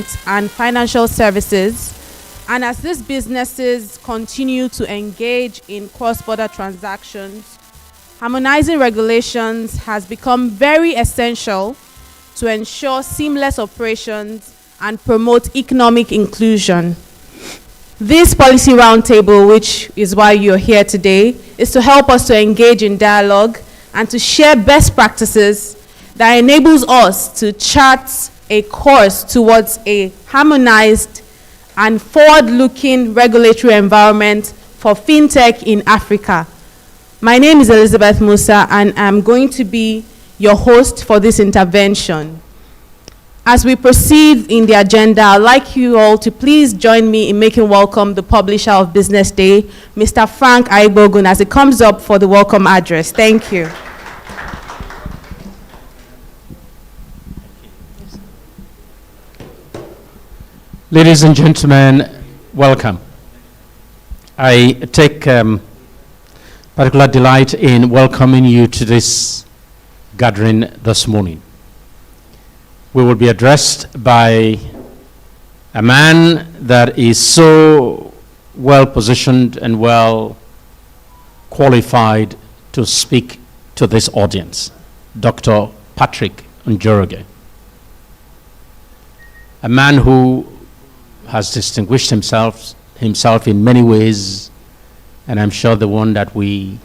payments and financial services. And as these businesses continue to engage in cross-border transactions, harmonizing regulations has become very essential to ensure seamless operations and promote economic inclusion. This policy roundtable, which is why you're here today, is to help us to engage in dialogue and to share best practices that enables us to chart a course towards a harmonized and forward-looking regulatory environment for FinTech in Africa. My name is Elizabeth Musa, and I'm going to be your host for this intervention. As we proceed in the agenda, I'd like you all to please join me in making welcome the publisher of BusinessDay, Mr. Frank Aibogun, as he comes up for the welcome address. Thank you. Ladies and gentlemen, welcome. I take particular delight in welcoming you to this gathering this morning. We will be addressed by a man that is so well positioned and well qualified to speak to this audience, Dr. Patric Njoroge, a man who has distinguished himself in many ways, and I'm sure the one that we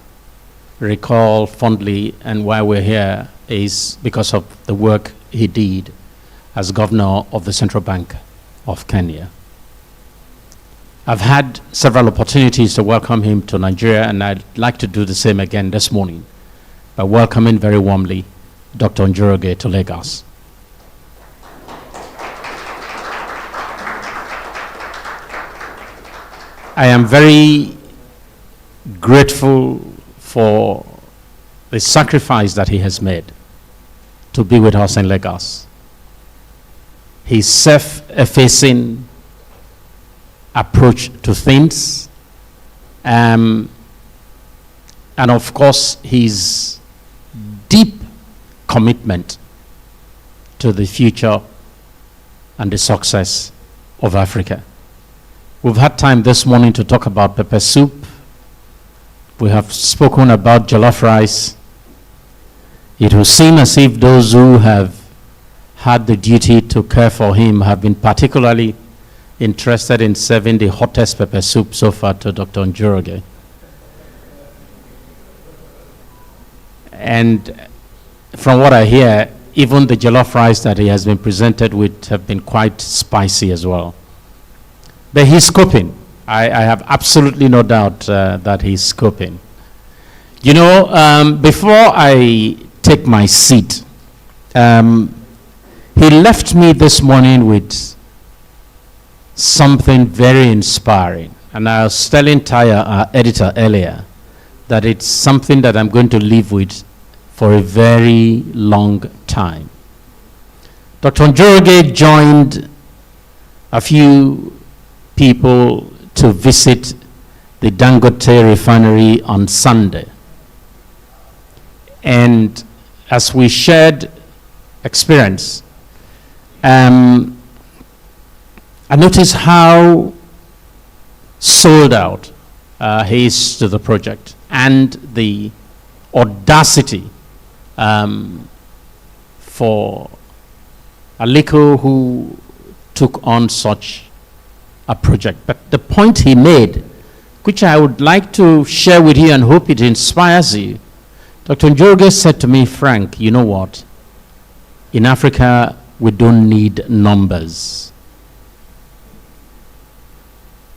recall fondly and why we're here is because of the work he did as governor of the Central Bank of Kenya. I've had several opportunities to welcome him to Nigeria, and I'd like to do the same again this morning by welcoming very warmly Dr. Njoroge to Lagos. I am very grateful for the sacrifice that he has made to be with us in Lagos. His self-effacing approach to things, and of course his deep commitment to the future and the success of Africa. We've had time this morning to talk about pepper soup. We have spoken about jollof rice. It will seem as if those who have had the duty to care for him have been particularly interested in serving the hottest pepper soup so far to Dr. Njoroge. And from what I hear, even the jollof rice that he has been presented with have been quite spicy as well. But he's coping. I have absolutely no doubt that he's coping. You know, before I take my seat, he left me this morning with something very inspiring. And I was telling Taya, our editor, earlier, that it's something that I'm going to live with for a very long time. Dr. Njoroge joined a few people to visit the Dangote refinery on Sunday. And as we shared experience, I noticed how sold out he is to the project, and the audacity for Aliko, who took on such a project. But the point he made, which I would like to share with you and hope it inspires you, Dr. Njoroge said to me, Frank, you know what? In Africa, we don't need numbers.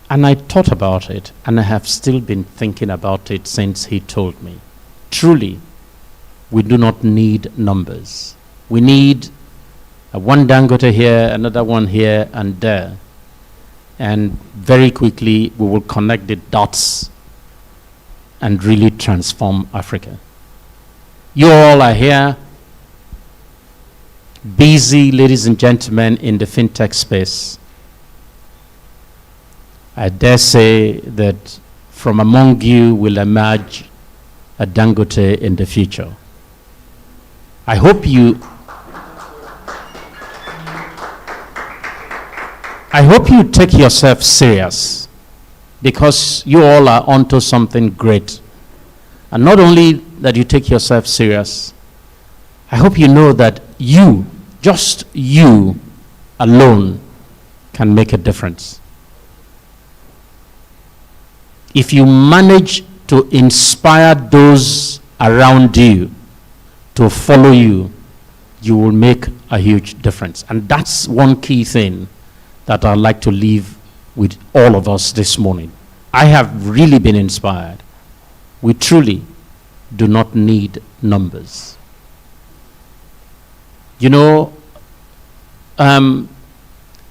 And I thought about it, and I have still been thinking about it since he told me. Truly, we do not need numbers. We need one Dangote here, another one here and there. And very quickly, we will connect the dots and really transform Africa. You all are here, busy, ladies and gentlemen, in the FinTech space. I dare say that from among you will emerge a Dangote in the future. I hope you I hope you take yourself serious, because you all are onto something great. And not only that you take yourself serious, I hope you know that you, just you alone, can make a difference. If you manage to inspire those around you to follow you, you will make a huge difference. And that's one key thing that I'd like to leave with all of us this morning. I have really been inspired. We truly do not need numbers. You know,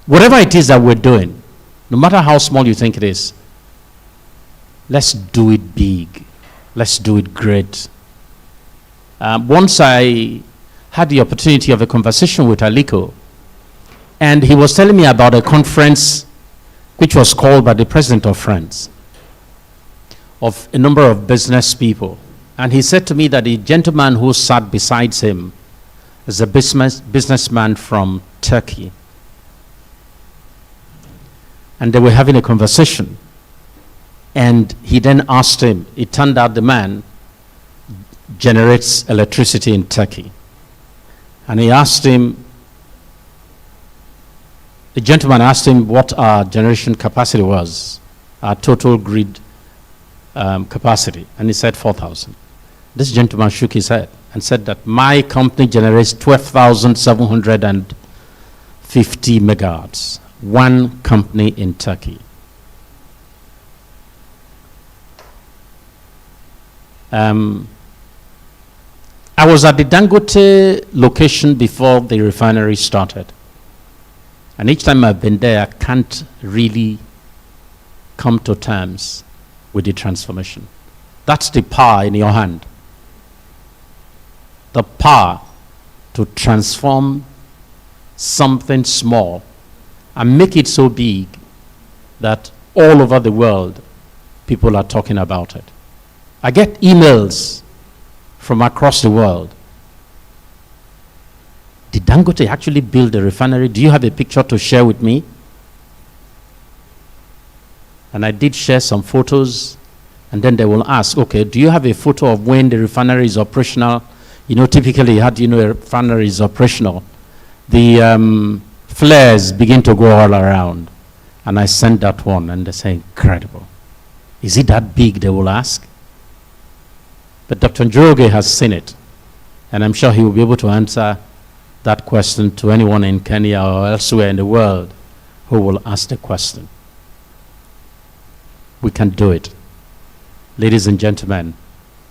whatever it is that we're doing, no matter how small you think it is, let's do it big. Let's do it great. Once I had the opportunity of a conversation with Aliko, and he was telling me about a conference which was called by the president of France, of a number of business people. And he said to me that the gentleman who sat beside him is a businessman from Turkey. And they were having a conversation. And he then asked him, it turned out the man generates electricity in Turkey. And he asked him, the gentleman asked him what our generation capacity was, our total grid capacity. And he said 4,000. This gentleman shook his head and said that my company generates 12,750 megawatts. One company in Turkey. I was at the Dangote location before the refinery started. And each time I've been there, I can't really come to terms with the transformation. That's the power in your hand. The power to transform something small and make it so big that all over the world, people are talking about it. I get emails from across the world. Did Dangote actually build a refinery? Do you have a picture to share with me? And I did share some photos, and then they will ask, okay, do you have a photo of when the refinery is operational? You know, typically, how do you know a refinery is operational? The flares begin to go all around. And I sent that one, and they say, incredible. Is it that big, they will ask? But Dr. Njoroge has seen it, and I'm sure he will be able to answer that question to anyone in Kenya or elsewhere in the world who will ask the question. We can do it. Ladies and gentlemen,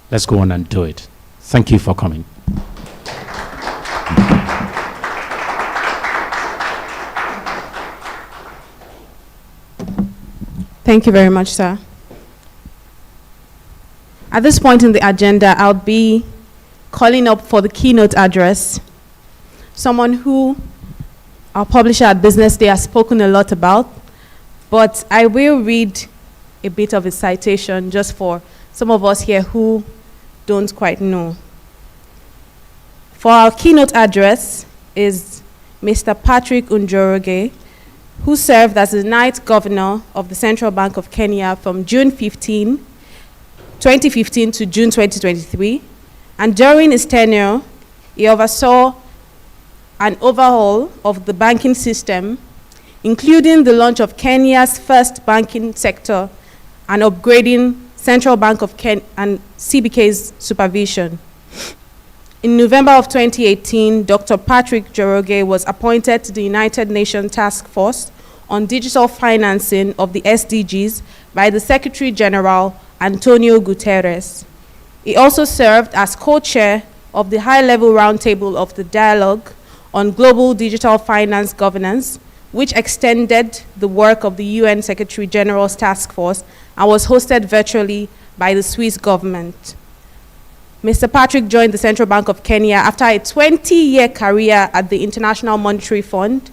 let's go on and do it. Thank you for coming. Thank you very much, sir. At this point in the agenda, I'll be calling up for the keynote address someone who our publisher at BusinessDay has spoken a lot about, but I will read a bit of a citation just for some of us here who don't quite know. For our keynote address is Mr. Patric Njoroge, who served as the ninth governor of the Central Bank of Kenya from June 2015 to June 2023. And during his tenure, he oversaw an overhaul of the banking system, including the launch of Kenya's first banking sector and upgrading Central Bank of Kenya and CBK's supervision. In November of 2018, Dr. Patric Njoroge was appointed to the United Nations Task Force on Digital Financing of the SDGs by the Secretary General, Antonio Guterres. He also served as co-chair of the high-level roundtable of the Dialogue on Global Digital Finance Governance, which extended the work of the UN Secretary General's Task Force and was hosted virtually by the Swiss government. Mr. Patrick joined the Central Bank of Kenya after a 20-year career at the International Monetary Fund.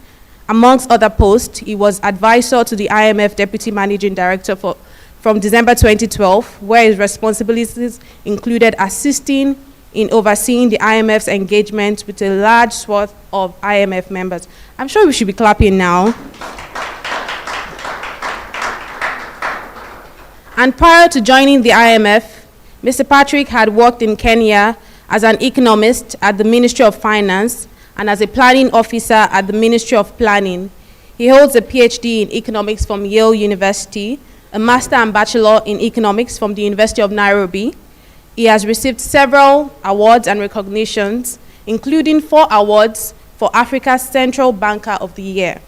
Amongst other posts, he was advisor to the IMF Deputy Managing Director from December 2012, where his responsibilities included assisting in overseeing the IMF's engagement with a large swath of IMF members. I'm sure we should be clapping now. And prior to joining the IMF, Mr. Patrick had worked in Kenya as an economist at the Ministry of Finance and as a planning officer at the Ministry of Planning. He holds a PhD in economics from Yale University, a master and bachelor in economics from the University of Nairobi. He has received several awards and recognitions, including 4 awards for Africa's Central Banker of the Year.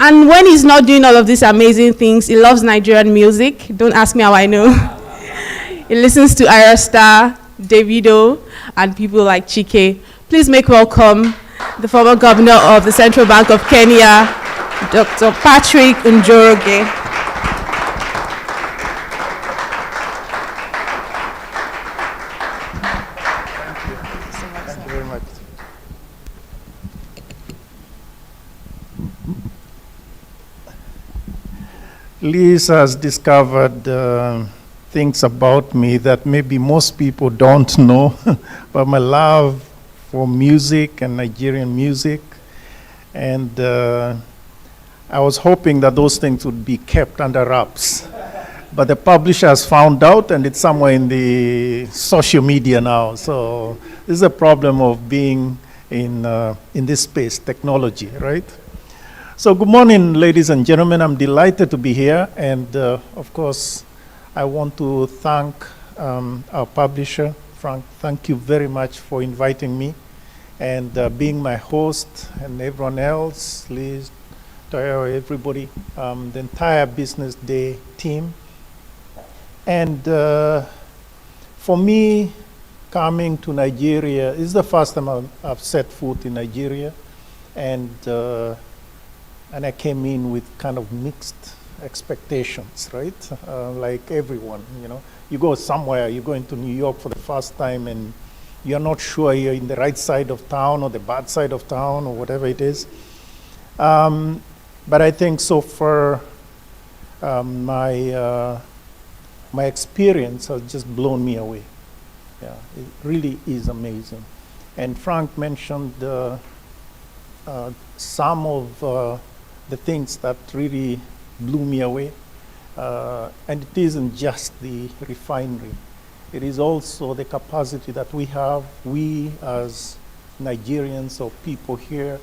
And when he's not doing all of these amazing things, he loves Nigerian music. Don't ask me how I know. He listens to Ira Star, Davido, and people like Chike. Please make welcome the former governor of the Central Bank of Kenya, Dr. Patric Njoroge. Thank you very much. Liz has discovered things about me that maybe most people don't know, but my love for music and Nigerian music. And I was hoping that those things would be kept under wraps. But the publisher has found out, and it's somewhere in the social media now. So this is a problem of being in this space, technology, right? So good morning, ladies and gentlemen. I'm delighted to be here. And of course, I want to thank our publisher, Frank. Thank you very much for inviting me and being my host, and everyone else, Liz, Toyo, everybody, the entire BusinessDay team. And for me, coming to Nigeria, this is the first time I've set foot in Nigeria. And I came in with kind of mixed expectations, right? Like everyone, you know. You go somewhere, you go into New York for the first time, and you're not sure you're in the right side of town or the bad side of town or whatever it is. But I think so far, my experience has just blown me away. Yeah, it really is amazing. And Frank mentioned some of the things that really blew me away. And it isn't just the refinery. It is also the capacity that we have, we as Nigerians or people here.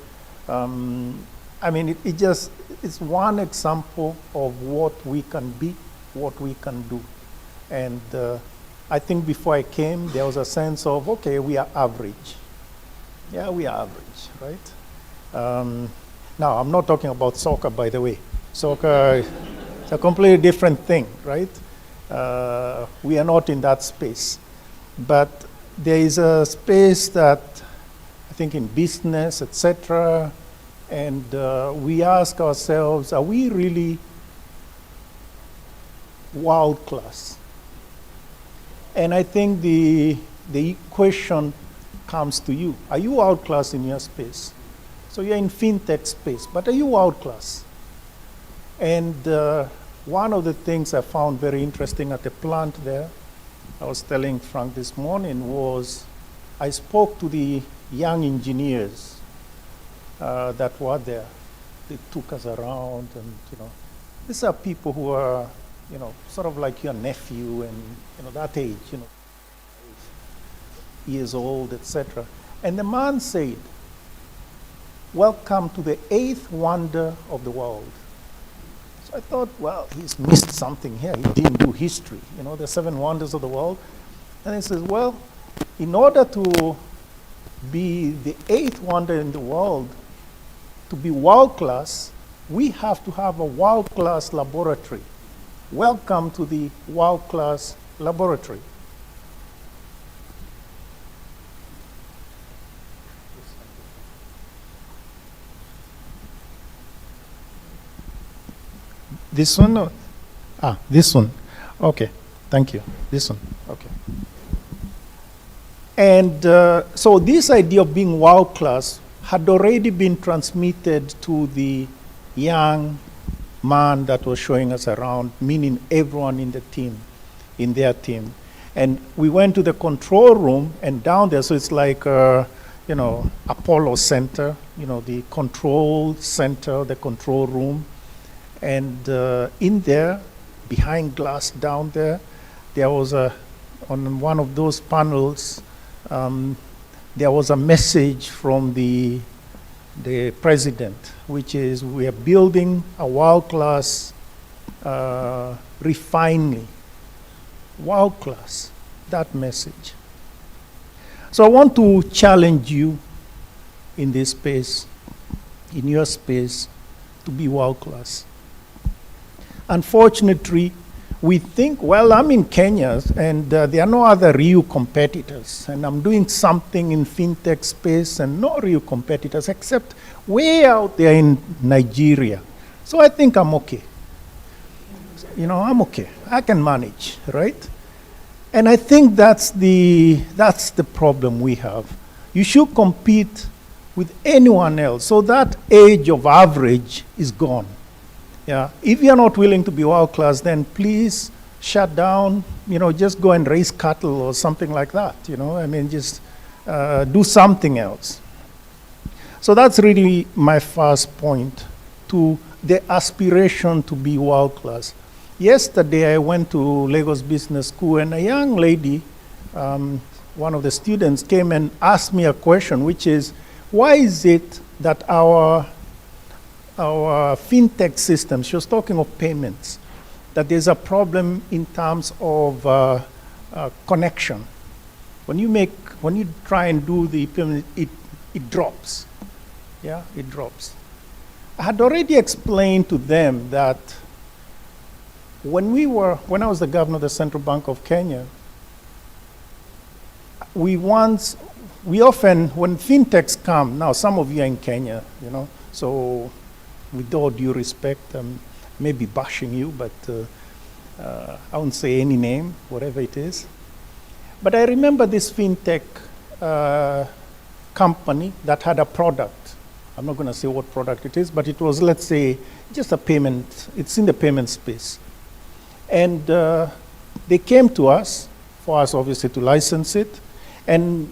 I mean, it's one example of what we can be, what we can do. And I think before I came, there was a sense of, okay, we are average. Yeah, we are average, right? Now, I'm not talking about soccer, by the way. Soccer is a completely different thing, right? We are not in that space. But there is a space that I think in business, etc., and we ask ourselves, are we really world class? And I think the question comes to you. Are you world class in your space? So you're in FinTech space, but are you world class? And one of the things I found very interesting at the plant there, I was telling Frank this morning, was I spoke to the young engineers that were there. They took us around, and these are people who are, sort of like your nephew and that age, years old, etc. And the man said, "Welcome to the 8th wonder of the world." So I thought, well, he's missed something here. He didn't do history, the 7 wonders of the world. And he says, well, in order to be the 8th wonder in the world, to be world class, we have to have a world class laboratory. Welcome to the world class laboratory. This one? This one. Okay, thank you. This one, okay. And so this idea of being world class had already been transmitted to the young man that was showing us around, meaning everyone in the team, in their team. And we went to the control room, and down there, so it's like, Apollo Center, the control center, the control room. And in there, behind glass down there, there was on one of those panels, there was a message from the president, which is, we are building a world-class refinery. World-class, that message. So I want to challenge you in this space, in your space, to be world-class. Unfortunately, we think, well, I'm in Kenya, and there are no other real competitors, and I'm doing something in FinTech space, and no real competitors, except way out there in Nigeria. So I think I'm okay. I'm okay. I can manage, right? And I think that's the problem we have. You should compete with anyone else. So that age of average is gone. Yeah. If you're not willing to be world class, then please shut down, just go and raise cattle or something like that. Just do something else. So that's really my first point, to the aspiration to be world class. Yesterday, I went to Lagos Business School, and a young lady, one of the students, came and asked me a question, which is, why is it that our FinTech system, she was talking of payments, that there's a problem in terms of connection. When you try and do the payment, it drops. Yeah, it drops. I had already explained to them that when I was the governor of the Central Bank of Kenya, we often, when fintechs come, now some of you are in Kenya, so with all due respect, maybe bashing you, but I won't say any name, whatever it is. But I remember this fintech company that had a product. I'm not going to say what product it is, but it was, let's say, just a payment. It's in the payment space. And they came to us, for us obviously to license it, and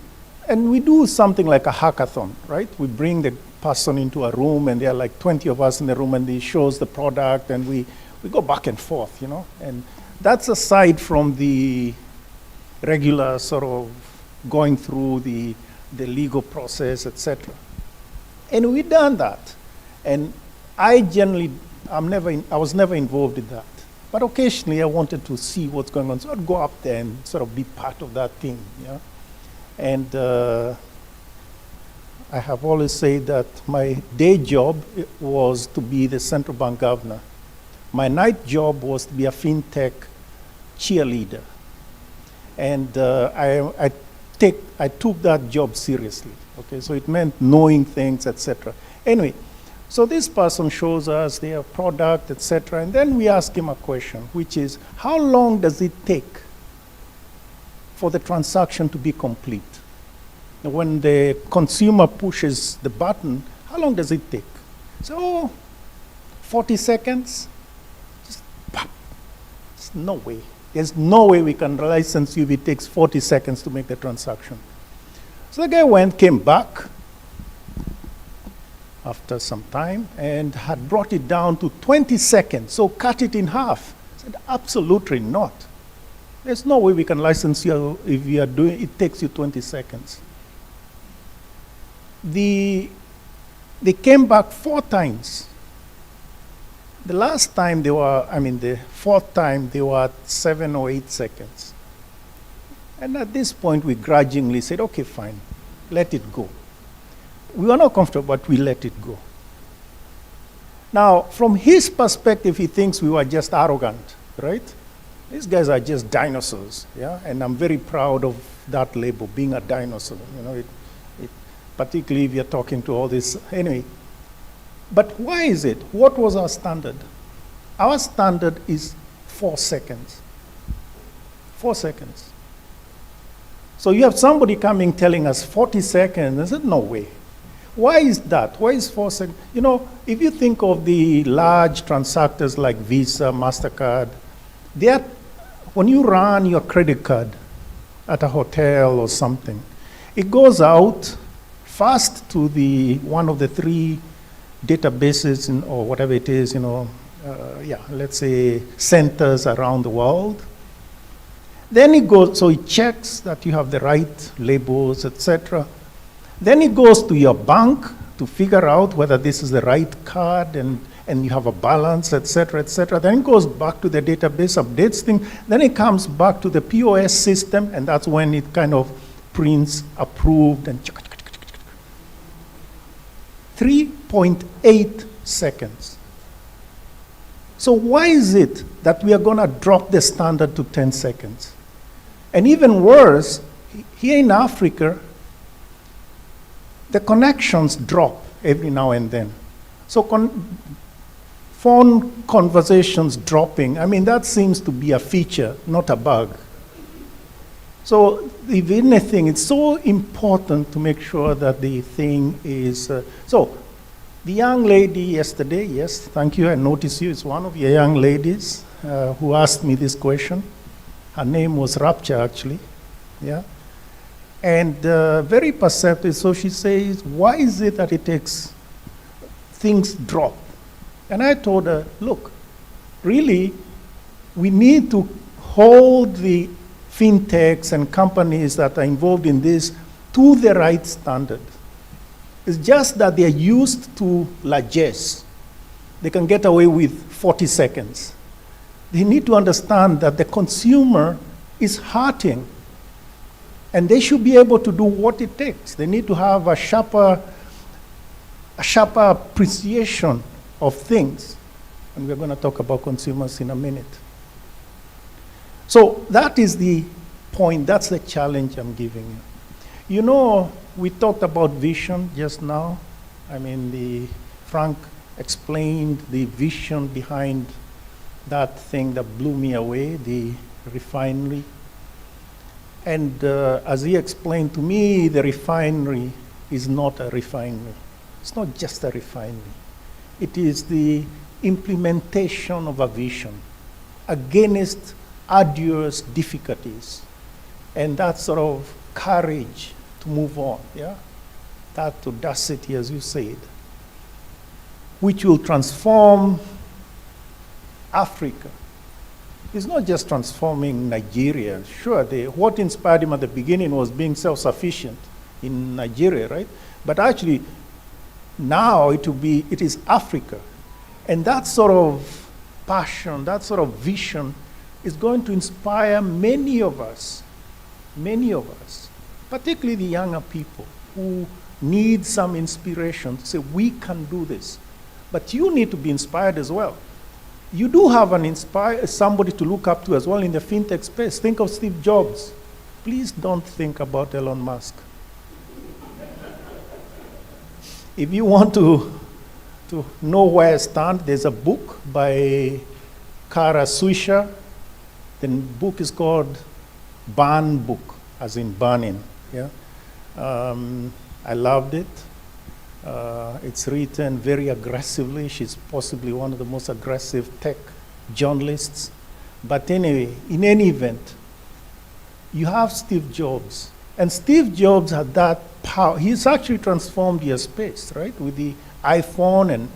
we do something like a hackathon, right? We bring the person into a room, and there are like 20 of us in the room, and they show us the product, and we go back and forth, and that's aside from the regular sort of going through the legal process, etc. And we done that, and I was never involved in that. But occasionally I wanted to see what's going on, so I'd go up there and sort of be part of that thing. Yeah? And I have always said that my day job was to be the central bank governor. My night job was to be a fintech cheerleader. And I took that job seriously. Okay, so it meant knowing things, etc. Anyway, so this person shows us their product, etc., and then we ask him a question, which is, how long does it take for the transaction to be complete? When the consumer pushes the button, how long does it take? So, 40 seconds? Just pop. There's no way. There's no way we can license you if it takes 40 seconds to make the transaction. So the guy came back after some time and had brought it down to 20 seconds, so cut it in half. I said, absolutely not. There's no way we can license you if you are doing, it takes you 20 seconds. They came back 4 times. The last time the 4th time they were at 7 or 8 seconds. And at this point we grudgingly said, okay, fine, let it go. We were not comfortable, but we let it go. Now, from his perspective, he thinks we were just arrogant, right? These guys are just dinosaurs, yeah? And I'm very proud of that label, being a dinosaur. Particularly if you're talking to all this. Anyway, but why is it? What was our standard? Our standard is 4 seconds. 4 seconds. So you have somebody coming telling us 40 seconds. I said, no way. Why is that? Why is 4 seconds? If you think of the large transactors like Visa, MasterCard, when you run your credit card at a hotel or something, it goes out first to one of the three databases or whatever it is, let's say centers around the world. Then it goes, so it checks that you have the right labels, etc. Then it goes to your bank to figure out whether this is the right card and you have a balance, etc., etc. Then it goes back to the database, updates things. Then it comes back to the POS system, and that's when it kind of prints approved and 3.8 seconds. So why is it that we are going to drop the standard to 10 seconds? And even worse, here in Africa, the connections drop every now and then. So phone conversations dropping, I mean, that seems to be a feature, not a bug. So if anything, it's so important to make sure that the thing is, so the young lady yesterday, yes, thank you, I noticed you, it's one of your young ladies who asked me this question. Her name was Rapture, actually, yeah. And very perceptive, so she says, why is it that it takes, things drop? And I told her, look, really, we need to hold the FinTechs and companies that are involved in this to the right standard. It's just that they're used to largesse. They can get away with 40 seconds. They need to understand that the consumer is hurting, and they should be able to do what it takes. They need to have a sharper appreciation of things. And we're going to talk about consumers in a minute. So that is the point, that's the challenge I'm giving you. You know, we talked about vision just now. I mean, Frank explained the vision behind that thing that blew me away, the refinery. And as he explained to me, the refinery is not a refinery. It's not just a refinery. It is the implementation of a vision against arduous difficulties. And that sort of courage to move on, yeah? That audacity, as you said, which will transform Africa. It's not just transforming Nigeria. Sure, what inspired him at the beginning was being self-sufficient in Nigeria, right? But actually, now it is Africa. And that sort of passion, that sort of vision is going to inspire many of us, particularly the younger people who need some inspiration to say, we can do this. But you need to be inspired as well. You do have somebody to look up to as well in the FinTech space. Think of Steve Jobs. Please don't think about Elon Musk. If you want to know where I stand, there's a book by Kara Swisher. The book is called Burn Book, as in burning. Yeah, I loved it. It's written very aggressively. She's possibly one of the most aggressive tech journalists. But anyway, in any event, you have Steve Jobs. And Steve Jobs had that power. He's actually transformed your space, right? With the iPhone,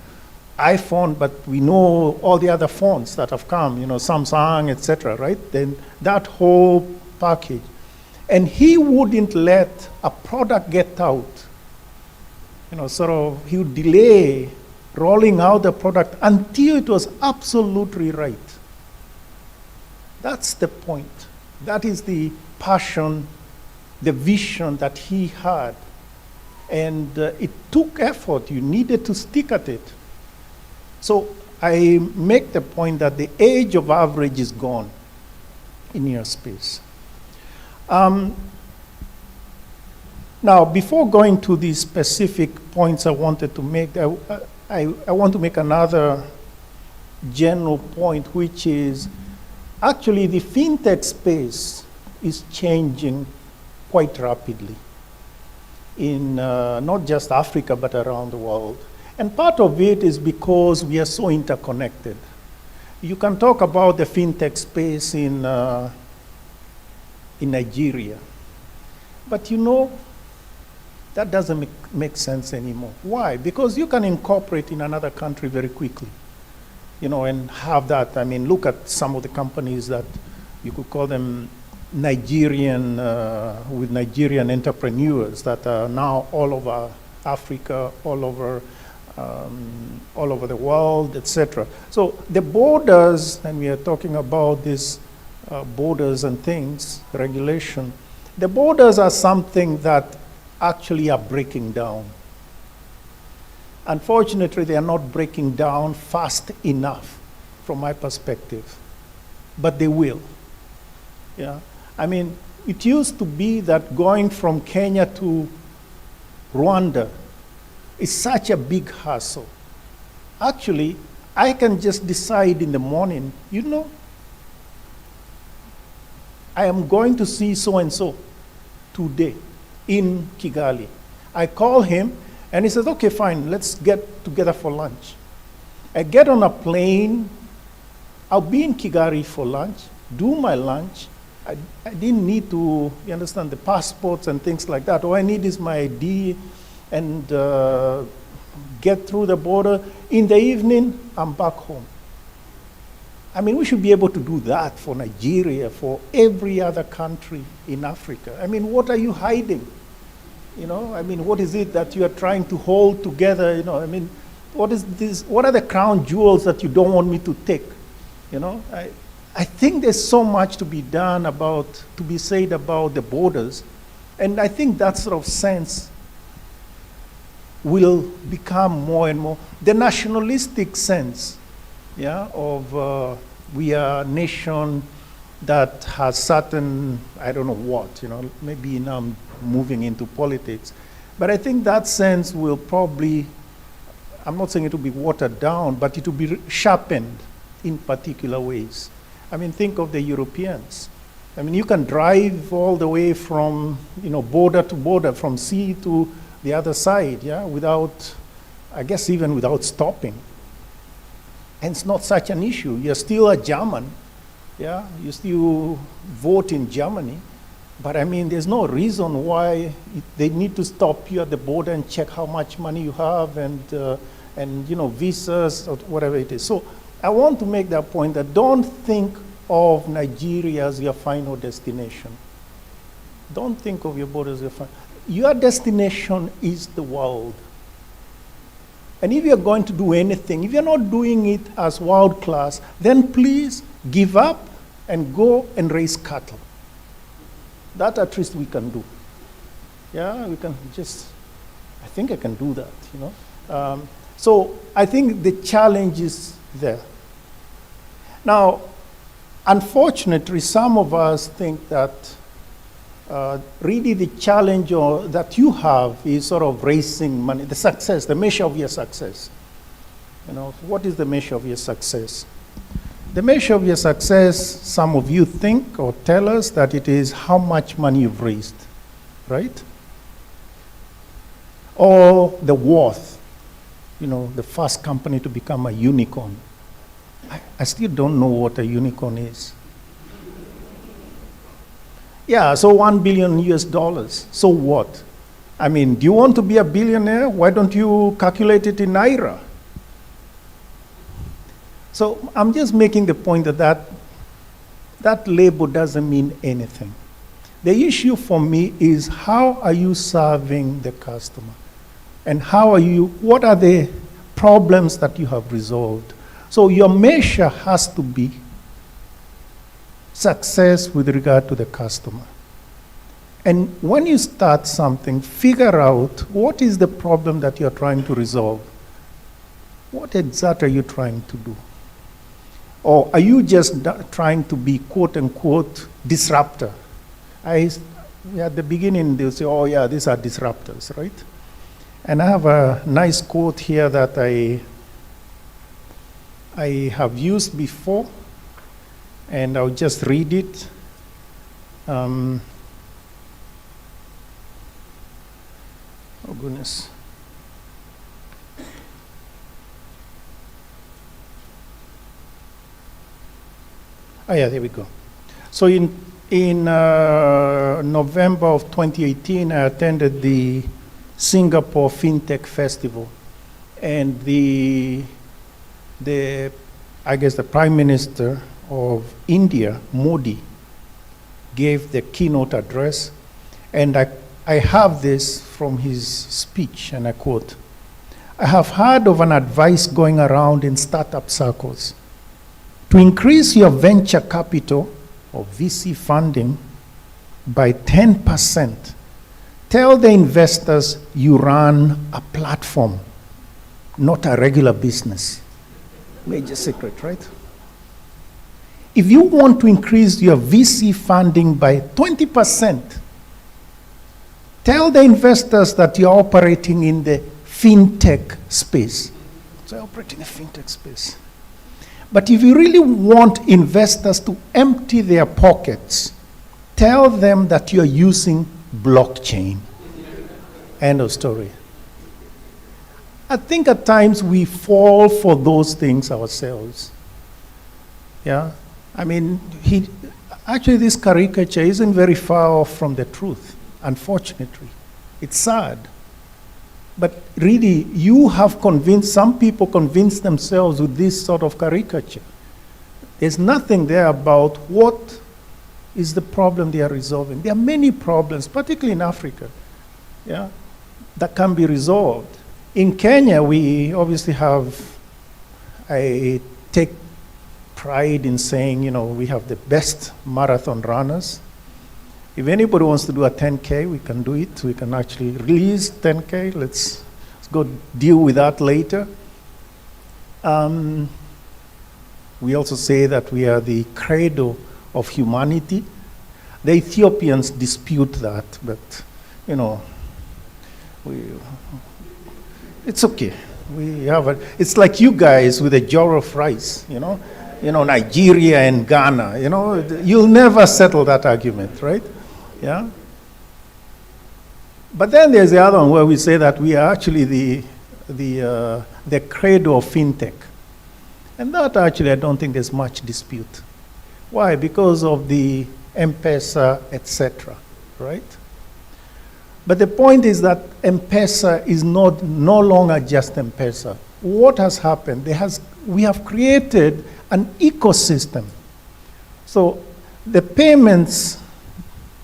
but we know all the other phones that have come, Samsung, etc., right? Then that whole package. And he wouldn't let a product get out. He would delay rolling out the product until it was absolutely right. That's the point. That is the passion, the vision that he had. And it took effort. You needed to stick at it. So I make the point that the age of average is gone in your space. Now, before going to the specific points I wanted to make, I want to make another general point, which is actually the FinTech space is changing quite rapidly in not just Africa, but around the world. And part of it is because we are so interconnected. You can talk about the FinTech space in Nigeria. But That doesn't make sense anymore. Why? Because you can incorporate in another country very quickly, and have that. I mean, look at some of the companies that you could call them Nigerian, with Nigerian entrepreneurs that are now all over Africa, all over the world, etc. So the borders, and we are talking about these borders and things, regulation, the borders are something that actually are breaking down. Unfortunately, they are not breaking down fast enough from my perspective, but they will. Yeah, I mean, it used to be that going from Kenya to Rwanda is such a big hassle. Actually, I can just decide in the morning, I am going to see so-and-so today in Kigali. I call him, and he says, okay, fine, let's get together for lunch. I get on a plane, I'll be in Kigali for lunch, do my lunch. I didn't need to, you understand, the passports and things like that. All I need is my ID and get through the border. In the evening, I'm back home. I mean, we should be able to do that for Nigeria, for every other country in Africa. I mean, what are you hiding? I mean, what is it that you are trying to hold together? I mean, what is this? What are the crown jewels that you don't want me to take? I think there's so much to be done to be said about the borders. And I think that sort of sense will become more and more. The nationalistic sense, of we are a nation that has certain, I don't know what, maybe now I'm moving into politics. But I think that sense will probably, I'm not saying it will be watered down, but it will be sharpened in particular ways. I mean, think of the Europeans. I mean, you can drive all the way from, border to border, from sea to the other side, without, I guess even without stopping. And it's not such an issue. You're still a German, you still vote in Germany. But I mean, there's no reason why they need to stop you at the border and check how much money you have and visas or whatever it is. So I want to make that point that don't think of Nigeria as your final destination. Don't think of your borders as your final. Your destination is the world. And if you're going to do anything, if you're not doing it as world class, then please give up and go and raise cattle. That at least we can do. We can I think I can do that, So I think the challenge is there. Now, unfortunately, some of us think that really the challenge that you have is sort of raising money, the success, the measure of your success. What is the measure of your success? The measure of your success, some of you think or tell us that it is how much money you've raised, right? Or the worth, the first company to become a unicorn. I still don't know what a unicorn is. So $1 billion US. So what? I mean, do you want to be a billionaire? Why don't you calculate it in Naira? So I'm just making the point that label doesn't mean anything. The issue for me is how are you serving the customer? And what are the problems that you have resolved? So your measure has to be success with regard to the customer. And when you start something, figure out what is the problem that you're trying to resolve. What exactly are you trying to do? Or are you just trying to be, quote unquote, disruptor? At the beginning, they'll say, oh yeah, these are disruptors, right? And I have a nice quote here that I have used before, and I'll just read it. Oh goodness. Oh yeah, there we go. So in November of 2018, I attended the Singapore FinTech Festival, and I guess the Prime Minister of India, Modi, gave the keynote address, and I have this from his speech, and I quote, "I have heard of an advice going around in startup circles. To increase your venture capital or VC funding by 10%, tell the investors you run a platform, not a regular business." Major secret, right? If you want to increase your VC funding by 20%, tell the investors that you're operating in the FinTech space. So I operate in the FinTech space. But if you really want investors to empty their pockets, tell them that you're using blockchain. End of story. I think at times we fall for those things ourselves. Yeah? I mean, actually this caricature isn't very far off from the truth, unfortunately. It's sad. But really, some people convinced themselves with this sort of caricature. There's nothing there about what is the problem they are resolving. There are many problems, particularly in Africa, yeah, that can be resolved. In Kenya, we obviously I take pride in saying, we have the best marathon runners. If anybody wants to do a 10K, we can do it. We can actually release 10K. Let's go deal with that later. We also say that we are the cradle of humanity. The Ethiopians dispute that, but, it's okay. It's like you guys with a jar of rice, Nigeria and Ghana, you'll never settle that argument, right? Yeah. But then there's the other one where we say that we are actually the cradle of FinTech. And that actually I don't think there's much dispute. Why? Because of the M-Pesa, etc., right? But the point is that M-Pesa is no longer just M-Pesa. What has happened? We have created an ecosystem. So the payments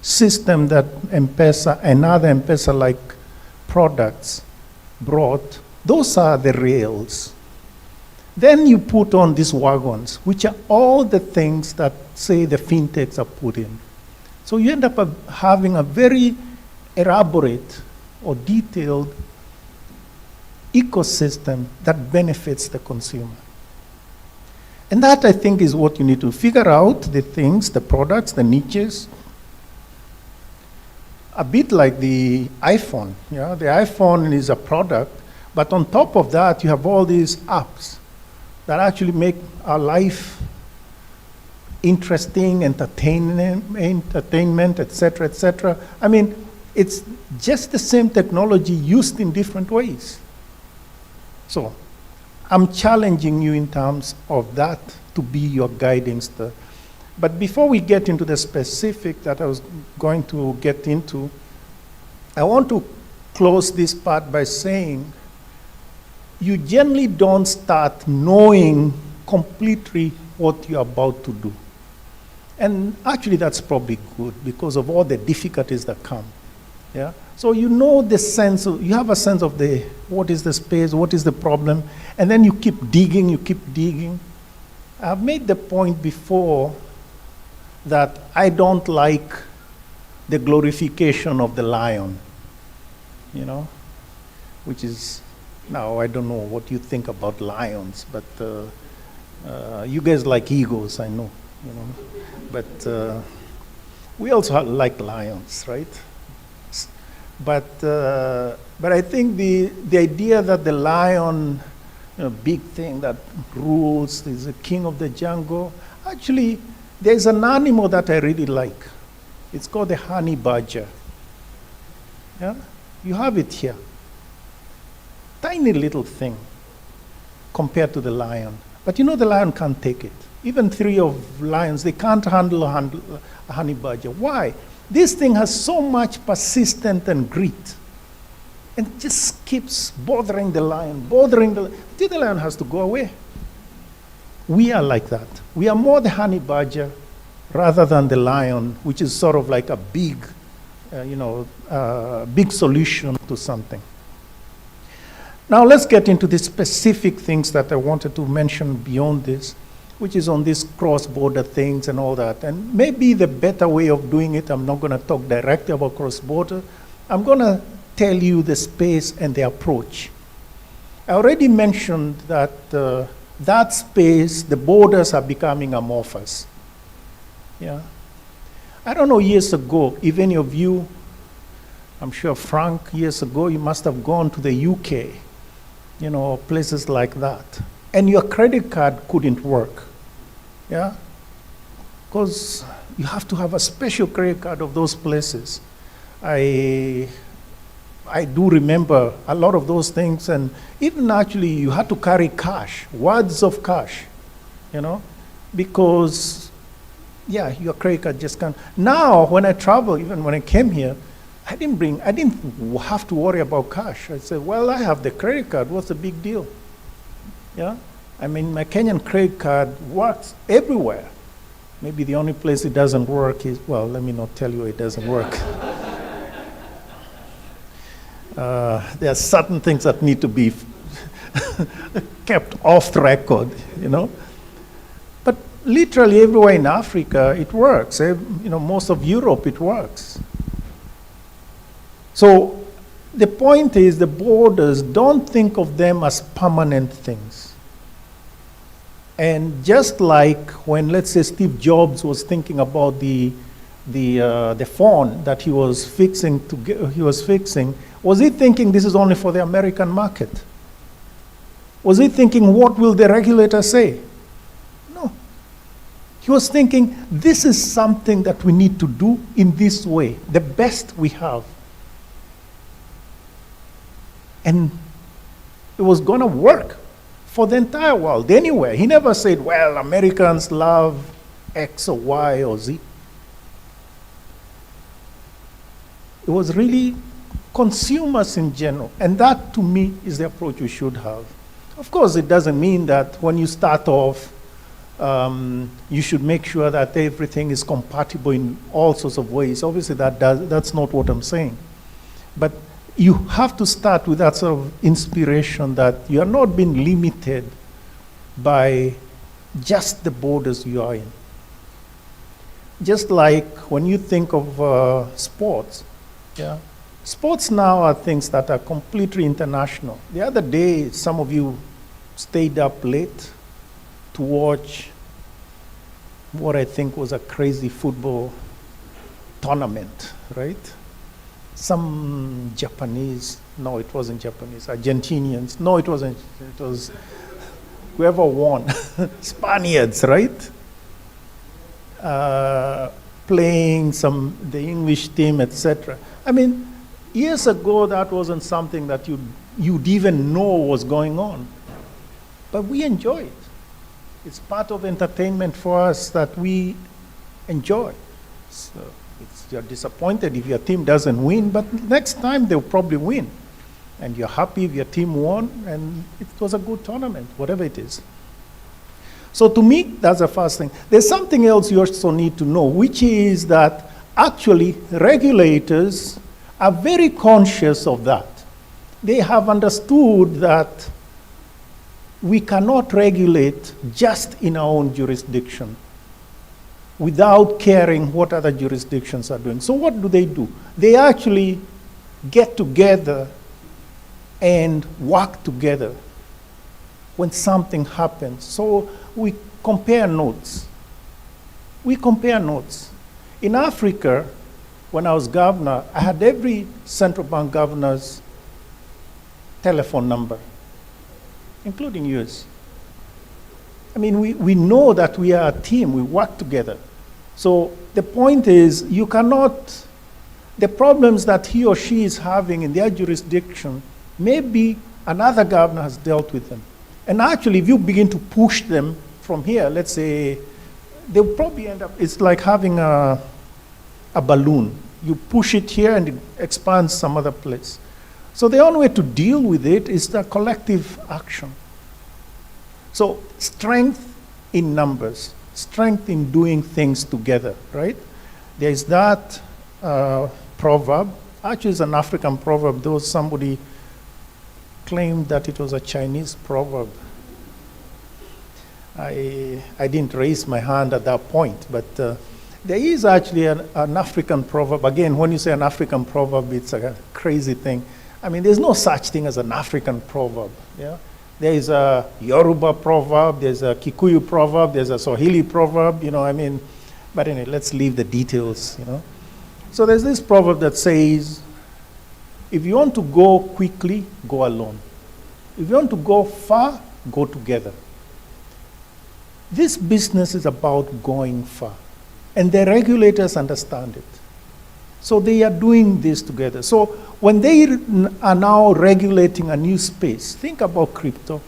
system that M-Pesa and other M-Pesa-like products brought, those are the rails. Then you put on these wagons, which are all the things that, say, the fintechs are put in. So you end up having a very elaborate or detailed ecosystem that benefits the consumer. And that, I think, is what you need to figure out, the things, the products, the niches. A bit like the iPhone. Yeah? The iPhone is a product, but on top of that, you have all these apps that actually make our life interesting, entertainment, etc., etc. I mean, it's just the same technology used in different ways. So I'm challenging you in terms of that to be your guiding star. But before we get into the specific that I was going to get into, I want to close this part by saying you generally don't start knowing completely what you're about to do. And actually that's probably good because of all the difficulties that come. Yeah? So you know you have a sense of what is the space, what is the problem, and then you keep digging. I've made the point before that I don't like the glorification of the lion, which is, now I don't know what you think about lions, but you guys like eagles, I know, but we also like lions, right? But I think the idea that the lion, big thing that rules, is the king of the jungle, actually, there's an animal that I really like. It's called the honey badger. Yeah? You have it here. Tiny little thing compared to the lion. But the lion can't take it. Even 3 of lions, they can't handle a honey badger. Why? This thing has so much persistence and grit. And it just keeps bothering the lion, till the lion has to go away. We are like that. We are more the honey badger rather than the lion, which is sort of like a big, big solution to something. Now let's get into the specific things that I wanted to mention beyond this, which is on these cross-border things and all that. And maybe the better way of doing it, I'm not going to talk directly about cross-border. I'm going to tell you the space and the approach. I already mentioned that that space, the borders are becoming amorphous. Yeah. I don't know, years ago, if any of you, I'm sure Frank, years ago, you must have gone to the UK, places like that. And your credit card couldn't work. Yeah? Because you have to have a special credit card of those places. I do remember a lot of those things, and even actually you had to carry cash, wads of cash, because, your credit card just can't. Now, when I travel, even when I came here, I didn't have to worry about cash. I said, well, I have the credit card, what's the big deal? Yeah? I mean, my Kenyan credit card works everywhere. Maybe the only place it doesn't work is, well, let me not tell you it doesn't work. There are certain things that need to be kept off the record, But literally everywhere in Africa, it works. Most of Europe, it works. So the point is, the borders, don't think of them as permanent things. And just like when, let's say, Steve Jobs was thinking about the phone that he was fixing, was he thinking this is only for the American market? Was he thinking, what will the regulator say? No. He was thinking, this is something that we need to do in this way, the best we have. And it was going to work for the entire world, anywhere. He never said, well, Americans love X or Y or Z. It was really consumers in general. And that, to me, is the approach we should have. Of course, it doesn't mean that when you start off, you should make sure that everything is compatible in all sorts of ways. Obviously, that's not what I'm saying. But you have to start with that sort of inspiration that you are not being limited by just the borders you are in. Just like when you think of sports, sports now are things that are completely international. The other day, some of you stayed up late to watch what I think was a crazy football tournament, right? Some Japanese, no, it wasn't Japanese, Argentinians, no, it wasn't, it was whoever won, Spaniards, right? Playing the English team, etc. I mean, years ago, that wasn't something that you'd even know was going on. But we enjoy it. It's part of entertainment for us that we enjoy. So you're disappointed if your team doesn't win, but next time they'll probably win. And you're happy if your team won, and it was a good tournament, whatever it is. So to me, that's the first thing. There's something else you also need to know, which is that actually regulators are very conscious of that. They have understood that we cannot regulate just in our own jurisdiction without caring what other jurisdictions are doing. So what do? They actually get together and work together when something happens. So we compare notes. In Africa, when I was governor, I had every central bank governor's telephone number, including yours. I mean, we know that we are a team, we work together. So the point is, you cannot, the problems that he or she is having in their jurisdiction, maybe another governor has dealt with them. And actually, if you begin to push them from here, let's say, they'll probably end up, it's like having a balloon. You push it here and it expands some other place. So the only way to deal with it is the collective action. So strength in numbers, strength in doing things together, right? There is that proverb. Actually, it's an African proverb, though somebody claimed that it was a Chinese proverb. I didn't raise my hand at that point, but there is actually an African proverb. Again, when you say an African proverb, it's a crazy thing. I mean, there's no such thing as an African proverb. Yeah? There is a Yoruba proverb, there's a Kikuyu proverb, there's a Swahili proverb, but anyway, let's leave the details, So there's this proverb that says, if you want to go quickly, go alone. If you want to go far, go together. This business is about going far, and the regulators understand it. So they are doing this together. So when they are now regulating a new space, think about crypto.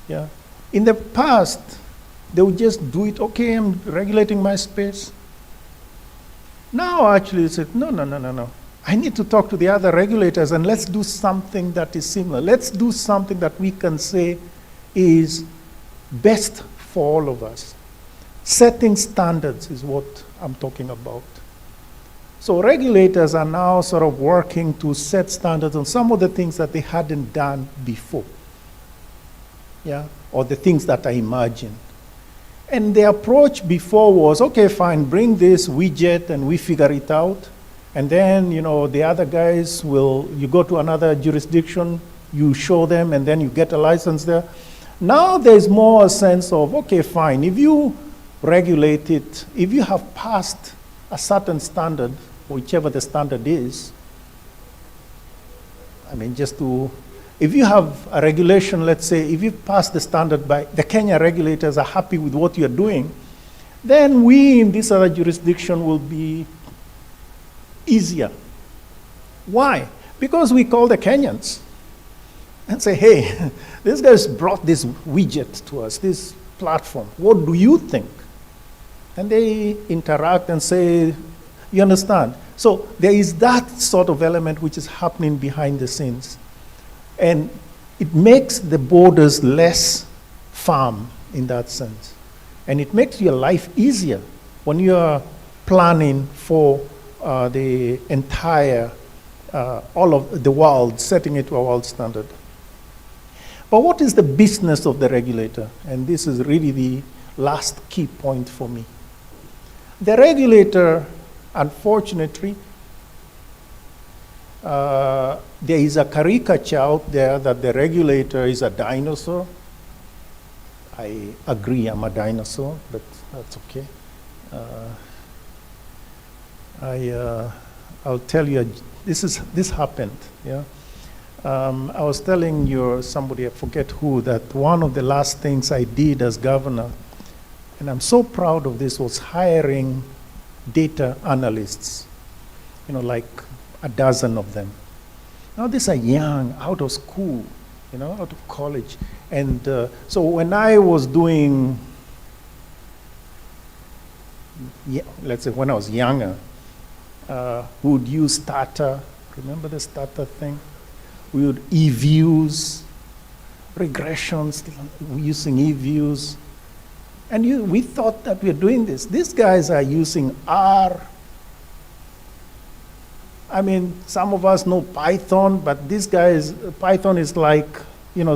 Yeah. In the past, they would just do it, okay, I'm regulating my space. Now actually they said, no. I need to talk to the other regulators and let's do something that is similar. Let's do something that we can say is best for all of us. Setting standards is what I'm talking about. So regulators are now sort of working to set standards on some of the things that they hadn't done before. Yeah, or the things that are imagined. And the approach before was, okay, fine, bring this widget and we figure it out. And then, the other guys you go to another jurisdiction, you show them, and then you get a license there. Now there's more a sense of, okay, fine, if you regulate it, if you have passed a certain standard, whichever the standard is, if you have a regulation, let's say, if you pass the standard by, the Kenya regulators are happy with what you're doing, then we in this other jurisdiction will be easier. Why? Because we call the Kenyans and say, hey, this guy's brought this widget to us, this platform. What do you think? And they interact and say, you understand? So there is that sort of element which is happening behind the scenes. And it makes the borders less firm in that sense. And it makes your life easier when you're planning for the entire, all of the world, setting it to a world standard. But what is the business of the regulator? And this is really the last key point for me. The regulator, unfortunately, there is a caricature out there that the regulator is a dinosaur. I agree, I'm a dinosaur, but that's okay. I'll tell you, this happened. Yeah, I was telling somebody, I forget who, that one of the last things I did as governor, and I'm so proud of this, was hiring data analysts. Like a dozen of them. Now these are young, out of school, out of college. And so when I was doing, let's say when I was younger, we would use Starter. Remember the Starter thing? We would e-views, regressions, using e-views. And we thought that we were doing this. These guys are using R. Some of us know Python, but these guys, Python is like,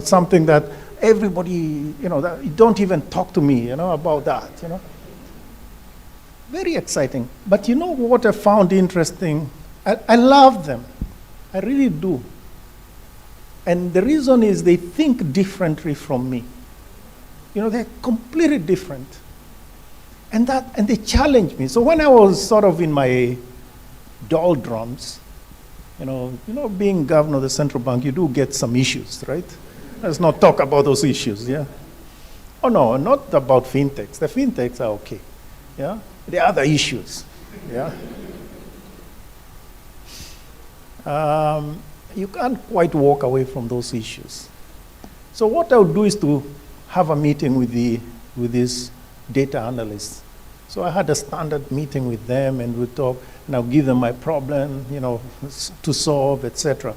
something that everybody, that, don't even talk to me, about that, Very exciting. But what I found interesting? I love them. I really do. And the reason is they think differently from me. They're completely different. And they challenge me. So when I was sort of in my doldrums, being governor of the central bank, you do get some issues, right? Let's not talk about those issues, yeah? Oh no, not about fintechs. The fintechs are okay, yeah? The other issues, yeah? You can't quite walk away from those issues. So what I would do is to have a meeting with these data analysts So I had a standard meeting with them, and we talk, and I'll give them my problem, to solve, etc.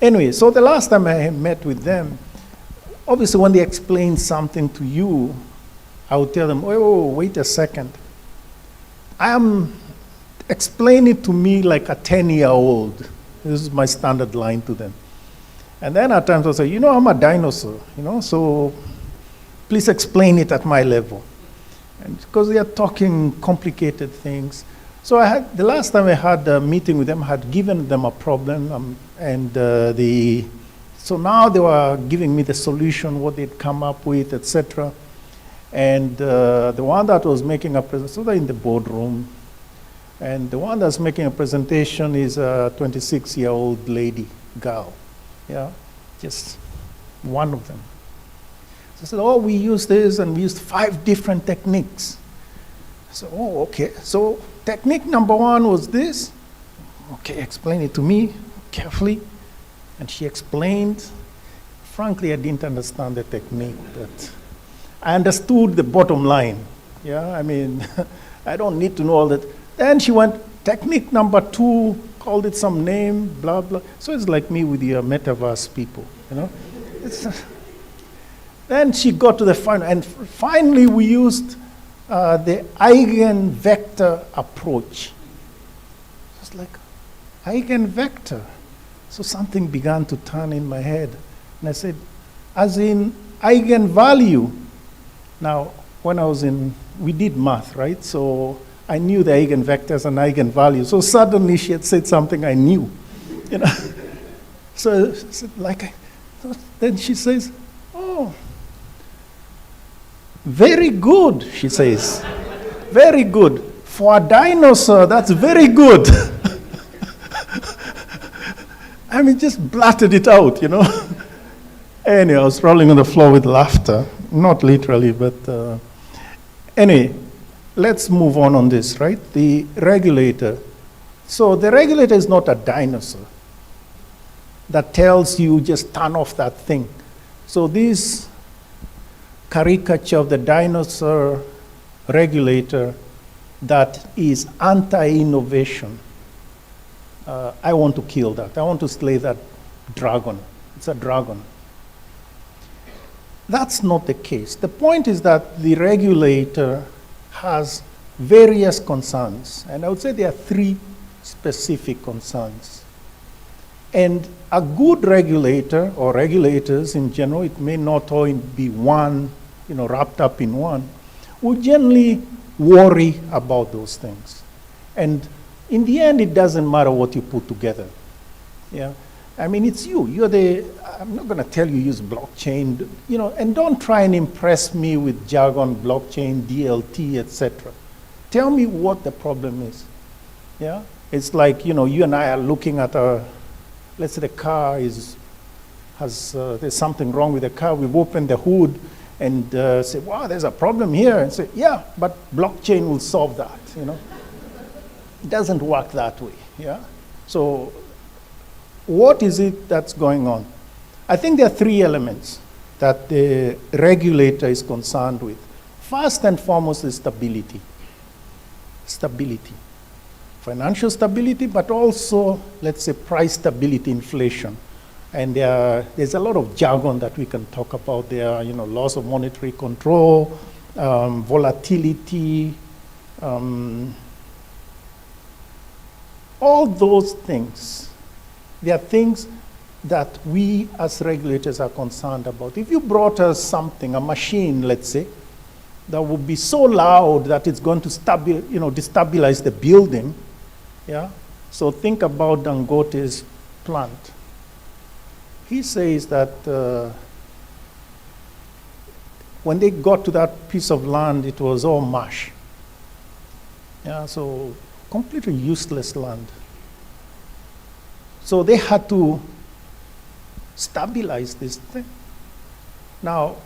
Anyway, so the last time I met with them, obviously when they explain something to you, I would tell them, oh, wait a second. Explain it to me like a 10-year-old. This is my standard line to them. And then at times I'll say, I'm a dinosaur, so please explain it at my level. And because they are talking complicated things. So the last time I had a meeting with them, I had given them a problem, so now they were giving me the solution, what they'd come up with, etc. And the one that was making a presentation, so they're in the boardroom, and the one that's making a presentation is a 26-year-old lady, girl, just one of them. So I said, we used this, and we used 5 different techniques. So, okay. So technique number 1 was this. Okay, explain it to me carefully. And she explained. Frankly, I didn't understand the technique, but I understood the bottom line. I don't need to know all that. Then she went, technique number 2, called it some name, blah, blah. So it's like me with your metaverse people, Then she got to the final, and finally we used the eigenvector approach. It's like, eigenvector. So something began to turn in my head. And I said, as in eigenvalue. Now, when we did math, right? So I knew the eigenvectors and eigenvalues. So suddenly she had said something I knew. So then she says, very good, she says. Very good. For a dinosaur, that's very good. Just blurted it out, Anyway, I was rolling on the floor with laughter. Not literally, but anyway, let's move on this, right? The regulator. So the regulator is not a dinosaur that tells you just turn off that thing. So this caricature of the dinosaur regulator that is anti-innovation, I want to kill that. I want to slay that dragon. It's a dragon. That's not the case. The point is that the regulator has various concerns, and I would say there are 3 specific concerns. And a good regulator, or regulators in general, it may not all be one, wrapped up in one, will generally worry about those things. And in the end, it doesn't matter what you put together. It's you. I'm not going to tell you use blockchain, and don't try and impress me with jargon, blockchain, DLT, etc. Tell me what the problem is. It's like, you and I are looking at let's say the car there's something wrong with the car. We've opened the hood and say, wow, there's a problem here. And say, yeah, but blockchain will solve that, It doesn't work that way, So what is it that's going on? I think there are 3 elements that the regulator is concerned with. First and foremost is stability. Stability. Financial stability, but also, let's say, price stability, inflation. And there's a lot of jargon that we can talk about there, loss of monetary control, volatility, all those things. They are things that we as regulators are concerned about. If you brought us something, a machine, let's say, that would be so loud that it's going to destabilize the building, So think about Dangote's plant. He says that when they got to that piece of land, it was all marsh. So completely useless land. So they had to stabilize this thing. Now,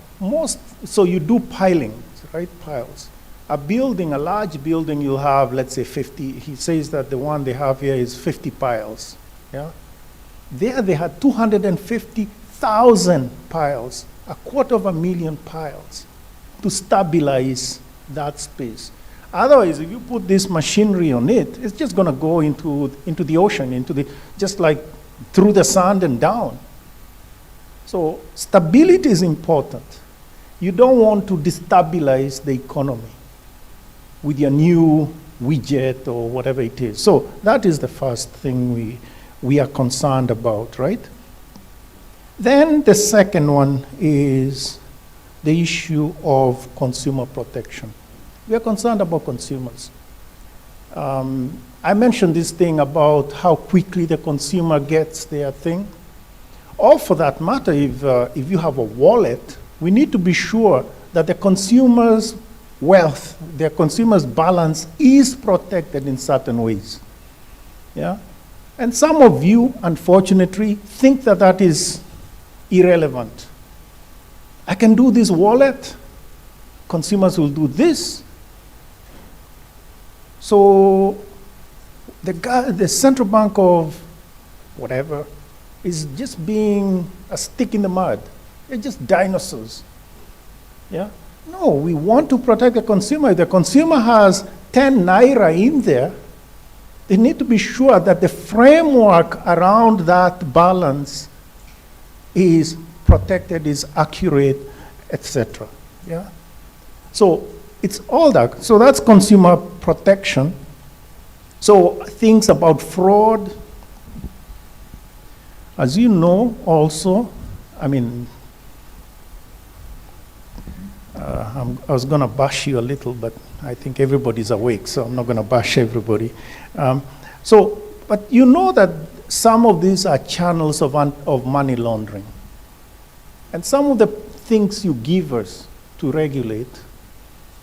so you do piling, right? Piles. A large building, you'll have, let's say, 50. He says that the one they have here is 50 piles. There they had 250,000 piles, 250,000 piles, to stabilize that space. Otherwise, if you put this machinery on it, it's just going to go into the ocean, just like through the sand and down. So stability is important. You don't want to destabilize the economy with your new widget or whatever it is. So that is the first thing we are concerned about, right? Then the second one is the issue of consumer protection. We are concerned about consumers. I mentioned this thing about how quickly the consumer gets their thing. Or for that matter, if you have a wallet, we need to be sure that the consumer's wealth, their consumer's balance is protected in certain ways. Yeah? And some of you, unfortunately, think that that is irrelevant. I can do this wallet, consumers will do this. So the central bank of whatever is just being a stick in the mud. They're just dinosaurs. Yeah? No, we want to protect the consumer. If the consumer has 10 naira in there, they need to be sure that the framework around that balance is protected, is accurate, etc. Yeah? So it's all that. So that's consumer protection. So things about fraud, as you know also, I mean, I was going to bash you a little, but I think everybody's awake, so I'm not going to bash everybody. But you know that some of these are channels of money laundering. And some of the things you give us to regulate,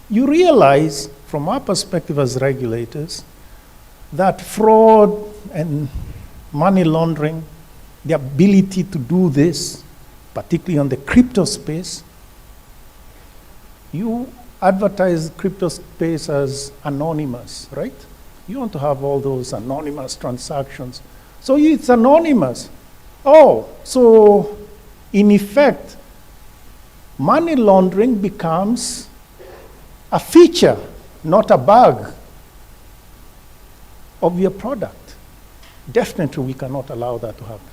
you realize, from our perspective as regulators, that fraud and money laundering, the ability to do this, particularly on the crypto space, you advertise crypto space as anonymous, right? You want to have all those anonymous transactions. So it's anonymous. Oh, so in effect, money laundering becomes a feature, not a bug of your product. Definitely we cannot allow that to happen.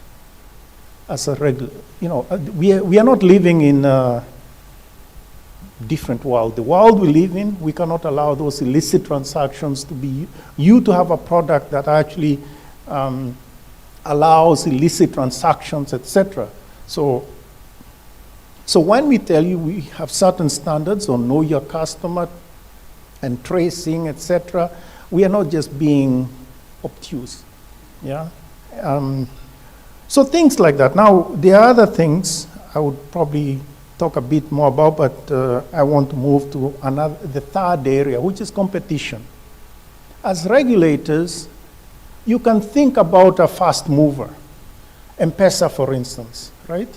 As a regular, we are not living in a different world. The world we live in, we cannot allow those illicit transactions to be, you to have a product that actually allows illicit transactions, etc. So when we tell you we have certain standards on know your customer and tracing, etc., we are not just being obtuse. Yeah. So things like that. Now, the other things I would probably talk a bit more about, but I want to move to the third area, which is competition. As regulators, you can think about a fast mover, M-Pesa, for instance, right?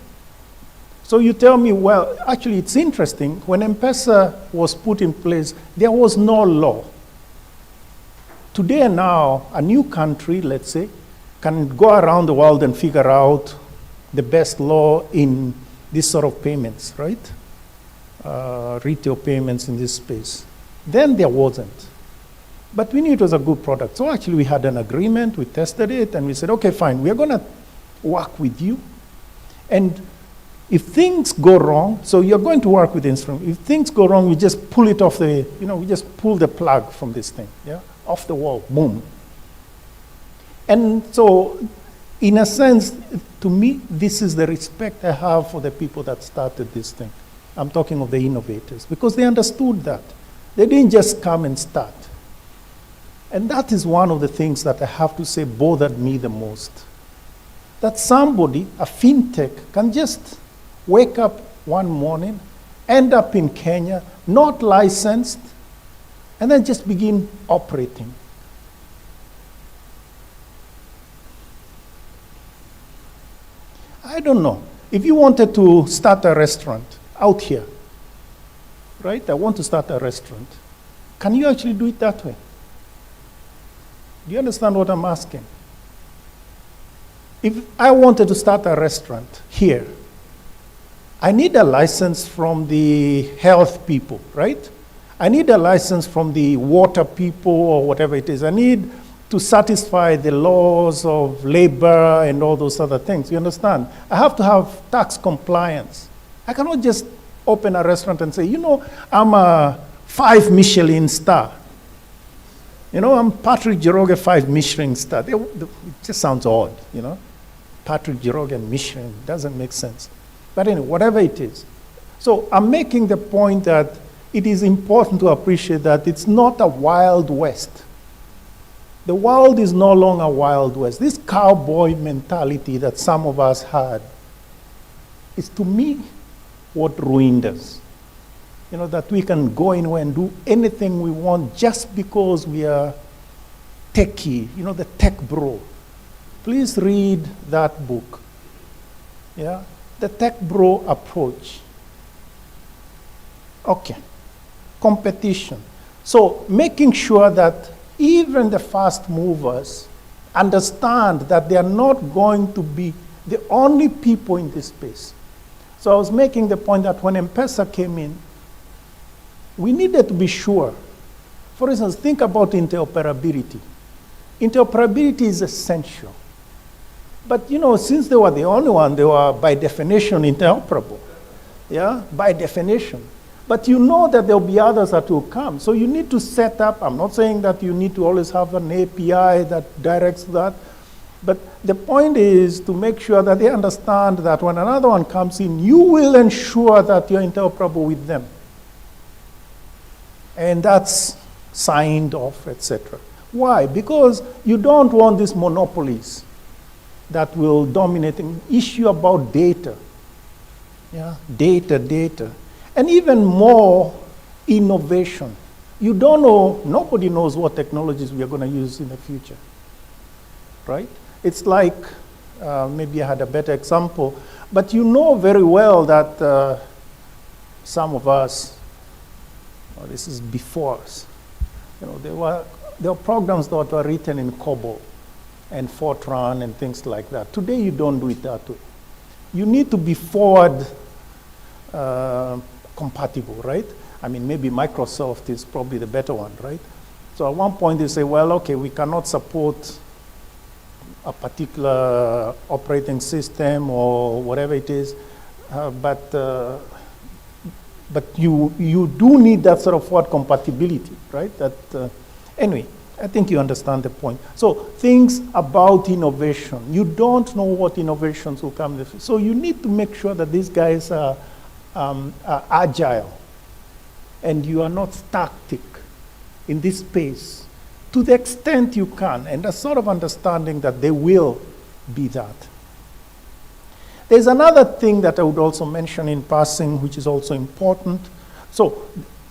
So you tell me, well, actually, it's interesting. When M-Pesa was put in place, there was no law. Today now, a new country, let's say, can go around the world and figure out the best law in this sort of payments, right? Retail payments in this space. Then there wasn't. But we knew it was a good product. So actually we had an agreement, we tested it, and we said, okay, fine, we're going to work with you. And if things go wrong, so you're going to work with the instrument. If things go wrong, we just pull it off we just pull the plug from this thing, yeah? Off the wall, boom. And so, in a sense, to me, this is the respect I have for the people that started this thing. I'm talking of the innovators, because they understood that. They didn't just come and start. And that is one of the things that I have to say bothered me the most. That somebody, a FinTech, can just wake up one morning, end up in Kenya, not licensed, and then just begin operating. I don't know. If you wanted to start a restaurant out here, right? I want to start a restaurant. Can you actually do it that way? Do you understand what I'm asking? If I wanted to start a restaurant here, I need a license from the health people, right? I need a license from the water people or whatever it is. I need to satisfy the laws of labor and all those other things. You understand? I have to have tax compliance. I cannot just open a restaurant and say, you know, I'm a 5 Michelin star. You know, I'm Patric Njoroge 5 Michelin star. It just sounds odd, you know. Patric Njoroge and Michelin doesn't make sense. But anyway, whatever it is. So I'm making the point that it is important to appreciate that it's not a Wild West. The world is no longer Wild West. This cowboy mentality that some of us had is, to me, what ruined us. You know, that we can go anywhere and do anything we want just because we are techie, you know, the tech bro. Please read that book. Yeah? The tech bro approach. Okay. Competition. So making sure that even the fast movers understand that they are not going to be the only people in this space. So I was making the point that when M-Pesa came in, we needed to be sure. For instance, think about interoperability. Interoperability is essential. But you know, since they were the only one, they were by definition interoperable. Yeah, by definition. But you know that there'll be others that will come. So you need to set up, I'm not saying that you need to always have an API that directs that, but the point is to make sure that they understand that when another one comes in, you will ensure that you're interoperable with them. And that's signed off, etc. Why? Because you don't want these monopolies that will dominate an issue about data. Yeah, data. And even more innovation. You don't know, nobody knows what technologies we are going to use in the future, right? It's like, maybe I had a better example, but you know very well that some of us, this is before us, you know, there were programs that were written in COBOL and Fortran and things like that. Today you don't do it that way. You need to be forward compatible, right? I mean, maybe Microsoft is probably the better one, right? So at one point they say, well, okay, we cannot support a particular operating system or whatever it is, but you do need that sort of forward compatibility, right? Anyway, I think you understand the point. So things about innovation. You don't know what innovations will come. So you need to make sure that these guys are agile and you are not static in this space to the extent you can, and a sort of understanding that they will be that. There's another thing that I would also mention in passing, which is also important. So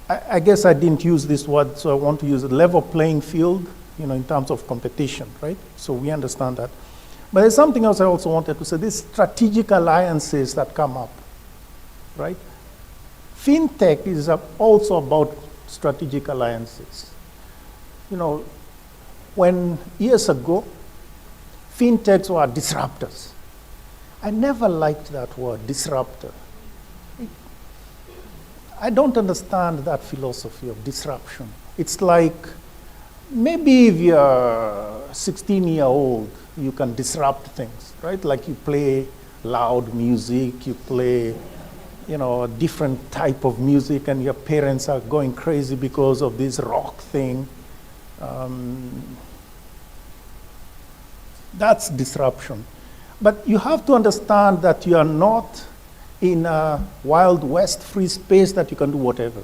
I guess I didn't use this word, so I want to use a level playing field, you know, in terms of competition, right? So we understand that. But there's something else I also wanted to say, these strategic alliances that come up, right? FinTech is also about strategic alliances. You know, when years ago, FinTechs were disruptors. I never liked that word, disruptor. I don't understand that philosophy of disruption. It's like, maybe if you're 16-year-old, you can disrupt things, right? Like you play loud music, you play, you know, a different type of music, and your parents are going crazy because of this rock thing. That's disruption. But you have to understand that you are not in a Wild West free space that you can do whatever.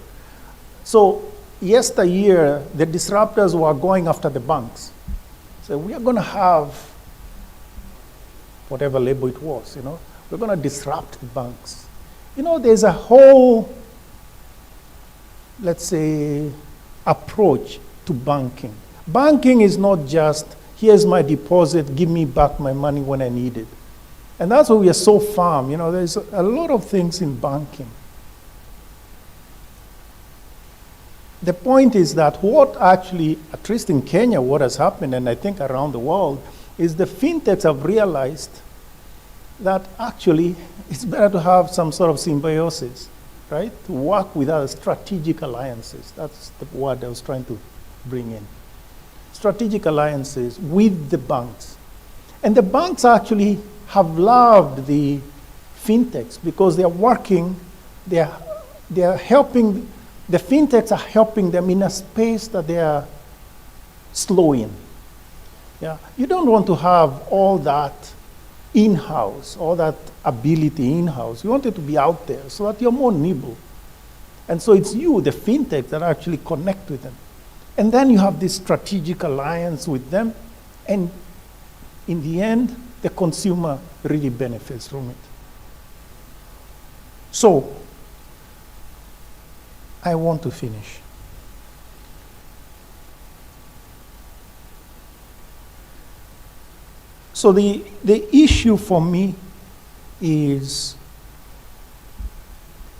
So yesteryear, the disruptors were going after the banks. So we are going to have whatever label it was, you know. We're going to disrupt the banks. You know, there's a whole, let's say, approach to banking. Banking is not just, here's my deposit, give me back my money when I need it. And that's why we are so firm. You know, there's a lot of things in banking. The point is that what actually, at least in Kenya, what has happened, and I think around the world, is the fintechs have realized that actually it's better to have some sort of symbiosis, right? To work with other strategic alliances. That's the word I was trying to bring in. Strategic alliances with the banks. And the banks actually have loved the fintechs because they are working, they are helping, the fintechs are helping them in a space that they are slow in. Yeah? You don't want to have all that in-house, all that ability in-house. You want it to be out there so that you're more nimble. And so it's you, the fintech, that actually connect with them. And then you have this strategic alliance with them, and in the end, the consumer really benefits from it. So, I want to finish. So the issue for me is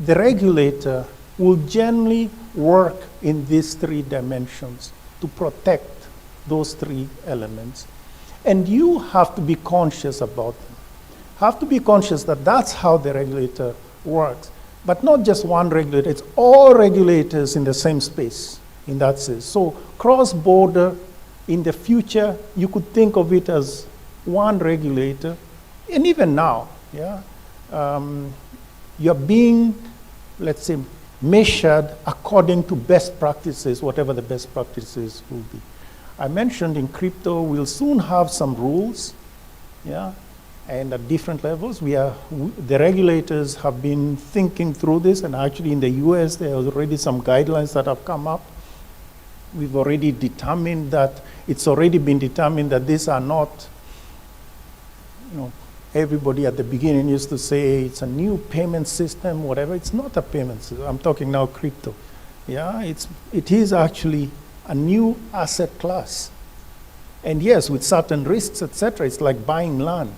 the regulator will generally work in these three dimensions to protect those three elements. And you have to be conscious about them. Have to be conscious that that's how the regulator works. But not just one regulator, it's all regulators in the same space, in that sense. So cross-border, in the future, you could think of it as one regulator, and even now, yeah, you're being, let's say, measured according to best practices, whatever the best practices will be. I mentioned in crypto, we'll soon have some rules, yeah, and at different levels. The regulators have been thinking through this, and actually in the US, there are already some guidelines that have come up. We've already determined that, it's already been determined that these are not, everybody at the beginning used to say it's a new payment system, whatever. It's not a payment system. I'm talking now crypto. Yeah, it is actually a new asset class. And yes, with certain risks, etc., it's like buying land.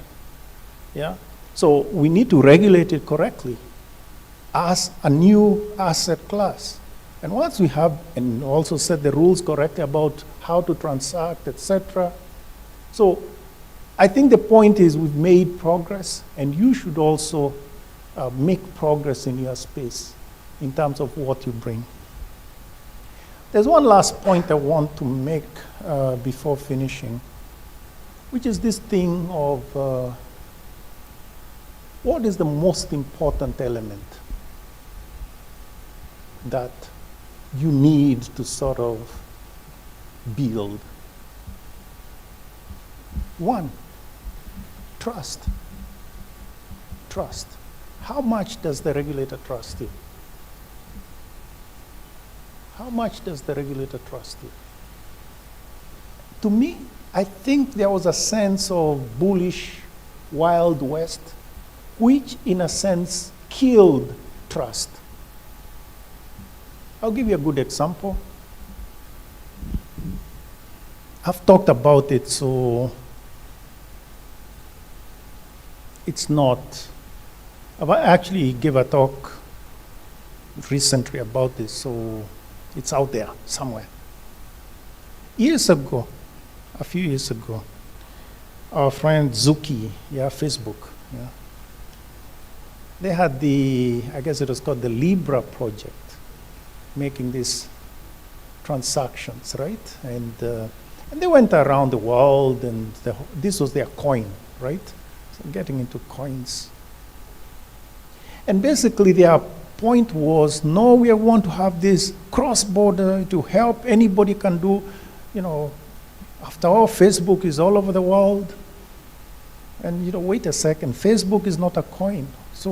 Yeah, so we need to regulate it correctly as a new asset class. And once we have, and also set the rules correctly about how to transact, etc. So I think the point is we've made progress, and you should also make progress in your space in terms of what you bring. There's one last point I want to make before finishing, which is this thing of what is the most important element that you need to sort of build. One, trust. Trust. How much does the regulator trust you? How much does the regulator trust you? To me, I think there was a sense of bullish Wild West, which in a sense killed trust. I'll give you a good example. I've talked about it, so it's not. I actually gave a talk recently about this, so it's out there somewhere. Years ago, a few years ago, our friend Zuki, Facebook, they had I guess it was called the Libra project, making these transactions, right? And they went around the world, and this was their coin, right? So getting into coins. And basically their point was, no, we want to have this cross-border to help anybody can do, after all, Facebook is all over the world. And wait a second, Facebook is not a coin. So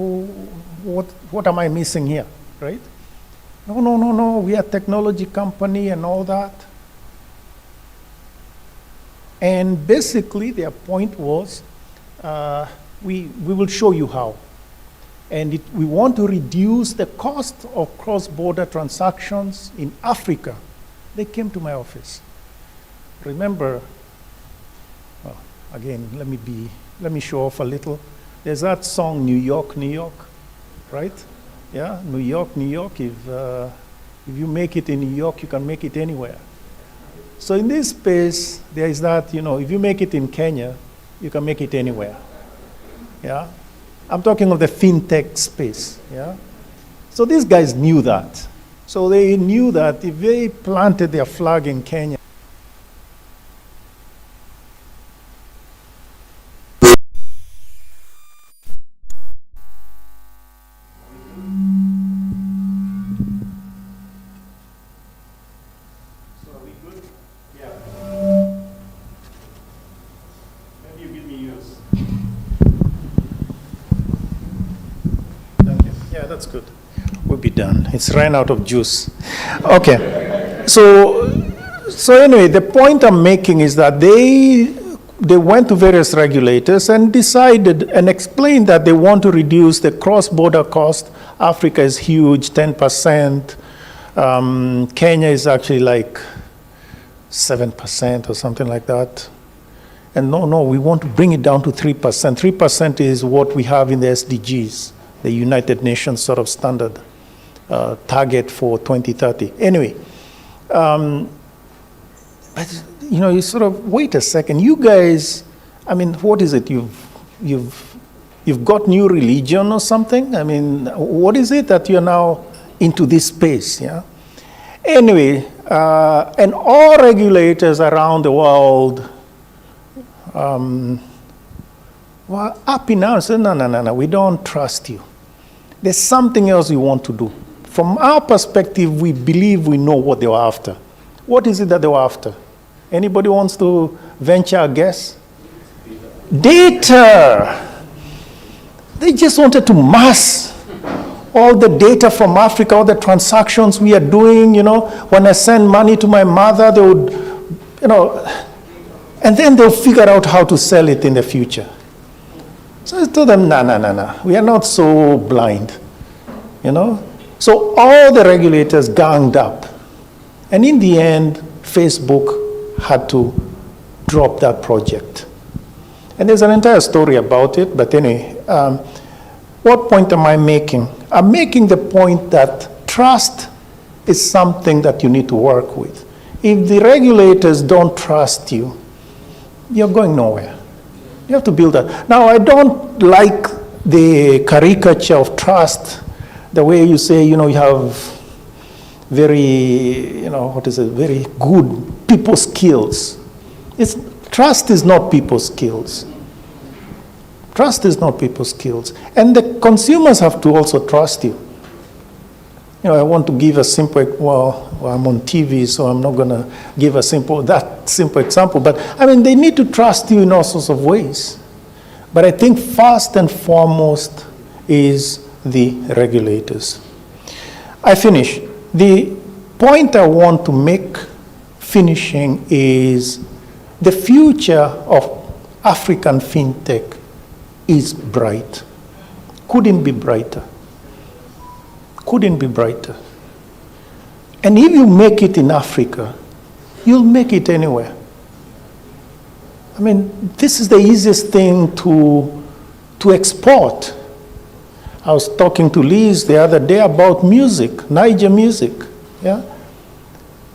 what am I missing here, right? No, we are a technology company and all that. And basically their point was, we will show you how. And we want to reduce the cost of cross-border transactions in Africa. They came to my office. Remember, again, let me show off a little. There's that song, New York, New York, right? Yeah, New York, New York. If you make it in New York, you can make it anywhere. So in this space, there is that, if you make it in Kenya, you can make it anywhere. Yeah. I'm talking of the FinTech space, yeah? So these guys knew that. So they knew that if they planted their flag in Kenya, yeah, that's good. We'll be done. It's ran out of juice. Okay. So anyway, the point I'm making is that they went to various regulators and decided and explained that they want to reduce the cross-border cost. Africa is huge, 10%. Kenya is actually like 7% or something like that. And no, we want to bring it down to 3%. 3% is what we have in the SDGs, the United Nations sort of standard target for 2030. Anyway, but you sort of wait a second. You guys, I mean, what is it? You've got new religion or something? I mean, what is it that you're now into this space? Yeah. Anyway, and all regulators around the world were happy now and said, no, we don't trust you. There's something else we want to do. From our perspective, we believe we know what they were after. What is it that they were after? Anybody wants to venture a guess? Data. They just wanted to mass all the data from Africa, all the transactions we are doing. When I send money to my mother, they would, and then they'll figure out how to sell it in the future. So I told them, no, we are not so blind, So all the regulators ganged up. And in the end, Facebook had to drop that project. And there's an entire story about it, but anyway, what point am I making? I'm making the point that trust is something that you need to work with. If the regulators don't trust you, you're going nowhere. You have to build that. Now, I don't like the caricature of trust, the way you say, you have very, very good people skills. Trust is not people skills. Trust is not people skills. And the consumers have to also trust you. I want to give a simple, I'm on TV, so I'm not going to give that simple example. But, they need to trust you in all sorts of ways. But I think first and foremost is the regulators. I finish. The point I want to make, finishing, is the future of African FinTech is bright. Couldn't be brighter. Couldn't be brighter. And if you make it in Africa, you'll make it anywhere. This is the easiest thing to export. I was talking to Liz the other day about music, Niger music. Yeah.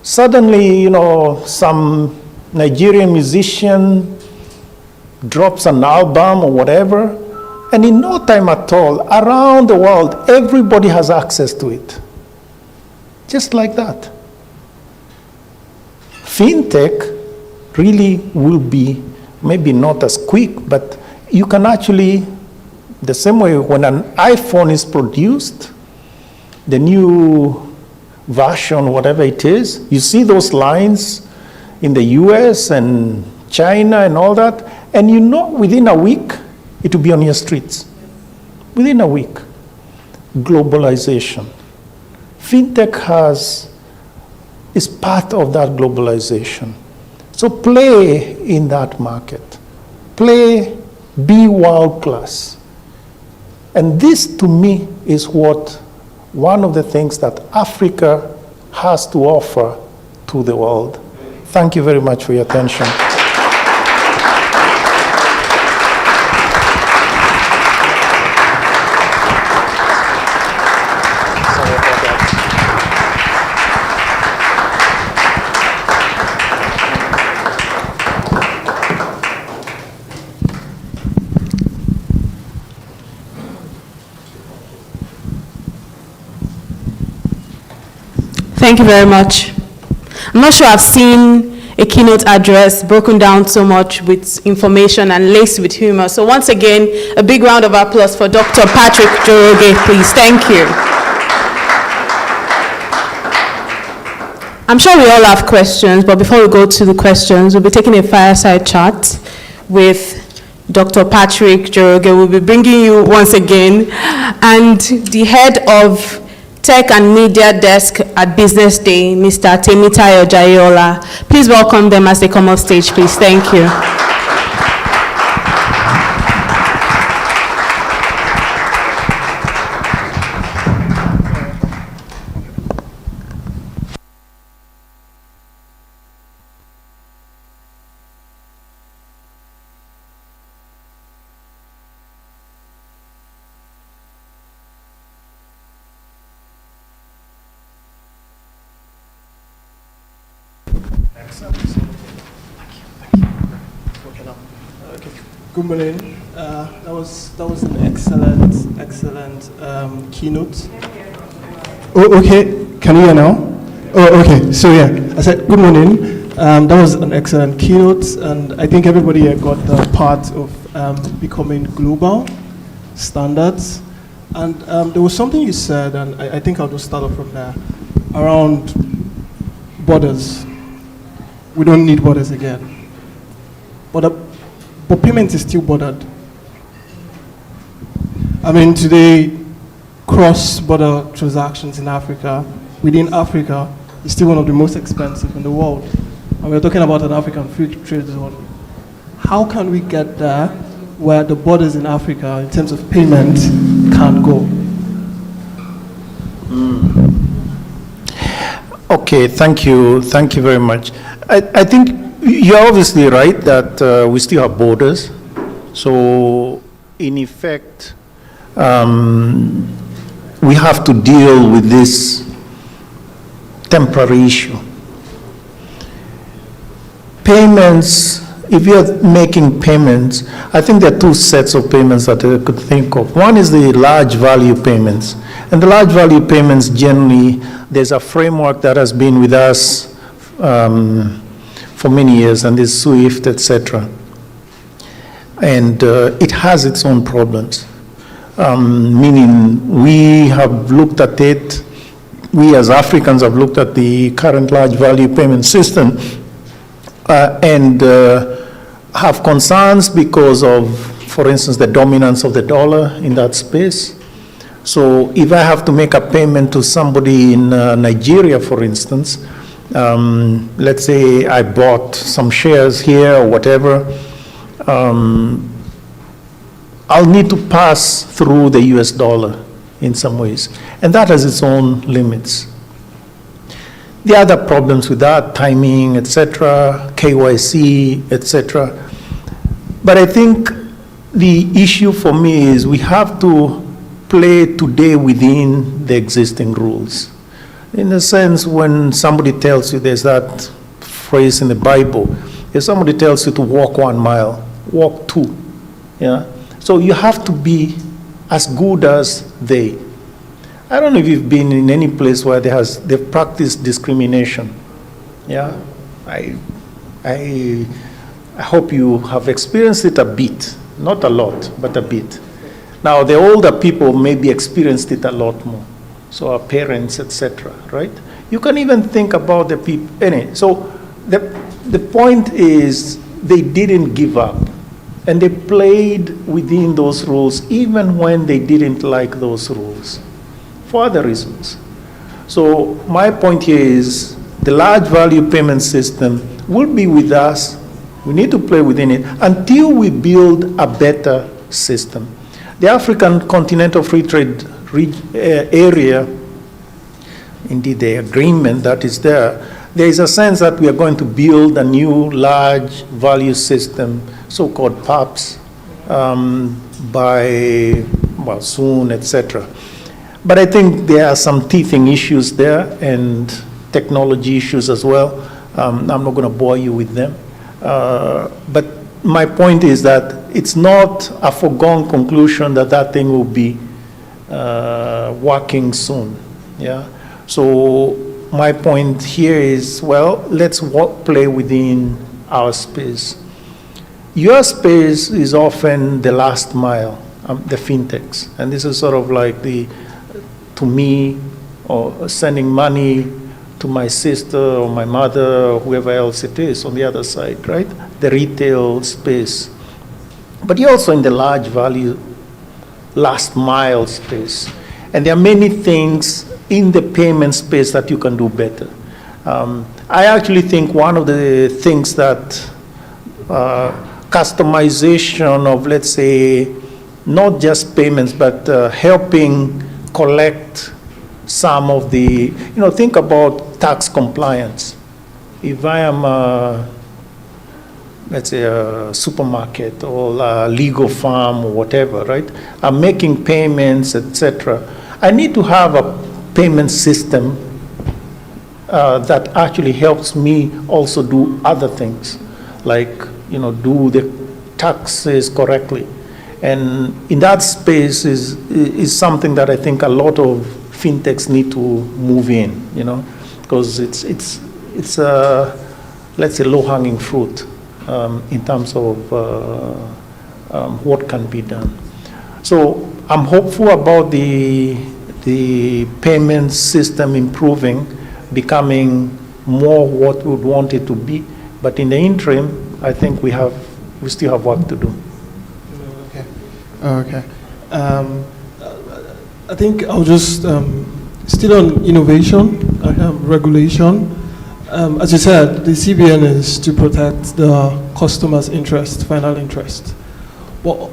Suddenly, some Nigerian musician drops an album or whatever, and in no time at all, around the world, everybody has access to it. Just like that. FinTech really will be maybe not as quick, but you can actually, the same way when an iPhone is produced, the new version, whatever it is, you see those lines in the US and China and all that, and within a week, it will be on your streets. Within a week. Globalization. FinTech is part of that globalization. So play in that market. Be world class. And this, to me, is one of the things that Africa has to offer to the world. Thank you very much for your attention. Thank you very much. I'm not sure I've seen a keynote address broken down so much with information and laced with humor. So once again, a big round of applause for Dr. Patric Njoroge, please. Thank you. I'm sure we all have questions, but before we go to the questions, we'll be taking a fireside chat with Dr. Patric Njoroge. We'll be bringing you once again, and the head of Tech and Media Desk at BusinessDay, Mr. Temitayo Jayola. Please welcome them as they come off stage, please. Thank you. Good morning. That was an excellent keynote. Oh, okay. Can you hear now? Oh, okay. So yeah, I said good morning. That was an excellent keynote, and I think everybody here got the part of becoming global standards. And there was something you said, and I think I'll just start off from there, around borders. We don't need borders again. But payment is still bordered. I mean, today, cross-border transactions in Africa, within Africa, is still one of the most expensive in the world. And we're talking about an African free trade zone. How can we get there where the borders in Africa, in terms of payment, can't go? Okay, thank you very much. I think you're obviously right that we still have borders. So, in effect, we have to deal with this temporary issue. Payments, if you're making payments, I think there are two sets of payments that I could think of. One is the large value payments. And the large value payments, generally, there's a framework that has been with us for many years, and there's SWIFT, etc. And it has its own problems, meaning we have looked at it, we as Africans have looked at the current large value payment system and have concerns because of, for instance, the dominance of the dollar in that space. So if I have to make a payment to somebody in Nigeria, for instance, let's say I bought some shares here or whatever, I'll need to pass through the US dollar in some ways. And that has its own limits. The other problems with that, timing, etc., KYC, etc. But I think the issue for me is we have to play today within the existing rules. In a sense, when somebody tells you, there's that phrase in the Bible, if somebody tells you to walk 1 mile, walk 2. Yeah? So you have to be as good as they. I don't know if you've been in any place where they've practiced discrimination. Yeah? I hope you have experienced it a bit, not a lot, but a bit. Now, the older people maybe experienced it a lot more. So our parents, etc., right? You can even think about the people. Anyway, so the point is they didn't give up. And they played within those rules even when they didn't like those rules for other reasons. So my point here is the large value payment system will be with us. We need to play within it until we build a better system. The African Continental Free Trade area, indeed the agreement that is there is a sense that we are going to build a new large value system, so-called PAPS, soon, etc. But I think there are some teething issues there and technology issues as well. I'm not going to bore you with them. But my point is that it's not a foregone conclusion that thing will be working soon. Yeah. So my point here is, well, let's play within our space. Your space is often the last mile, the fintechs. And this is sort of like to me, or sending money to my sister or my mother or whoever else it is on the other side, right? The retail space. But you're also in the large value, last mile space. And there are many things in the payment space that you can do better. I actually think one of the things that customization of, let's say, not just payments, but helping collect some of the, think about tax compliance. If I am, let's say, a supermarket or a legal firm or whatever, right? I'm making payments, etc. I need to have a payment system that actually helps me also do other things, like do the taxes correctly. And in that space is something that I think a lot of fintechs need to move in, because it's let's say low-hanging fruit in terms of what can be done. So I'm hopeful about the payment system improving, becoming more what we would want it to be. But in the interim, I think we still have work to do. Okay. I think I'll just still on innovation and regulation. As you said, the CBN is to protect the customer's interest, final interest. Well,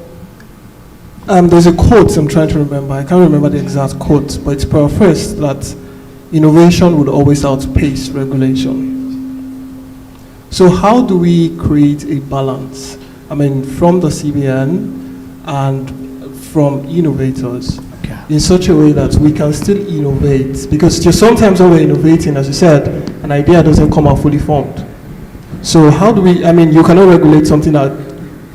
there's a quote I'm trying to remember. I can't remember the exact quote, but it's paraphrased that innovation would always outpace regulation. So how do we create a balance? From the CBN and from innovators, in such a way that we can still innovate, because just sometimes when we're innovating, as you said, an idea doesn't come out fully formed. So how do we, you cannot regulate something that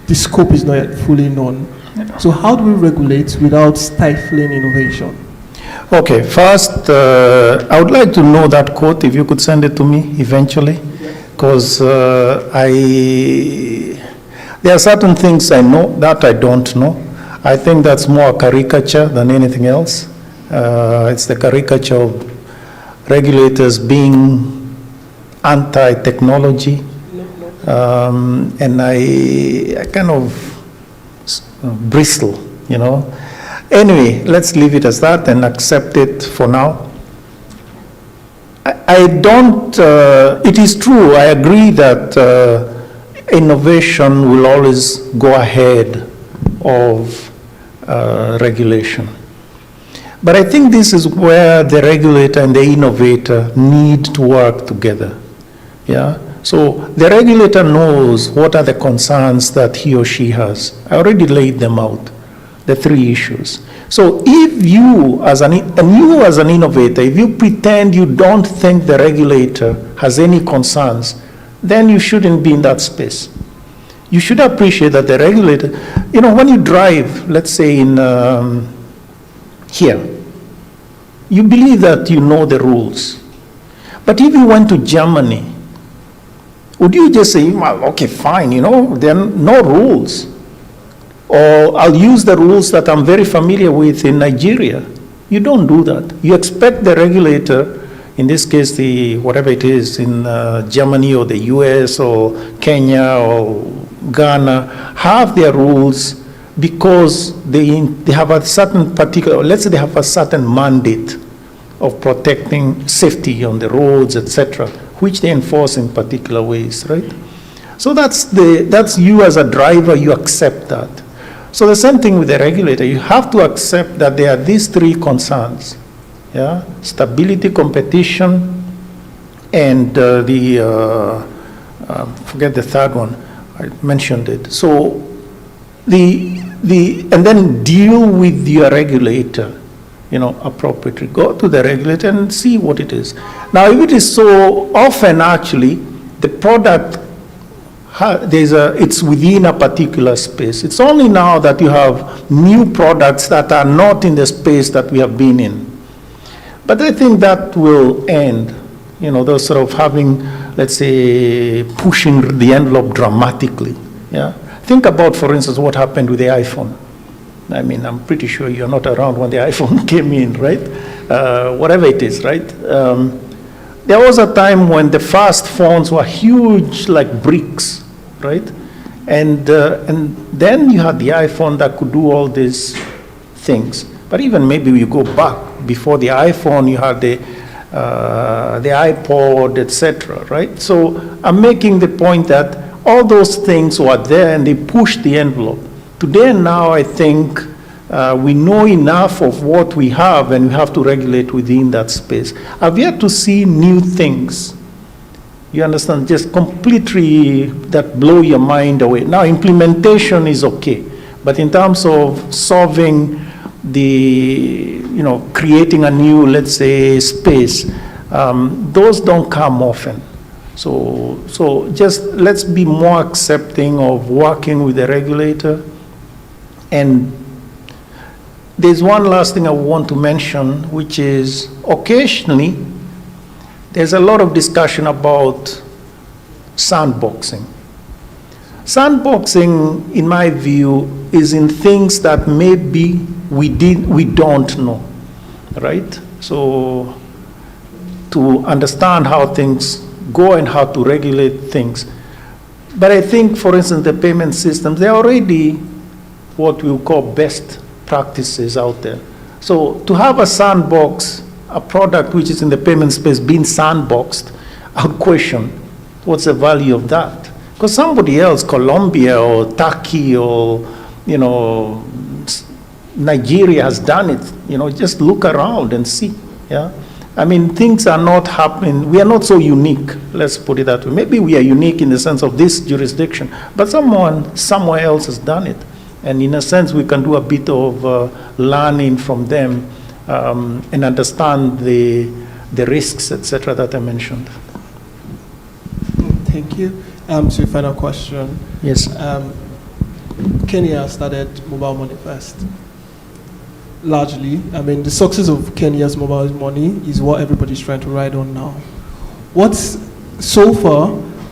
the scope is not yet fully known. So how do we regulate without stifling innovation? Okay, first, I would like to know that quote, if you could send it to me eventually, because there are certain things I know that I don't know. I think that's more a caricature than anything else. It's the caricature of regulators being anti-technology. And I kind of bristle, Anyway, let's leave it as that and accept it for now. I don't, it is true, I agree that innovation will always go ahead of regulation. But I think this is where the regulator and the innovator need to work together. Yeah. So the regulator knows what are the concerns that he or she has. I already laid them out, the 3 issues. So if you as an innovator, if you pretend you don't think the regulator has any concerns, then you shouldn't be in that space. You should appreciate that the regulator, when you drive, let's say in here, you believe that you know the rules. But if you went to Germany, would you just say, well, okay, fine, there are no rules. Or I'll use the rules that I'm very familiar with in Nigeria. You don't do that. You expect the regulator, in this case, whatever it is in Germany or the US or Kenya or Ghana, have their rules because they have a certain particular, let's say they have a certain mandate of protecting safety on the roads, etc., which they enforce in particular ways, right? So that's you as a driver, you accept that. So the same thing with the regulator. You have to accept that there are these 3 concerns, yeah? Stability, competition, and forget the third one. I mentioned it. So and then deal with your regulator, appropriately. Go to the regulator and see what it is. Now, if it is so often, actually, the product, it's within a particular space. It's only now that you have new products that are not in the space that we have been in. But I think that will end those sort of having, let's say, pushing the envelope dramatically. Yeah. Think about, for instance, what happened with the iPhone. I mean, I'm pretty sure you're not around when the iPhone came in, right? Whatever it is, right? There was a time when the first phones were huge, like bricks, right? And then you had the iPhone that could do all these things. But even maybe you go back, before the iPhone, you had the iPod, etc., right? So I'm making the point that all those things were there and they pushed the envelope. Today and now, I think we know enough of what we have and we have to regulate within that space. I've yet to see new things, you understand, just completely that blow your mind away. Now, implementation is okay, but in terms of solving creating a new, let's say, space, those don't come often. So just let's be more accepting of working with the regulator. And there's one last thing I want to mention, which is occasionally there's a lot of discussion about sandboxing. Sandboxing, in my view, is in things that maybe we don't know, right? So to understand how things go and how to regulate things. But I think, for instance, the payment systems, they're already what we call best practices out there. So to have a sandbox, a product which is in the payment space being sandboxed, I would question what's the value of that? Because somebody else, Colombia or Turkey or, Nigeria has done it. Just look around and see, yeah? I mean, things are not happening. We are not so unique, let's put it that way. Maybe we are unique in the sense of this jurisdiction, but someone somewhere else has done it. And in a sense, we can do a bit of learning from them and understand the risks, etc., that I mentioned. Thank you. So final question. Yes. Kenya started mobile money first. Largely, I mean, the success of Kenya's mobile money is what everybody's trying to ride on now. So far,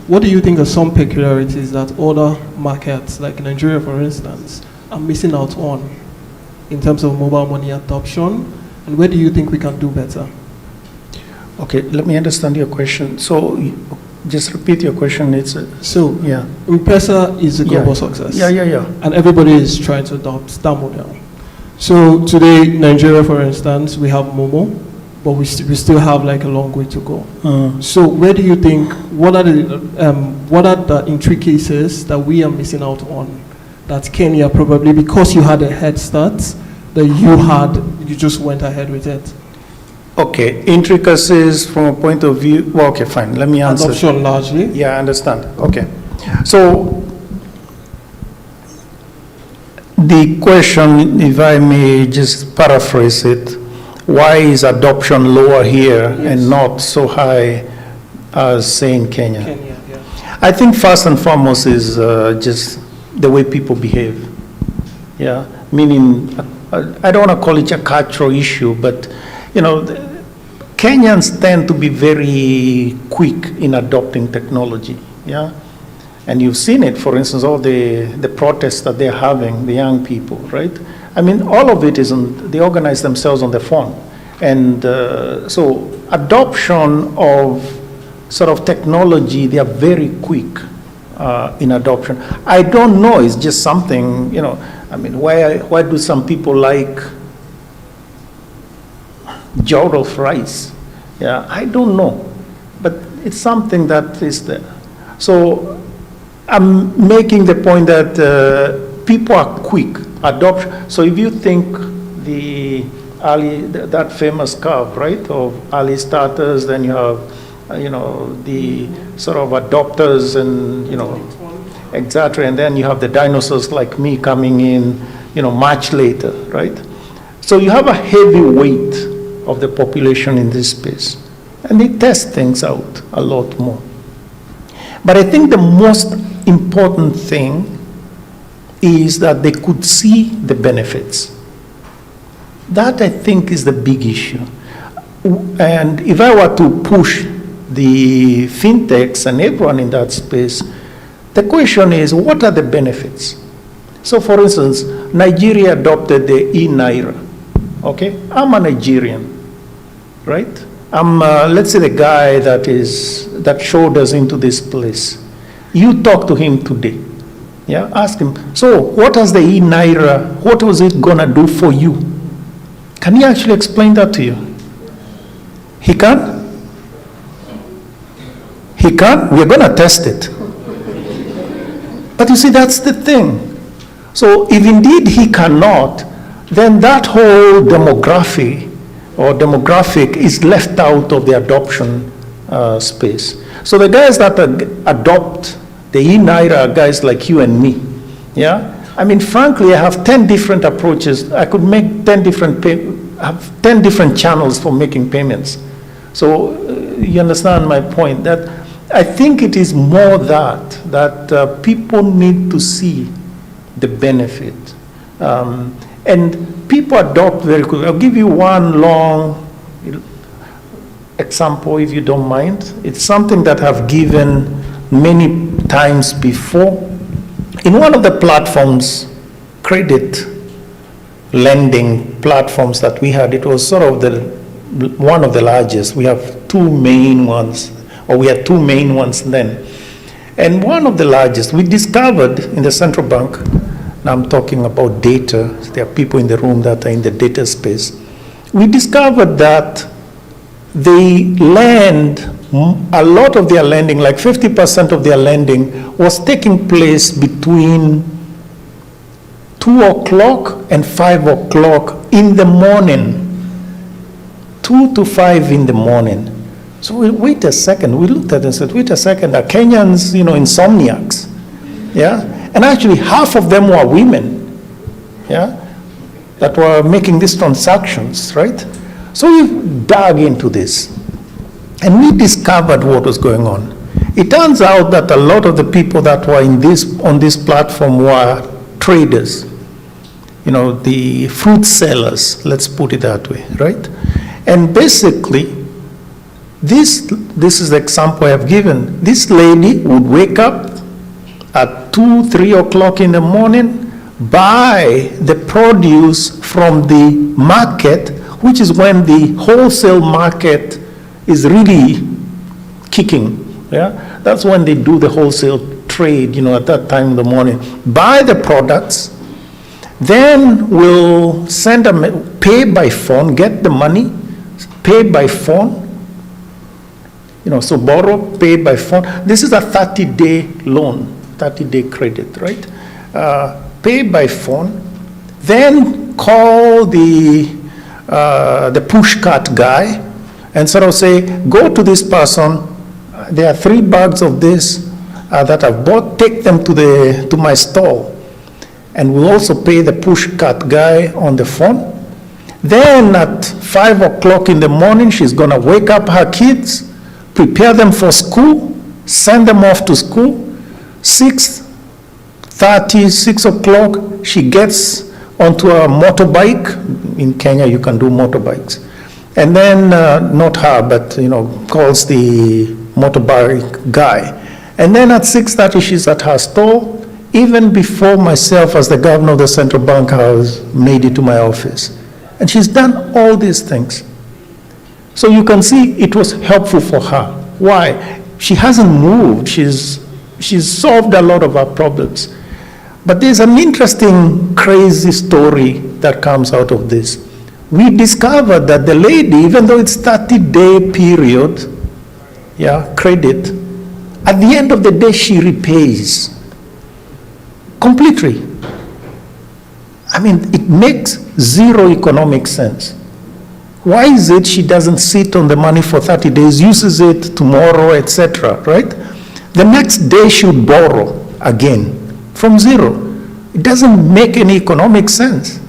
what do you think are some peculiarities that other markets, like Nigeria, for instance, are missing out on in terms of mobile money adoption? And where do you think we can do better? Okay, let me understand your question. So, just repeat your question. Yeah. M-Pesa is a global success. Yeah. And everybody is trying to adopt that model. So today, Nigeria, for instance, we have Momo, but we still have like a long way to go. So where do you think, what are the intricacies that we are missing out on that Kenya probably, because you had a head start, that you just went ahead with it? Okay, intricacies from a point of view, well, okay, fine, let me answer. Adoption largely? Yeah, I understand, okay. So, the question, if I may just paraphrase it, why is adoption lower here and not so high as, say, in Kenya? Yeah. I think first and foremost is just the way people behave. Yeah, meaning, I don't want to call it a cultural issue, but, Kenyans tend to be very quick in adopting technology, yeah? And you've seen it, for instance, all the protests that they're having, the young people, right? I mean, all of it they organize themselves on the phone. And so adoption of sort of technology, they are very quick in adoption. I don't know, it's just something, I mean, why do some people like jollof rice? Yeah, I don't know, but it's something that is there. So I'm making the point that people are quick adoption. So if you think that famous curve, right, of early starters, then you have, the sort of adopters and, etc. And then you have the dinosaurs like me coming in, much later, right? So you have a heavy weight of the population in this space. And they test things out a lot more. But I think the most important thing is that they could see the benefits. That, I think, is the big issue. And if I were to push the FinTechs and everyone in that space, the question is, what are the benefits? So for instance, Nigeria adopted the e-Naira, okay? I'm a Nigerian, right? I'm, let's say the guy that showed us into this place. You talk to him today, yeah? Ask him, so what has the e-Naira, what was it gonna do for you? Can he actually explain that to you? He can? He can? We're gonna test it. But you see, that's the thing. So if indeed he cannot, then that whole demographic is left out of the adoption space. So the guys that adopt the e-Naira are guys like you and me, yeah? I mean, frankly, I have 10 different approaches. I could make 10 different channels for making payments. So you understand my point, that I think it is more that people need to see the benefit. And people adopt very quickly. I'll give you one long example, if you don't mind. It's something that I've given many times before. In one of the platforms, credit lending platforms that we had, it was sort of one of the largest. We have two main ones, or we had two main ones then. And one of the largest, we discovered in the central bank, now I'm talking about data, there are people in the room that are in the data space. We discovered that they lend, a lot of their lending, like 50% of their lending was taking place between 2 o'clock and 5 o'clock in the morning. 2 to 5 in the morning. So we wait a second, we looked at it and said, wait a second, are Kenyans, insomniacs? Yeah? And actually half of them were women, yeah, that were making these transactions, right? So we dug into this and we discovered what was going on. It turns out that a lot of the people that were on this platform were traders, the fruit sellers, let's put it that way, right? And basically, this is the example I have given. This lady would wake up at 2, 3 o'clock in the morning, buy the produce from the market, which is when the wholesale market is really kicking. Yeah, that's when they do the wholesale trade. At that time in the morning, buy the products, then we'll pay by phone, get the money, pay by phone. So borrow, pay by phone. This is a 30-day loan, 30-day credit, right? Pay by phone, then call the push cart guy and sort of say, go to this person, there are 3 bags of this that I've bought, take them to my stall. And we'll also pay the push cart guy on the phone. Then at 5 o'clock in the morning, she's gonna wake up her kids, prepare them for school, send them off to school. 6:30, 6 o'clock, she gets onto a motorbike. In Kenya, you can do motorbikes. And then, not her, but calls the motorbike guy. And then at 6:30, she's at her store. Even before myself, as the governor of the central bank, has made it to my office. And she's done all these things. So you can see it was helpful for her. Why? She hasn't moved. She's solved a lot of our problems. But there's an interesting, crazy story that comes out of this. We discovered that the lady, even though it's 30-day period, credit, at the end of the day, she repays completely. I mean, it makes zero economic sense. Why is it she doesn't sit on the money for 30 days, uses it tomorrow, etc., right? The next day she would borrow again from zero. It doesn't make any economic sense.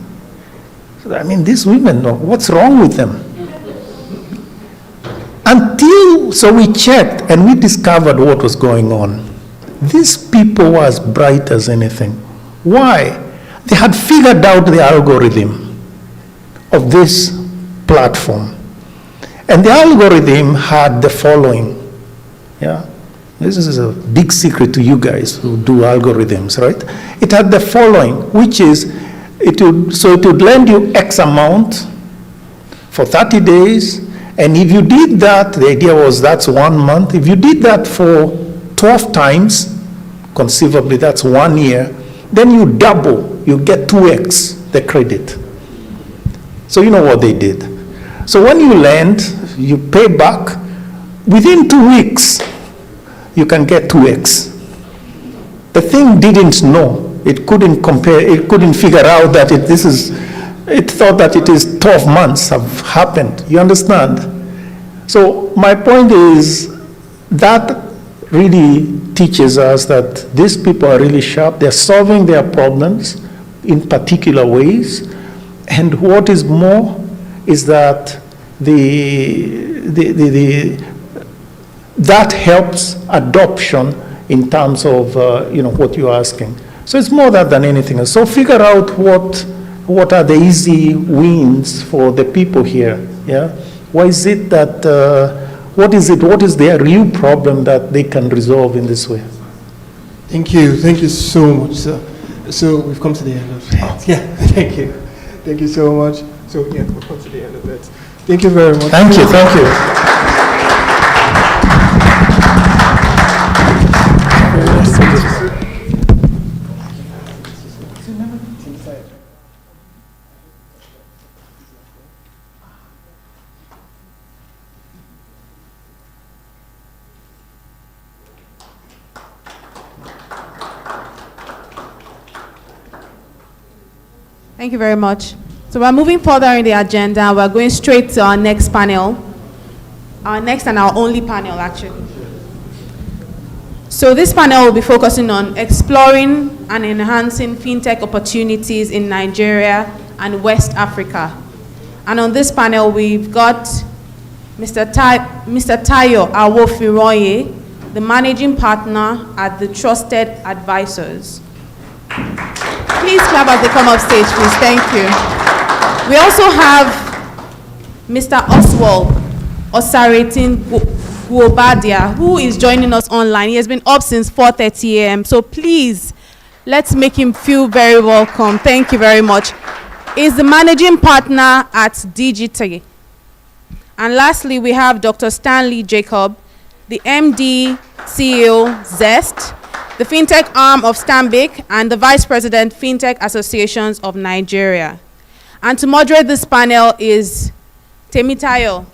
I mean, these women, what's wrong with them? So we checked and we discovered what was going on. These people were as bright as anything. Why? They had figured out the algorithm of this platform. And the algorithm had the following. Yeah, this is a big secret to you guys who do algorithms, right? It had the following, which is, it would lend you X amount for 30 days, and if you did that, the idea was that's 1 month. If you did that for 12 times, conceivably that's 1 year, then you double, you get 2x the credit. So you know what they did. So when you lend, you pay back, within 2 weeks, you can get 2x. The thing didn't know. It couldn't compare, it couldn't figure out that it thought that it is 12 months have happened. You understand? So my point is that really teaches us that these people are really sharp. They're solving their problems in particular ways. And what is more is that that helps adoption in terms of what you're asking. So it's more that than anything else. So figure out what are the easy wins for the people here. Yeah, why is it that what is their real problem that they can resolve in this way? Thank you so much, sir. So we've come to the end of it. Yeah, thank you so much. So yeah, we've come to the end of it. Thank you very much. Thank you. Thank you very much. So we're moving further in the agenda. We're going straight to our next panel. Our next and our only panel, actually. So this panel will be focusing on exploring and enhancing fintech opportunities in Nigeria and West Africa. And on this panel, we've got Mr. Tayo Awofiroye, the managing partner at the Trusted Advisors. Please clap as they come up stage, please. Thank you. We also have Mr. Oswald Osaretin Guobadia, who is joining us online. He has been up since 4:30 a.m. So please, let's make him feel very welcome. Thank you very much. He's the managing partner at Digitay. And lastly, we have Dr. Stanley Jacob, the MD, CEO, Zest, the FinTech arm of Stanbic, and the Vice President, FinTech Associations of Nigeria. And to moderate this panel is Temitayo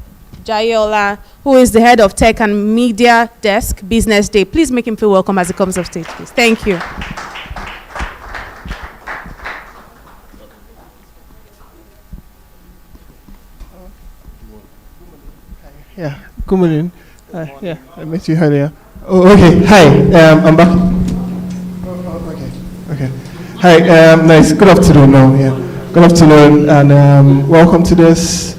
Jayola, who is the head of Tech and Media Desk, BusinessDay. Please make him feel welcome as he comes off stage, please. Thank you. Yeah, good morning. Yeah, I met you earlier. Oh, okay. Hi, I'm back. Okay. Hi, nice. Good afternoon now. Yeah, good afternoon, and welcome to this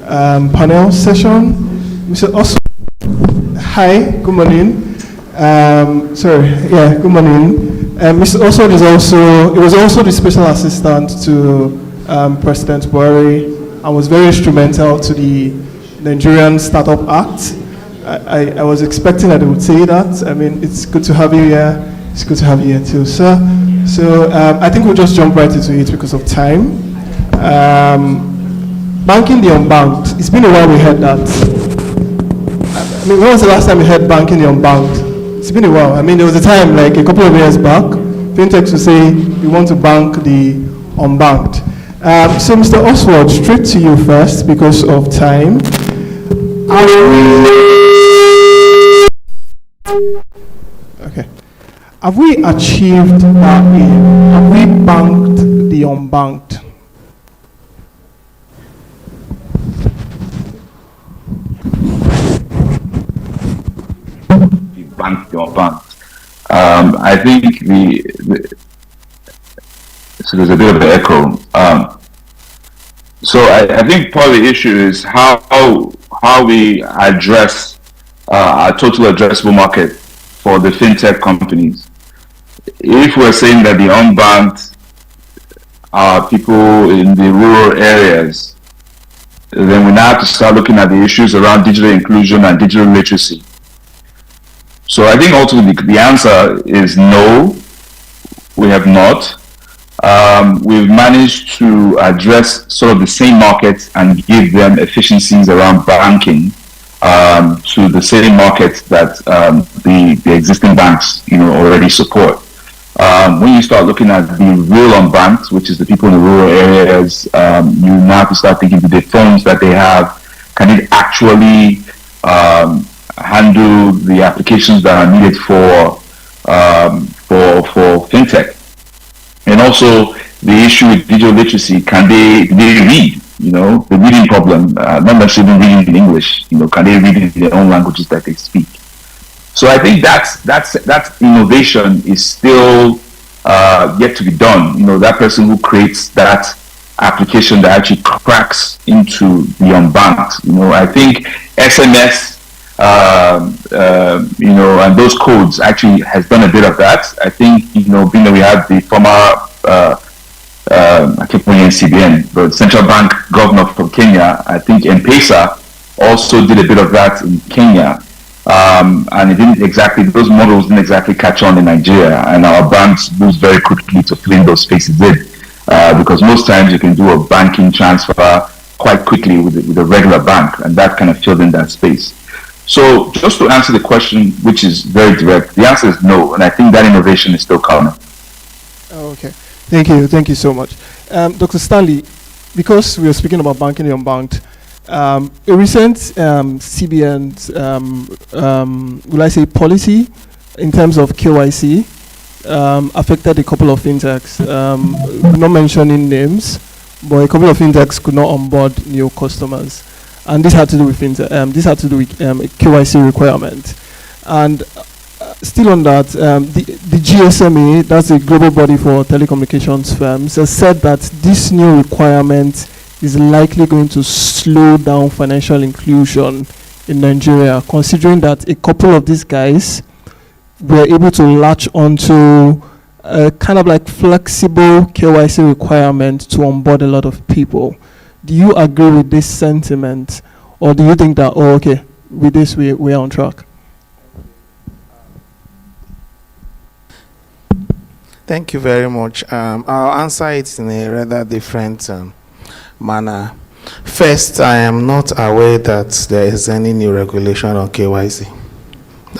panel session. Mr. Oswald. Hi, good morning. Good morning. Mr. Oswald was also the special assistant to President Buhari and was very instrumental to the Nigerian Startup Act. I was expecting that they would say that. I mean, it's good to have you here. It's good to have you here too, sir. So I think we'll just jump right into it because of time. Banking the unbanked. It's been a while we heard that. I mean, when was the last time we heard banking the unbanked? It's been a while. I mean, there was a time, like a couple of years back, FinTech would say, we want to bank the unbanked. So Mr. Oswald, straight to you first because of time. Okay. Have we achieved that aim? Have we banked the unbanked? Banked the unbanked. I think so there's a bit of an echo. So I think part of the issue is how we address our total addressable market for the fintech companies. If we're saying that the unbanked are people in the rural areas, then we now have to start looking at the issues around digital inclusion and digital literacy. So I think ultimately the answer is no, we have not. We've managed to address sort of the same markets and give them efficiencies around banking to the same markets that the existing banks, already support. When you start looking at the real unbanked, which is the people in the rural areas, you now have to start thinking, the phones that they have, can it actually handle the applications that are needed for FinTech? And also the issue with digital literacy, can they read? The reading problem, not necessarily reading in English, can they read in their own languages that they speak? So I think that innovation is still yet to be done. That person who creates that application that actually cracks into the unbanked. I think SMS, and those codes actually has done a bit of that. I think, being that we had the former, I keep calling CBN, but Central Bank Governor from Kenya, I think M-Pesa also did a bit of that in Kenya. And those models didn't exactly catch on in Nigeria, and our banks moved very quickly to fill in those spaces in, because most times you can do a banking transfer quite quickly with a regular bank, and that kind of filled in that space. So just to answer the question, which is very direct, the answer is no, and I think that innovation is still coming. Okay, thank you so much. Dr. Stanley, because we are speaking about banking and unbanked, a recent CBN's, will I say, policy in terms of KYC affected a couple of fintechs. Not mentioning names, but a couple of fintechs could not onboard new customers, and this had to do with this had to do with a KYC requirement. And still on that, the GSMA, that's the global body for telecommunications firms, has said that this new requirement is likely going to slow down financial inclusion in Nigeria, considering that a couple of these guys were able to latch onto a kind of like flexible KYC requirement to onboard a lot of people. Do you agree with this sentiment, or do you think that, with this we're on track? Thank you very much. I'll answer it in a rather different manner. First, I am not aware that there is any new regulation on KYC.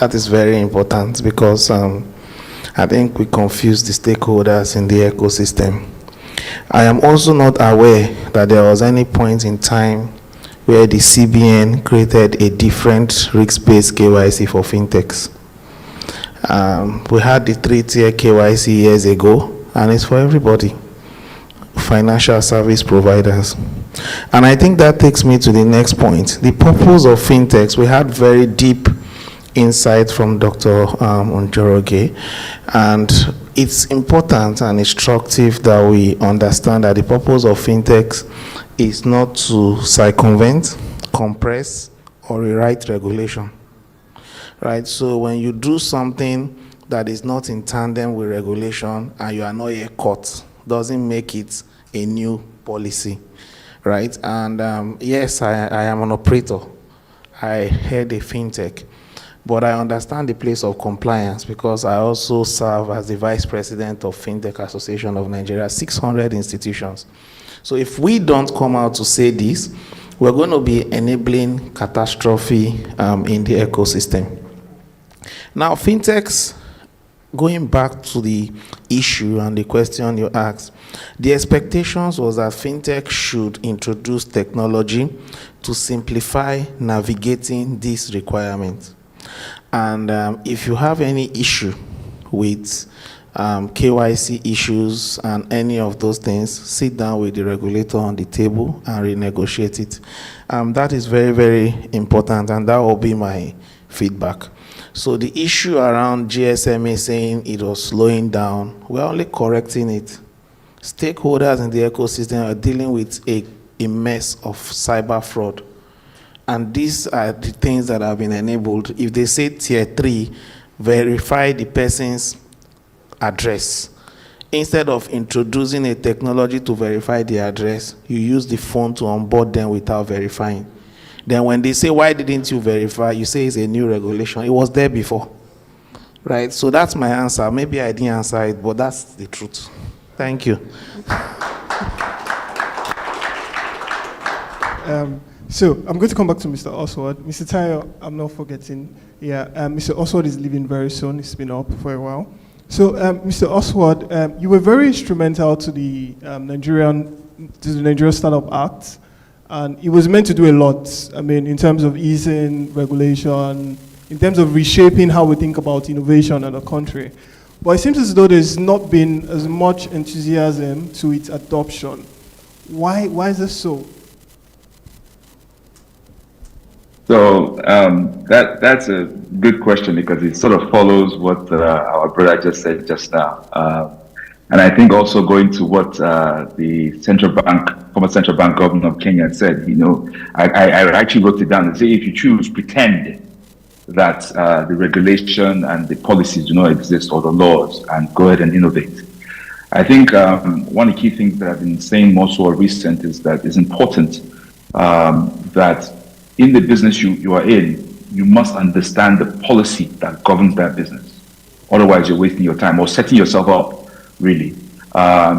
That is very important, because I think we confuse the stakeholders in the ecosystem. I am also not aware that there was any point in time where the CBN created a different risk-based KYC for fintechs. We had the 3-tier KYC years ago, and it's for everybody, financial service providers. And I think that takes me to the next point. The purpose of fintechs, we had very deep insight from Dr. Njoroge, and it's important and instructive that we understand that the purpose of fintechs is not to circumvent, compress, or rewrite regulation. Right? So when you do something that is not in tandem with regulation and you are not yet caught, doesn't make it a new policy. Right? And yes, I am an operator. I head a fintech. But I understand the place of compliance, because I also serve as the Vice President of FinTech Association of Nigeria, 600 institutions. So if we don't come out to say this, we're going to be enabling catastrophe in the ecosystem. Now, fintechs, going back to the issue and the question you asked, the expectations was that fintech should introduce technology to simplify navigating these requirements. And if you have any issue with KYC issues and any of those things, sit down with the regulator on the table and renegotiate it. That is very, very important, and that will be my feedback. So the issue around GSMA saying it was slowing down, we're only correcting it. Stakeholders in the ecosystem are dealing with a mess of cyber fraud. And these are the things that have been enabled. If they say tier 3, verify the person's address. Instead of introducing a technology to verify the address, you use the phone to onboard them without verifying. Then when they say, why didn't you verify? You say it's a new regulation. It was there before. right? So that's my answer. Maybe I didn't answer it, but that's the truth. Thank you. So I'm going to come back to Mr. Oswald. Mr. Tayo, I'm not forgetting. Yeah, Mr. Oswald is leaving very soon. He's been up for a while. So, Mr. Oswald, you were very instrumental to the Nigerian Startup Act, and it was meant to do a lot. I mean, in terms of easing regulation, in terms of reshaping how we think about innovation in a country. But it seems as though there's not been as much enthusiasm to its adoption. Why is this so? So that's a good question, because it sort of follows what our brother just said just now. And I think also going to what the former central bank governor of Kenya said, I actually wrote it down and say, if you choose, pretend that the regulation and the policies do not exist, or the laws, and go ahead and innovate. I think one of the key things that I've been saying more so recent is that it's important that in the business you are in, you must understand the policy that governs that business. Otherwise, you're wasting your time or setting yourself up, really.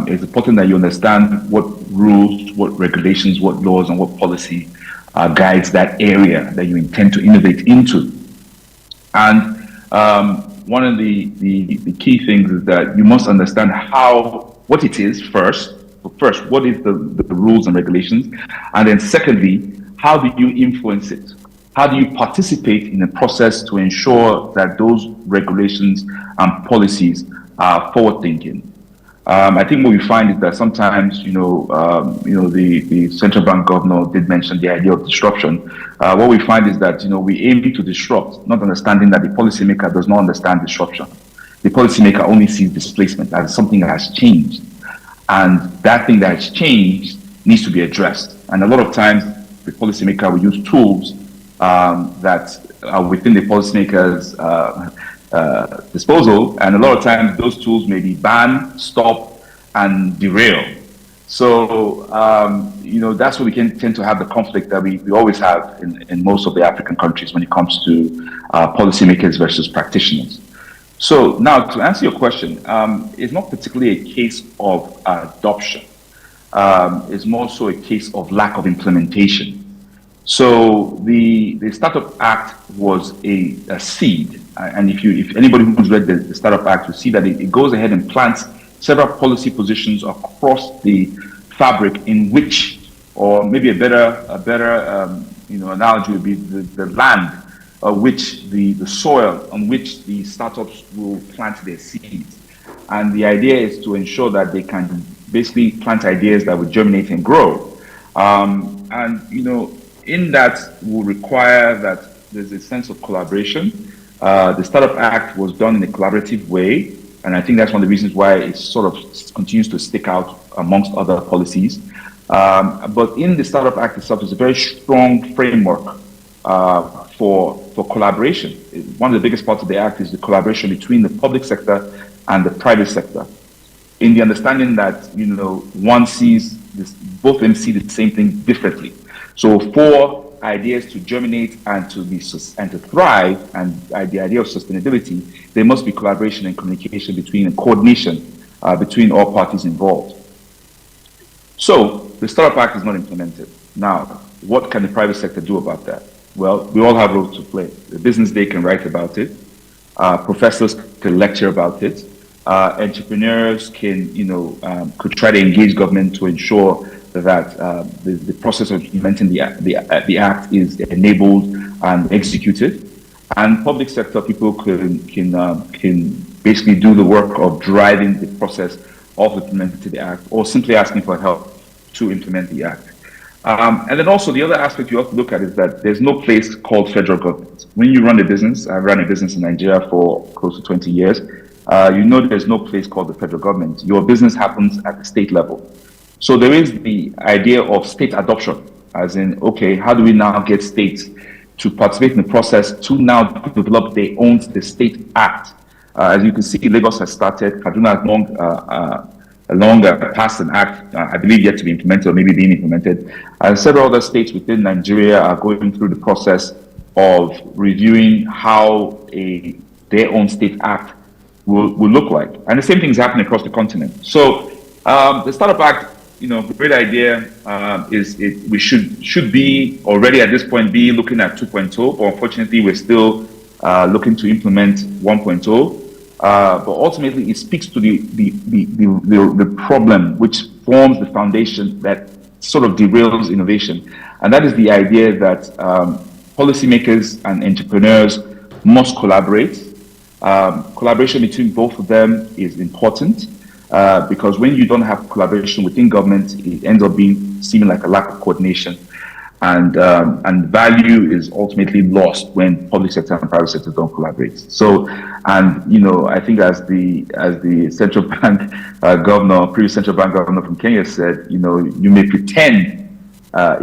It's important that you understand what rules, what regulations, what laws, and what policy guides that area that you intend to innovate into. And one of the key things is that you must understand what it is first. First, what is the rules and regulations? And then secondly, how do you influence it? How do you participate in the process to ensure that those regulations and policies are forward-thinking? I think what we find is that sometimes, the central bank governor did mention the idea of disruption. What we find is that, we aim to disrupt, not understanding that the policymaker does not understand disruption. The policymaker only sees displacement as something that has changed. And that thing that has changed needs to be addressed. And a lot of times, the policymaker will use tools that are within the policymaker's disposal, and a lot of times those tools may be ban, stop, and derail. So, that's where we can tend to have the conflict that we always have in most of the African countries when it comes to policymakers versus practitioners. So now, to answer your question, it's not particularly a case of adoption. It's more so a case of lack of implementation. So the Startup Act was a seed, and if anybody who's read the Startup Act will see that it goes ahead and plants several policy positions across the fabric in which, or maybe a better analogy would be the land, which the soil on which the startups will plant their seeds. And the idea is to ensure that they can basically plant ideas that will germinate and grow. In that will require that there's a sense of collaboration. The Startup Act was done in a collaborative way, and I think that's one of the reasons why it sort of continues to stick out amongst other policies. But in the Startup Act itself, there's a very strong framework for collaboration. One of the biggest parts of the Act is the collaboration between the public sector and the private sector, in the understanding that one sees this, both of them see the same thing differently. So for ideas to germinate and to thrive, and the idea of sustainability, there must be collaboration and communication between and coordination between all parties involved. So the Startup Act is not implemented. Now, what can the private sector do about that? Well, we all have roles to play. The BusinessDay can write about it. Professors can lecture about it. Entrepreneurs can, could try to engage government to ensure that the process of implementing the act is enabled and executed, and public sector people can basically do the work of driving the process of implementing the act, or simply asking for help to implement the act. And then also the other aspect you have to look at is that there's no place called federal government. When you run a business, I've run a business in Nigeria for close to 20 years. There's no place called the federal government. Your business happens at the state level. So there is the idea of state adoption, as in, okay, how do we now get states to participate in the process to now develop their own the state act? As you can see, Lagos has started. Kaduna has long passed an act, I believe yet to be implemented or maybe being implemented. And several other states within Nigeria are going through the process of reviewing how the their own state act will look like. And the same thing is happening across the continent. So the Startup Act, great idea. We should be already at this point be looking at 2.0, but unfortunately we're still looking to implement 1.0. But ultimately, it speaks to the problem which forms the foundation that sort of derails innovation, and that is the idea that policymakers and entrepreneurs must collaborate. Collaboration between both of them is important because when you don't have collaboration within government, it ends up seeming like a lack of coordination. And value is ultimately lost when public sector and private sector don't collaborate. So, I think as the central bank governor, previous central bank governor from Kenya said, you may pretend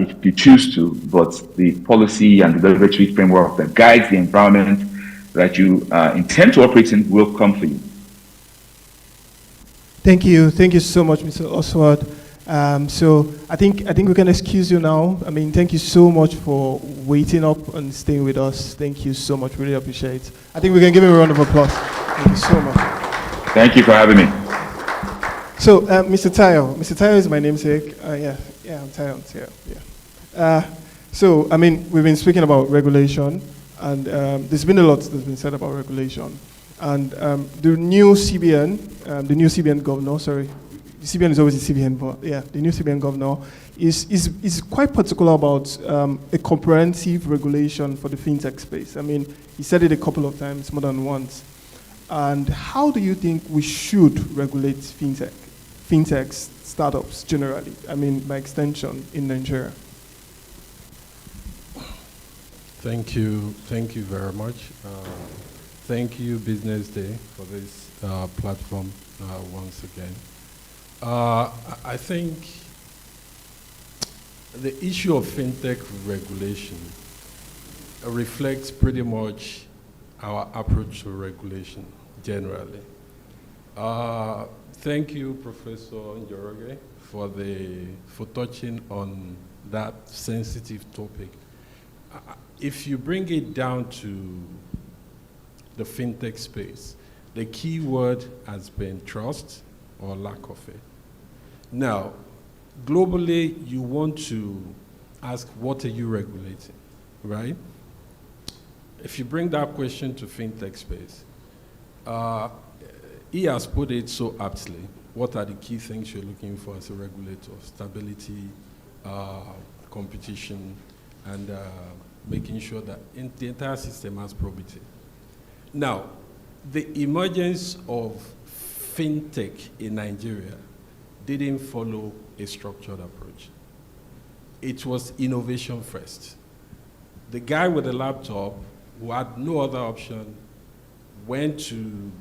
if you choose to, but the policy and the regulatory framework that guides the environment that you intend to operate in will come for you. Thank you so much, Mr. Oswald. So I think we can excuse you now. Thank you so much for waiting up and staying with us. Thank you so much. Really appreciate it. I think we can give him a round of applause. Thank you so much. Thank you for having me. So, Mr. Tayo is my namesake. I'm Tayo. Yeah. So, we've been speaking about regulation, and there's been a lot that's been said about regulation. And the new CBN governor, sorry, the CBN is always the CBN, but yeah, the new CBN governor is quite particular about a comprehensive regulation for the fintech space. He said it a couple of times, more than once. And how do you think we should regulate fintech startups generally? By extension in Nigeria. Thank you very much. Thank you, BusinessDay, for this platform once again. I think the issue of fintech regulation reflects pretty much our approach to regulation generally. Thank you, Professor Njoroge, for touching on that sensitive topic. If you bring it down to the fintech space, the key word has been trust or lack of it. Now, globally, you want to ask, what are you regulating, right? If you bring that question to fintech space, he has put it so aptly. What are the key things you're looking for as a regulator? Stability, competition, and making sure that the entire system has probity. Now, the emergence of fintech in Nigeria didn't follow a structured approach. It was innovation first. The guy with the laptop who had no other option went to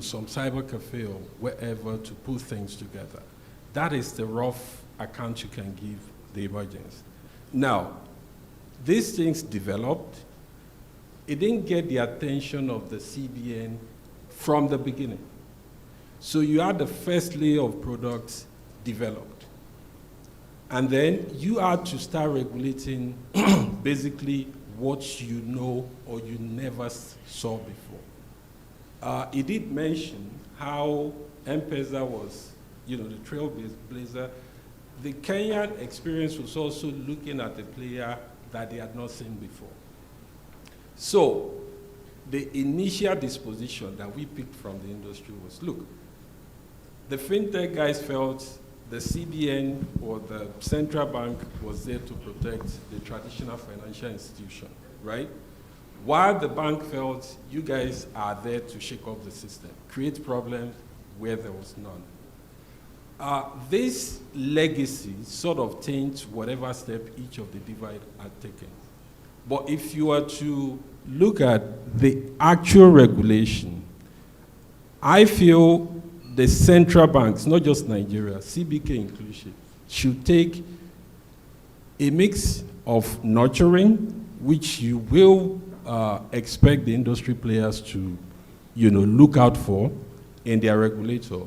some cyber cafe or wherever to put things together. That is the rough account you can give the emergence. Now, these things developed. It didn't get the attention of the CBN from the beginning. So you had the first layer of products developed. And then you had to start regulating basically what you know or you never saw before. He did mention how M-Pesa was, the trailblazer. The Kenyan experience was also looking at a player that they had not seen before. So the initial disposition that we picked from the industry was, look, the fintech guys felt the CBN or the central bank was there to protect the traditional financial institution, right? While the bank felt you guys are there to shake up the system, create problems where there was none. This legacy sort of taints whatever step each of the divide had taken. But if you were to look at the actual regulation, I feel the central banks, not just Nigeria, CBK inclusive, should take a mix of nurturing, which you will expect the industry players to, look out for in their regulator,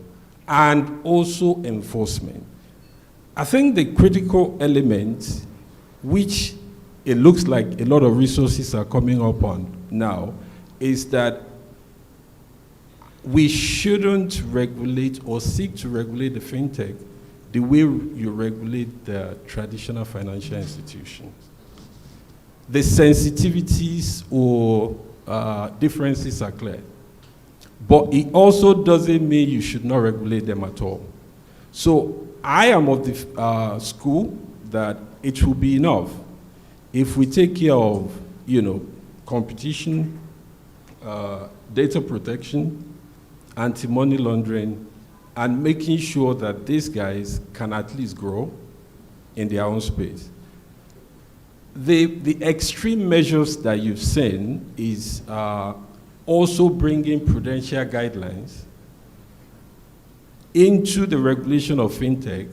and also enforcement. I think the critical element, which it looks like a lot of resources are coming up on now, is that we shouldn't regulate or seek to regulate the fintech the way you regulate the traditional financial institutions. The sensitivities or differences are clear, but it also doesn't mean you should not regulate them at all. So I am of the school that it will be enough if we take care of, competition, data protection, anti-money laundering, and making sure that these guys can at least grow in their own space. The extreme measures that you've seen is also bringing prudential guidelines into the regulation of fintech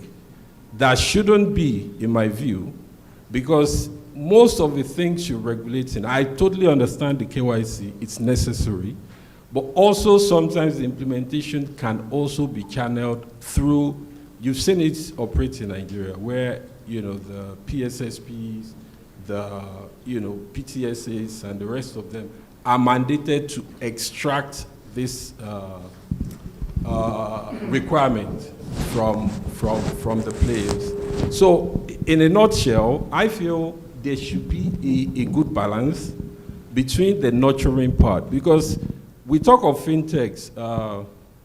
that shouldn't be, in my view, because most of the things you're regulating, I totally understand the KYC, it's necessary, but also sometimes the implementation can also be channeled through, you've seen it operate in Nigeria, where the PSSPs, the PTSAs and the rest of them are mandated to extract this requirement from the players. So in a nutshell, I feel there should be a good balance between the nurturing part, because we talk of fintechs.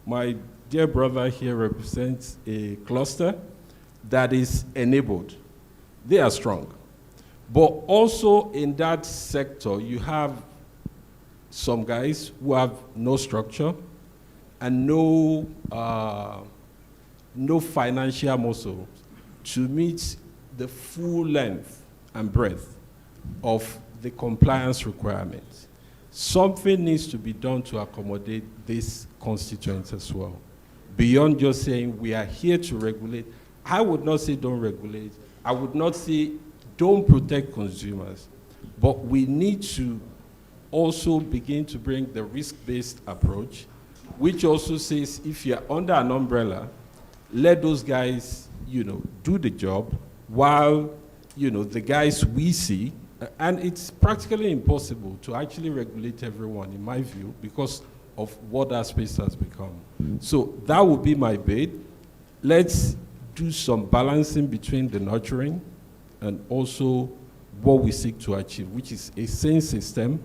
My dear brother here represents a cluster that is enabled. They are strong. But also in that sector, you have some guys who have no structure and no financial muscle to meet the full length and breadth of the compliance requirements. Something needs to be done to accommodate these constituents as well. Beyond just saying we are here to regulate, I would not say don't regulate. I would not say don't protect consumers. But we need to also begin to bring the risk-based approach, which also says if you're under an umbrella, let those guys, do the job while, the guys we see, and it's practically impossible to actually regulate everyone, in my view, because of what that space has become. So that would be my bid. Let's do some balancing between the nurturing and also what we seek to achieve, which is a sane system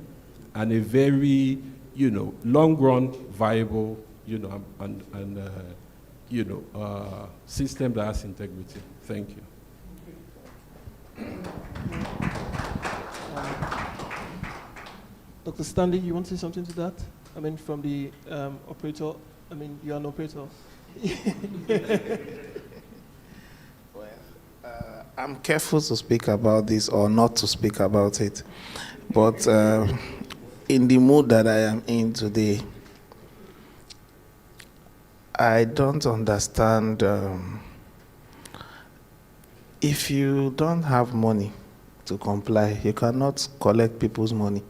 and a very, long-run viable, system that has integrity. Thank you. Dr. Stanley, you want to say something to that? I mean, from the operator, you're an operator. I'm careful to speak about this or not to speak about it, but in the mood that I am in today, I don't understand. If you don't have money to comply, you cannot collect people's money.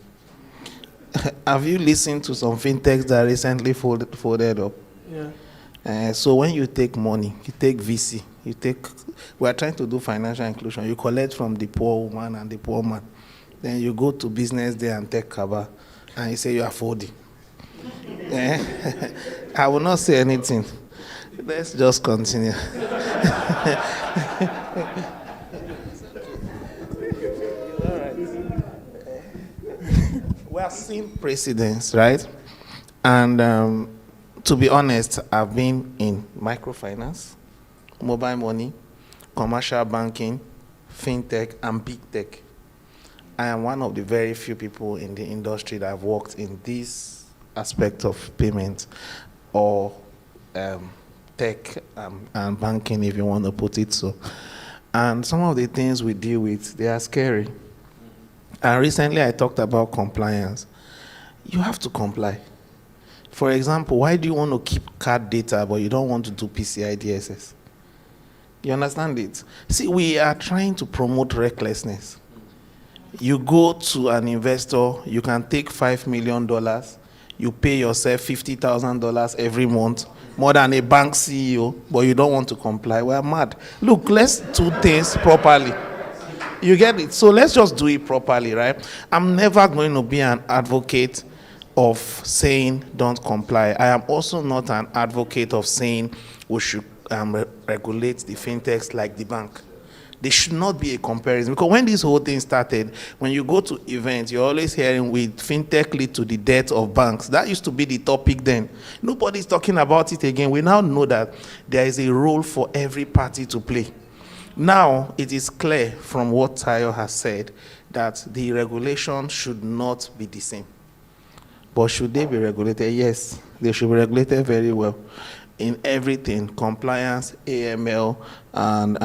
Have you listened to some fintechs that recently folded up? Yeah. So when you take money, you take VC, we are trying to do financial inclusion. You collect from the poor woman and the poor man. Then you go to BusinessDay and take cover, and you say you are folding. I will not say anything. Let's just continue. We have seen precedents, right? And to be honest, I've been in microfinance, mobile money, commercial banking, fintech, and big tech. I am one of the very few people in the industry that have worked in this aspect of payment or tech and banking, if you want to put it so. And some of the things we deal with, they are scary. And recently I talked about compliance. You have to comply. For example, why do you want to keep card data but you don't want to do PCI DSS? You understand it? See, we are trying to promote recklessness. You go to an investor, you can take $5 million, you pay yourself $50,000 every month, more than a bank CEO, but you don't want to comply. We're mad. Look, let's do things properly. You get it? So let's just do it properly, right? I'm never going to be an advocate of saying don't comply. I am also not an advocate of saying we should regulate the fintechs like the bank. There should not be a comparison, because when this whole thing started, when you go to events, you're always hearing with fintech lead to the death of banks. That used to be the topic then. Nobody's talking about it again. We now know that there is a role for every party to play. Now, it is clear from what Tayo has said that the regulation should not be the same. But should they be regulated? Yes, they should be regulated very well in everything, compliance, AML, and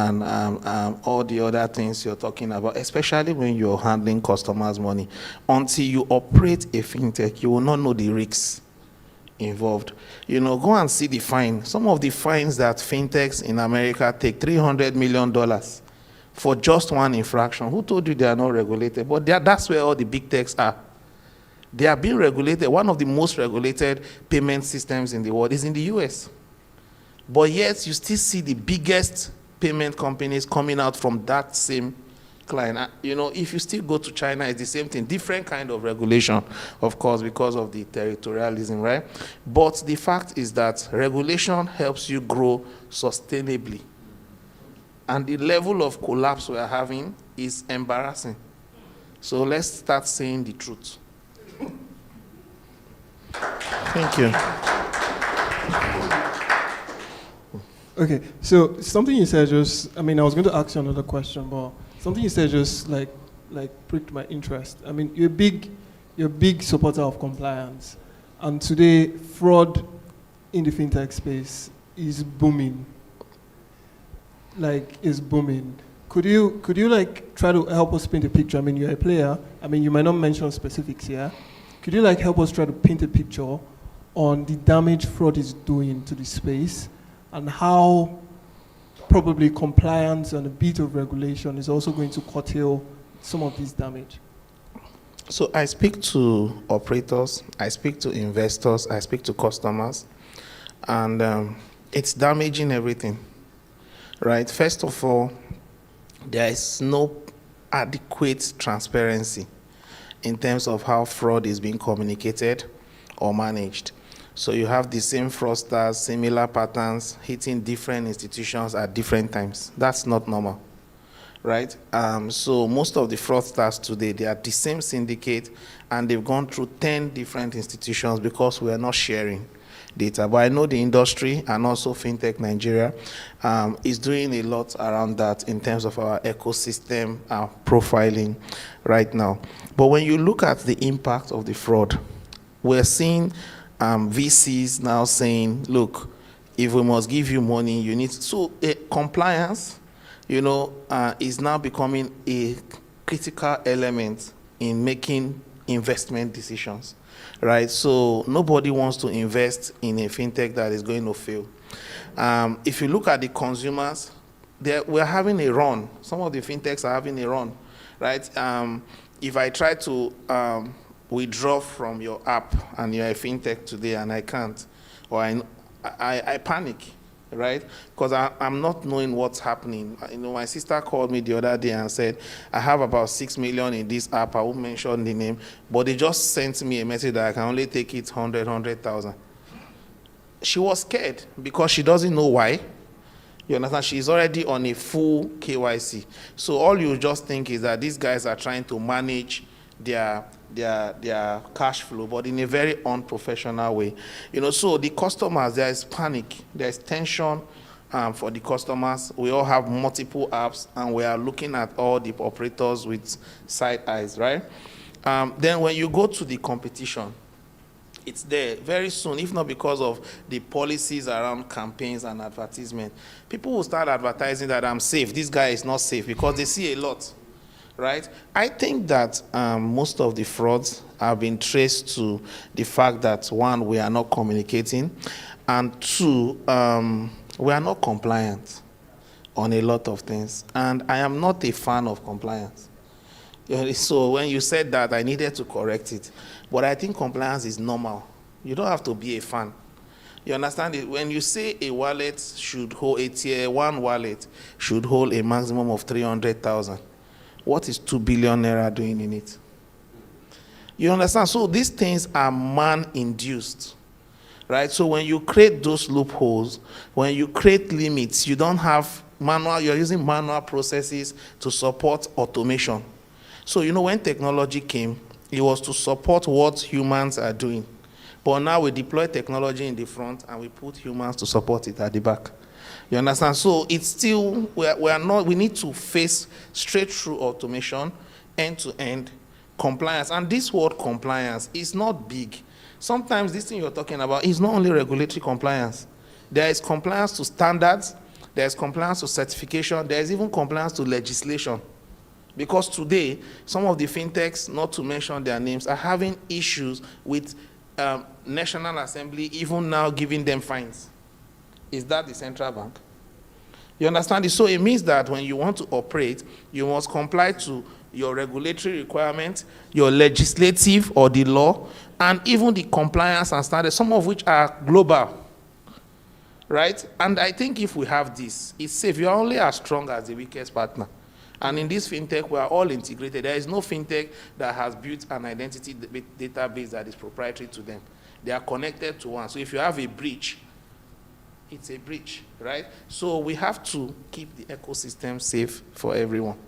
all the other things you're talking about, especially when you're handling customers' money. Until you operate a fintech, you will not know the risks involved. You know, go and see the fine. Some of the fines that fintechs in America take, $300 million for just one infraction. Who told you they are not regulated? But that's where all the big techs are. They are being regulated. One of the most regulated payment systems in the world is in the US. But yet, you still see the biggest payment companies coming out from that same client. You know, if you still go to China, it's the same thing. Different kind of regulation, of course, because of the territorialism, right? But the fact is that regulation helps you grow sustainably. And the level of collapse we are having is embarrassing. So let's start saying the truth. Thank you. Okay, so something you said just, I mean, I was going to ask you another question, but something you said just like pricked my interest. I mean, you're a big supporter of compliance, and today fraud in the fintech space is booming. Is booming. Could you like try to help us paint a picture? I mean, you're a player. I mean, you might not mention specifics here. Could you like help us try to paint a picture on the damage fraud is doing to the space, and how probably compliance and a bit of regulation is also going to curtail some of this damage? So I speak to operators, I speak to investors, I speak to customers, and it's damaging everything, right? First of all, there is no adequate transparency in terms of how fraud is being communicated or managed. So you have the same fraudsters, similar patterns, hitting different institutions at different times. That's not normal, right? So most of the fraudsters today, they are the same syndicate, and they've gone through 10 different institutions because we are not sharing data. But I know the industry and also FinTech Nigeria is doing a lot around that in terms of our ecosystem profiling right now. But when you look at the impact of the fraud, we're seeing VCs now saying, look, if we must give you money, you need to. So compliance, you know, is now becoming a critical element in making investment decisions, right? So nobody wants to invest in a fintech that is going to fail. If you look at the consumers, we're having a run. Some of the fintechs are having a run, right? If I try to withdraw from your app and you're a fintech today and I can't, or I panic, right? Because I'm not knowing what's happening. You know, my sister called me the other day and said, I have about 6 million in this app. I won't mention the name, but they just sent me a message that I can only take it 100,000. She was scared because she doesn't know why. You understand? She's already on a full KYC. So all you just think is that these guys are trying to manage their cash flow, but in a very unprofessional way. You know, so the customers, there is panic, there is tension for the customers. We all have multiple apps, and we are looking at all the operators with side eyes, right? Then when you go to the competition, it's there very soon, if not because of the policies around campaigns and advertisement. People will start advertising that I'm safe, this guy is not safe, because they see a lot. Right? I think that most of the frauds have been traced to the fact that, one, we are not communicating, and two, we are not compliant on a lot of things. And I am not a fan of compliance. So when you said that, I needed to correct it. But I think compliance is normal. You don't have to be a fan. You understand it? When you say a wallet should hold, a tier 1 wallet should hold a maximum of 300,000. What is 2 billion naira doing in it? You understand? So these things are man-induced, right? So when you create those loopholes, when you create limits, you don't have manual, you're using manual processes to support automation. So, when technology came, it was to support what humans are doing. But now we deploy technology in the front and we put humans to support it at the back. You understand? So it's still, we need to face straight through automation, end-to-end compliance. And this word compliance is not big. Sometimes this thing you're talking about is not only regulatory compliance. There is compliance to standards, there is compliance to certification, there is even compliance to legislation. Because today, some of the fintechs, not to mention their names, are having issues with National Assembly even now giving them fines. Is that the central bank? You understand? So it means that when you want to operate, you must comply to your regulatory requirements, your legislative or the law, and even the compliance and standards, some of which are global. Right? And I think if we have this, it's safe. You're only as strong as the weakest partner. And in this fintech, we are all integrated. There is no fintech that has built an identity database that is proprietary to them. They are connected to one. So if you have a breach, it's a breach, right? So we have to keep the ecosystem safe for everyone.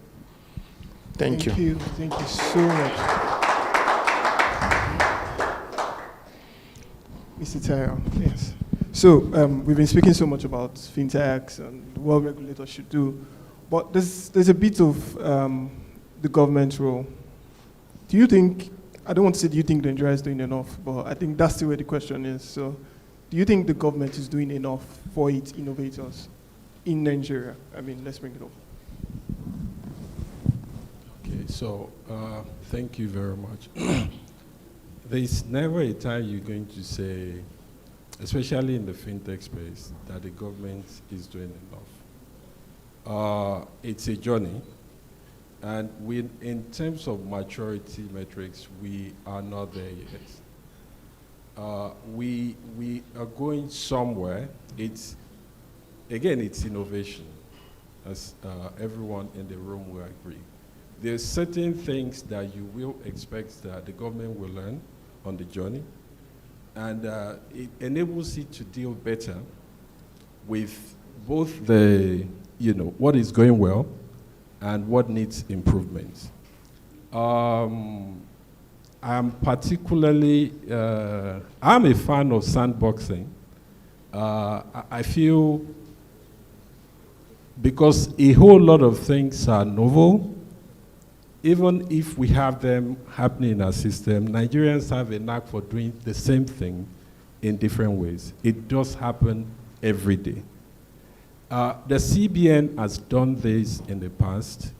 Thank you. Thank you so much. Mr. Tayo, yes. So we've been speaking so much about fintechs and what regulators should do. But there's a bit of the government's role. Do you think, I don't want to say do you think Nigeria is doing enough, but I think that's the way the question is. So do you think the government is doing enough for its innovators in Nigeria? I mean, let's bring it up. Okay, so thank you very much. There's never a time you're going to say, especially in the fintech space, that the government is doing enough. It's a journey, and in terms of maturity metrics, we are not there yet. We are going somewhere. It's innovation, as everyone in the room will agree. There's certain things that you will expect that the government will learn on the journey, and it enables it to deal better with both the what is going well and what needs improvement. I'm particularly, I'm a fan of sandboxing. I feel because a whole lot of things are novel, even if we have them happening in our system, Nigerians have a knack for doing the same thing in different ways. It does happen every day. The CBN has done this in the past.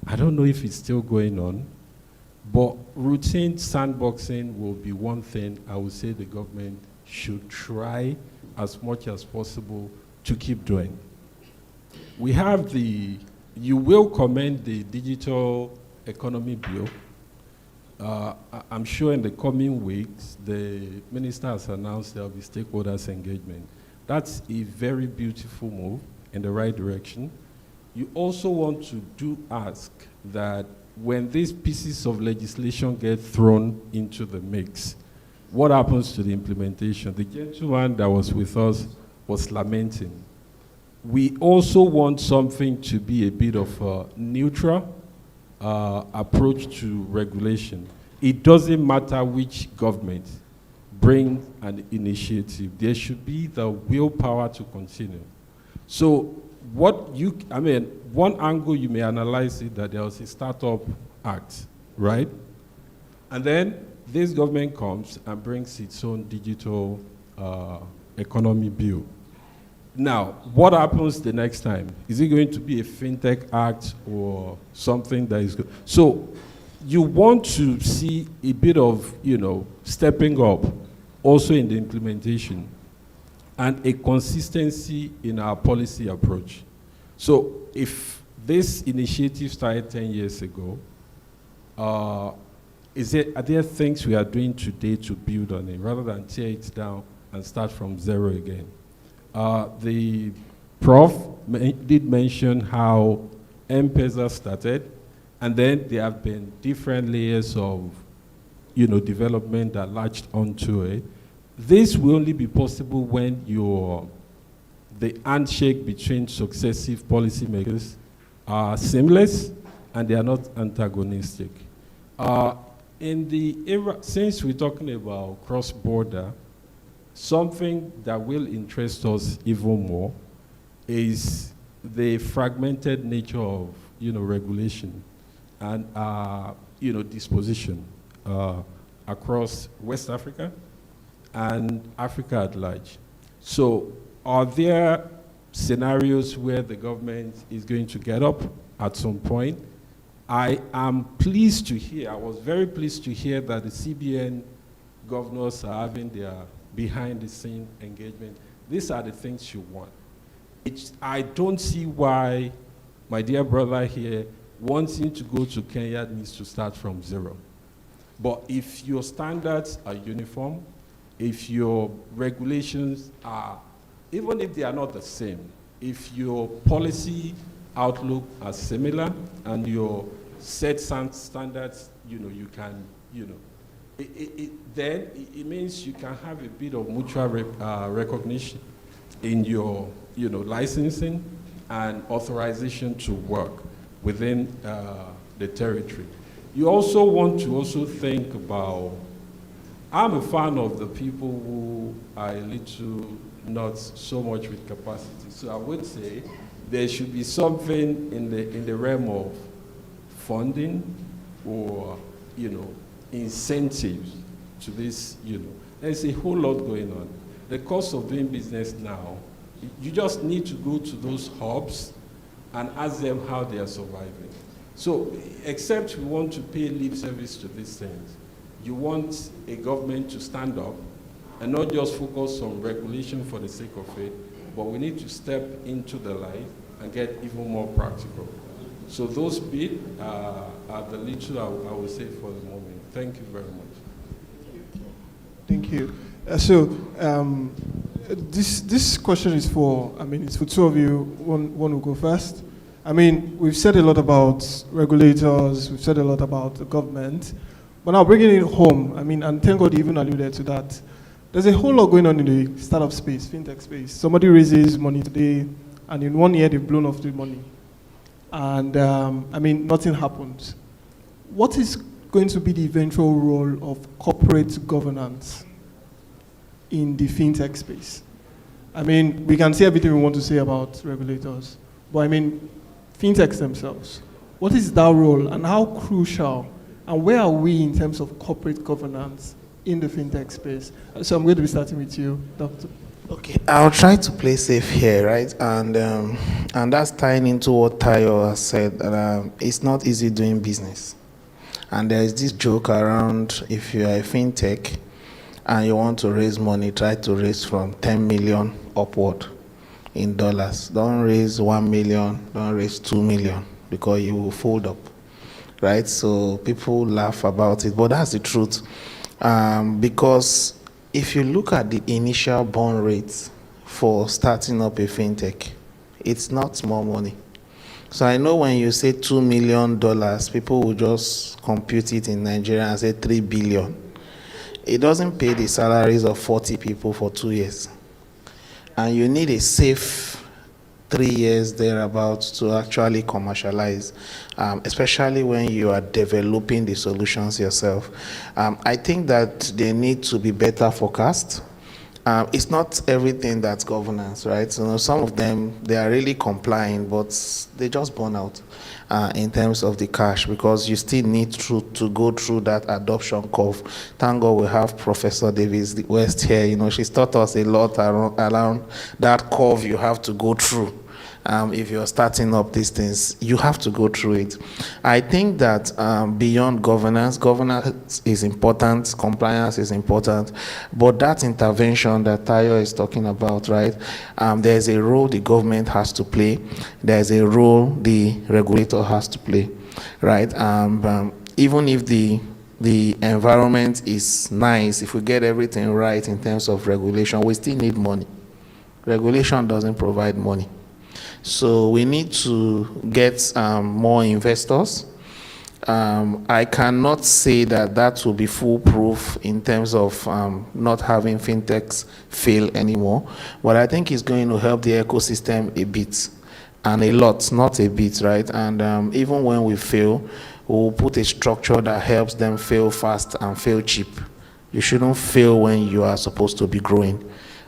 I don't know if it's still going on, but routine sandboxing will be one thing I would say the government should try as much as possible to keep doing. We have you will commend the digital economy bill. I'm sure in the coming weeks, the minister has announced there will be stakeholders engagement. That's a very beautiful move in the right direction. You also want to ask that when these pieces of legislation get thrown into the mix, what happens to the implementation? The gentleman that was with us was lamenting. We also want something to be a bit of a neutral approach to regulation. It doesn't matter which government bring an initiative. There should be the willpower to continue. So one angle you may analyze it that there was a startup act, right? And then this government comes and brings its own digital economy bill. Now, what happens the next time? Is it going to be a FinTech act or something that is good? So you want to see a bit of, stepping up also in the implementation and a consistency in our policy approach. So if this initiative started 10 years ago, are there things we are doing today to build on it rather than tear it down and start from zero again? The Prof did mention how M-Pesa started, and then there have been different layers of development that latched onto it. This will only be possible when the handshake between successive policymakers are seamless and they are not antagonistic. In the era, since we're talking about cross-border, something that will interest us even more is the fragmented nature of regulation and disposition across West Africa and Africa at large. So are there scenarios where the government is going to get up at some point? I am pleased to hear, I was very pleased to hear that the CBN governors are having their behind-the-scene engagement. These are the things you want. I don't see why my dear brother here wanting to go to Kenya needs to start from zero. But if your standards are uniform, if your regulations are, even if they are not the same, if your policy outlook are similar and your set standards, you can, then it means you can have a bit of mutual recognition in your, licensing and authorization to work within the territory. You also want to think about, I'm a fan of the people who are a little not so much with capacity. So I would say there should be something in the realm of funding or, incentives to this, There's a whole lot going on. The cost of doing business now, you just need to go to those hubs and ask them how they are surviving. So, except we want to pay lip service to these things, you want a government to stand up and not just focus on regulation for the sake of it, but we need to step into the light and get even more practical. So those bits are the little I will say for the moment. Thank you very much. Thank you. This question is for, it's for two of you. One will go first. We've said a lot about regulators, we've said a lot about the government, but now bringing it home, and thank God you even alluded to that. There's a whole lot going on in the startup space, fintech space. Somebody raises money today, and in 1 year they've blown off the money. And nothing happens. What is going to be the eventual role of corporate governance in the fintech space? We can say everything we want to say about regulators, but fintechs themselves. What is that role and how crucial, and where are we in terms of corporate governance in the fintech space? So I'm going to be starting with you, Doctor. Okay, I'll try to play safe here, right? And that's tying into what Tayo has said, that it's not easy doing business. And there is this joke around, if you are a fintech and you want to raise money, try to raise from 10 million upward in dollars. Don't raise 1 million, don't raise 2 million, because you will fold up, right? So people laugh about it, but that's the truth. Because if you look at the initial burn rates for starting up a fintech, it's not small money. So I know when you say $2 million, people will just compute it in Nigeria and say 3 billion. It doesn't pay the salaries of 40 people for 2 years. And you need a safe 3 years thereabouts to actually commercialize, especially when you are developing the solutions yourself. I think that they need to be better forecast. It's not everything that's governance, right? So some of them, they are really complying, but they just burn out in terms of the cash, because you still need to go through that adoption curve. Thank God we have Professor Davis West here. She's taught us a lot around that curve you have to go through. If you're starting up these things, you have to go through it. I think that beyond governance is important, compliance is important, but that intervention that Tayo is talking about, right? There's a role the government has to play. There's a role the regulator has to play, right? Even if the environment is nice, if we get everything right in terms of regulation, we still need money. Regulation doesn't provide money. So we need to get more investors. I cannot say that that will be foolproof in terms of not having fintechs fail anymore, but I think it's going to help the ecosystem a bit, and a lot, not a bit, right? And even when we fail, we'll put a structure that helps them fail fast and fail cheap. You shouldn't fail when you are supposed to be growing.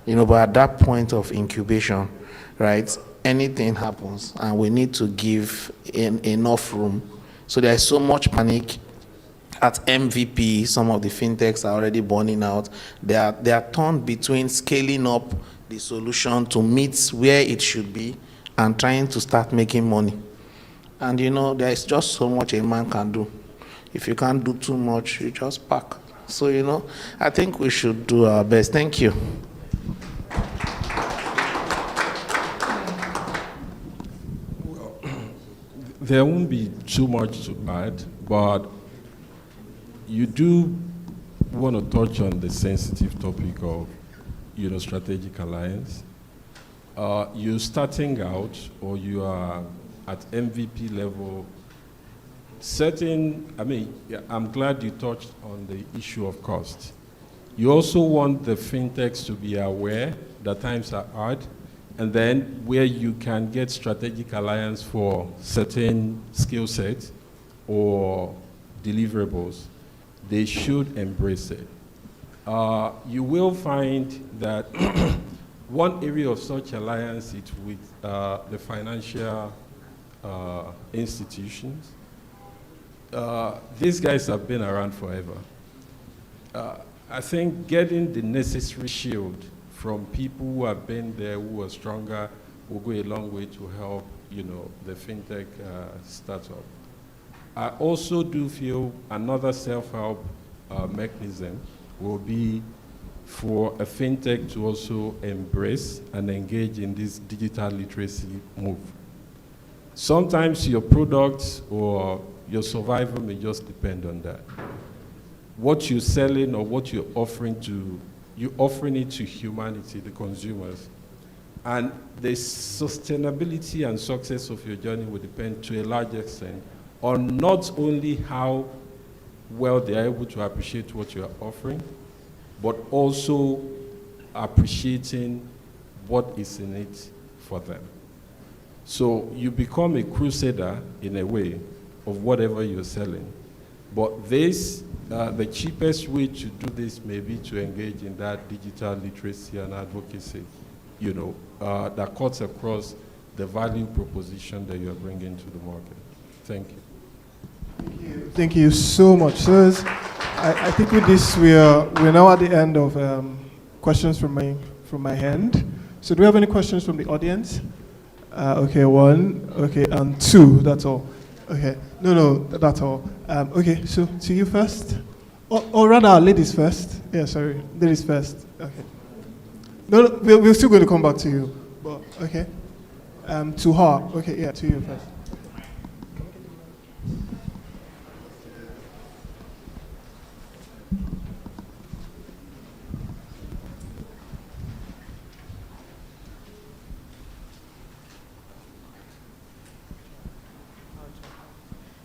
But at that point of incubation, right, anything happens, and we need to give enough room. So there's so much panic at MVP. Some of the fintechs are already burning out. They are torn between scaling up the solution to meet where it should be and trying to start making money. And there's just so much a man can do. If you can't do too much, you just pack. So, I think we should do our best. Thank you. Well, there won't be too much to add, but you do want to touch on the sensitive topic of, strategic alliance. You're starting out, or you are at MVP level. I'm glad you touched on the issue of cost. You also want the fintechs to be aware that times are hard, and then where you can get strategic alliance for certain skill sets or deliverables, they should embrace it. You will find that one area of such alliance is with the financial institutions. These guys have been around forever. I think getting the necessary shield from people who have been there, who are stronger, will go a long way to help, the fintech startup. I also do feel another self-help mechanism will be for a fintech to also embrace and engage in this digital literacy move. Sometimes your products or your survival may just depend on that. What you're selling or what you're offering it to humanity, the consumers. And the sustainability and success of your journey will depend to a large extent on not only how well they are able to appreciate what you are offering, but also appreciating what is in it for them. So you become a crusader in a way of whatever you're selling. But the cheapest way to do this may be to engage in that digital literacy and advocacy, that cuts across the value proposition that you're bringing to the market. Thank you. Thank you so much. So I think with this, we're now at the end of questions from my hand. So do we have any questions from the audience? Okay, one. Okay, and two. That's all. Okay. No, that's all. Okay, so to you first. Or rather, ladies first. Yeah, sorry. Ladies first. Okay. No, we're still going to come back to you. But, okay. To her. Okay, yeah, to you first.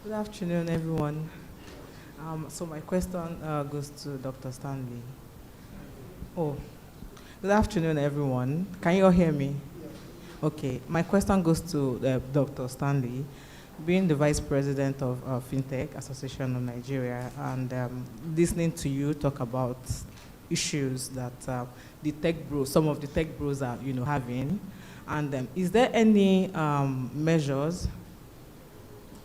Good afternoon, everyone. So my question goes to Dr. Stanley. Oh, good afternoon, everyone. Can you all hear me? Okay, my question goes to Dr. Stanley. Being the Vice President of FinTech Association of Nigeria, and listening to you talk about issues that some of the tech bros are, having, and is there any measures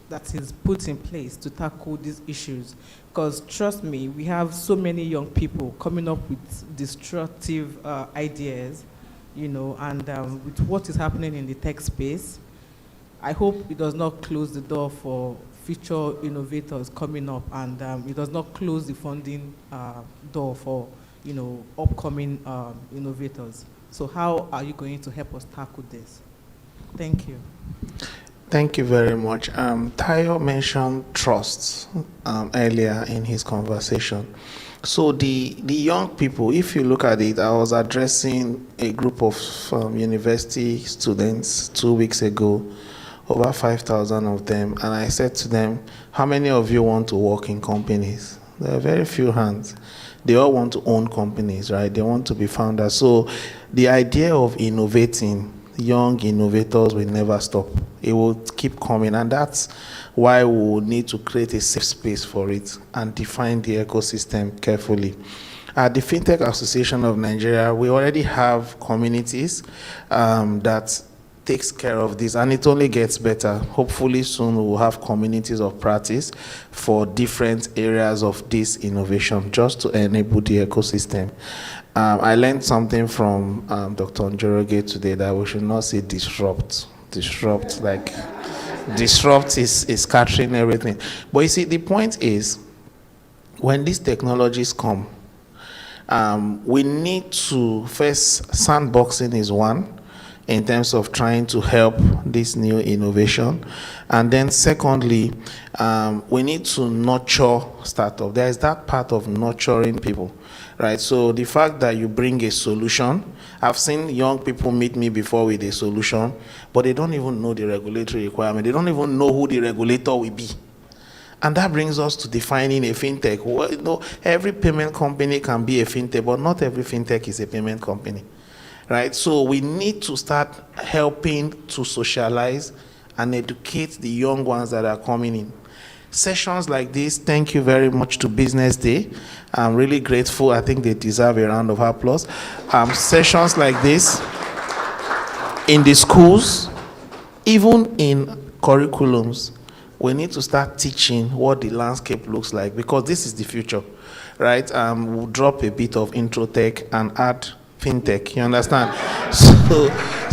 that is put in place to tackle these issues? Because trust me, we have so many young people coming up with destructive ideas, and with what is happening in the tech space, I hope it does not close the door for future innovators coming up, and it does not close the funding door for upcoming innovators. So how are you going to help us tackle this? Thank you. Thank you very much. Tayo mentioned trust earlier in his conversation. So the young people, if you look at it, I was addressing a group of university students 2 weeks ago over 5,000 of them, and I said to them, how many of you want to work in companies? There are very few hands. They all want to own companies, right? They want to be founders. So the idea of innovating, young innovators will never stop. It will keep coming, and that's why we will need to create a safe space for it and define the ecosystem carefully. At the FinTech Association of Nigeria, we already have communities that takes care of this, and it only gets better. Hopefully soon we will have communities of practice for different areas of this innovation, just to enable the ecosystem. I learned something from Dr. Njoroge today, that we should not say disrupt. Disrupt, like disrupt is scattering everything. But you see, the point is, when these technologies come, we need to first, sandboxing is one, in terms of trying to help this new innovation. And then secondly, we need to nurture startup. There is that part of nurturing people, right? So the fact that you bring a solution, I've seen young people meet me before with a solution, but they don't even know the regulatory requirement. They don't even know who the regulator will be. And that brings us to defining a fintech. Well, you know, every payment company can be a fintech, but not every fintech is a payment company. Right? So we need to start helping to socialize and educate the young ones that are coming in. Sessions like this, thank you very much to BusinessDay. I'm really grateful. I think they deserve a round of applause. Sessions like this in the schools, even in curriculums, we need to start teaching what the landscape looks like, because this is the future, right? We'll drop a bit of intro tech and add FinTech, you understand?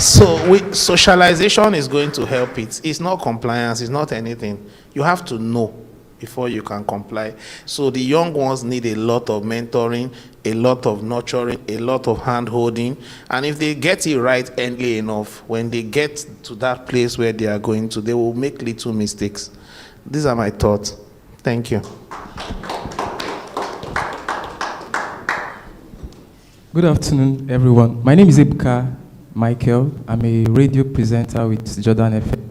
So socialization is going to help it. It's not compliance, it's not anything. You have to know before you can comply. So the young ones need a lot of mentoring, a lot of nurturing, a lot of hand-holding. And if they get it right early enough, when they get to that place where they are going to, they will make little mistakes. These are my thoughts. Thank you. Good afternoon, everyone. My name is Ebuka Michael. I'm a radio presenter with Jordan FM.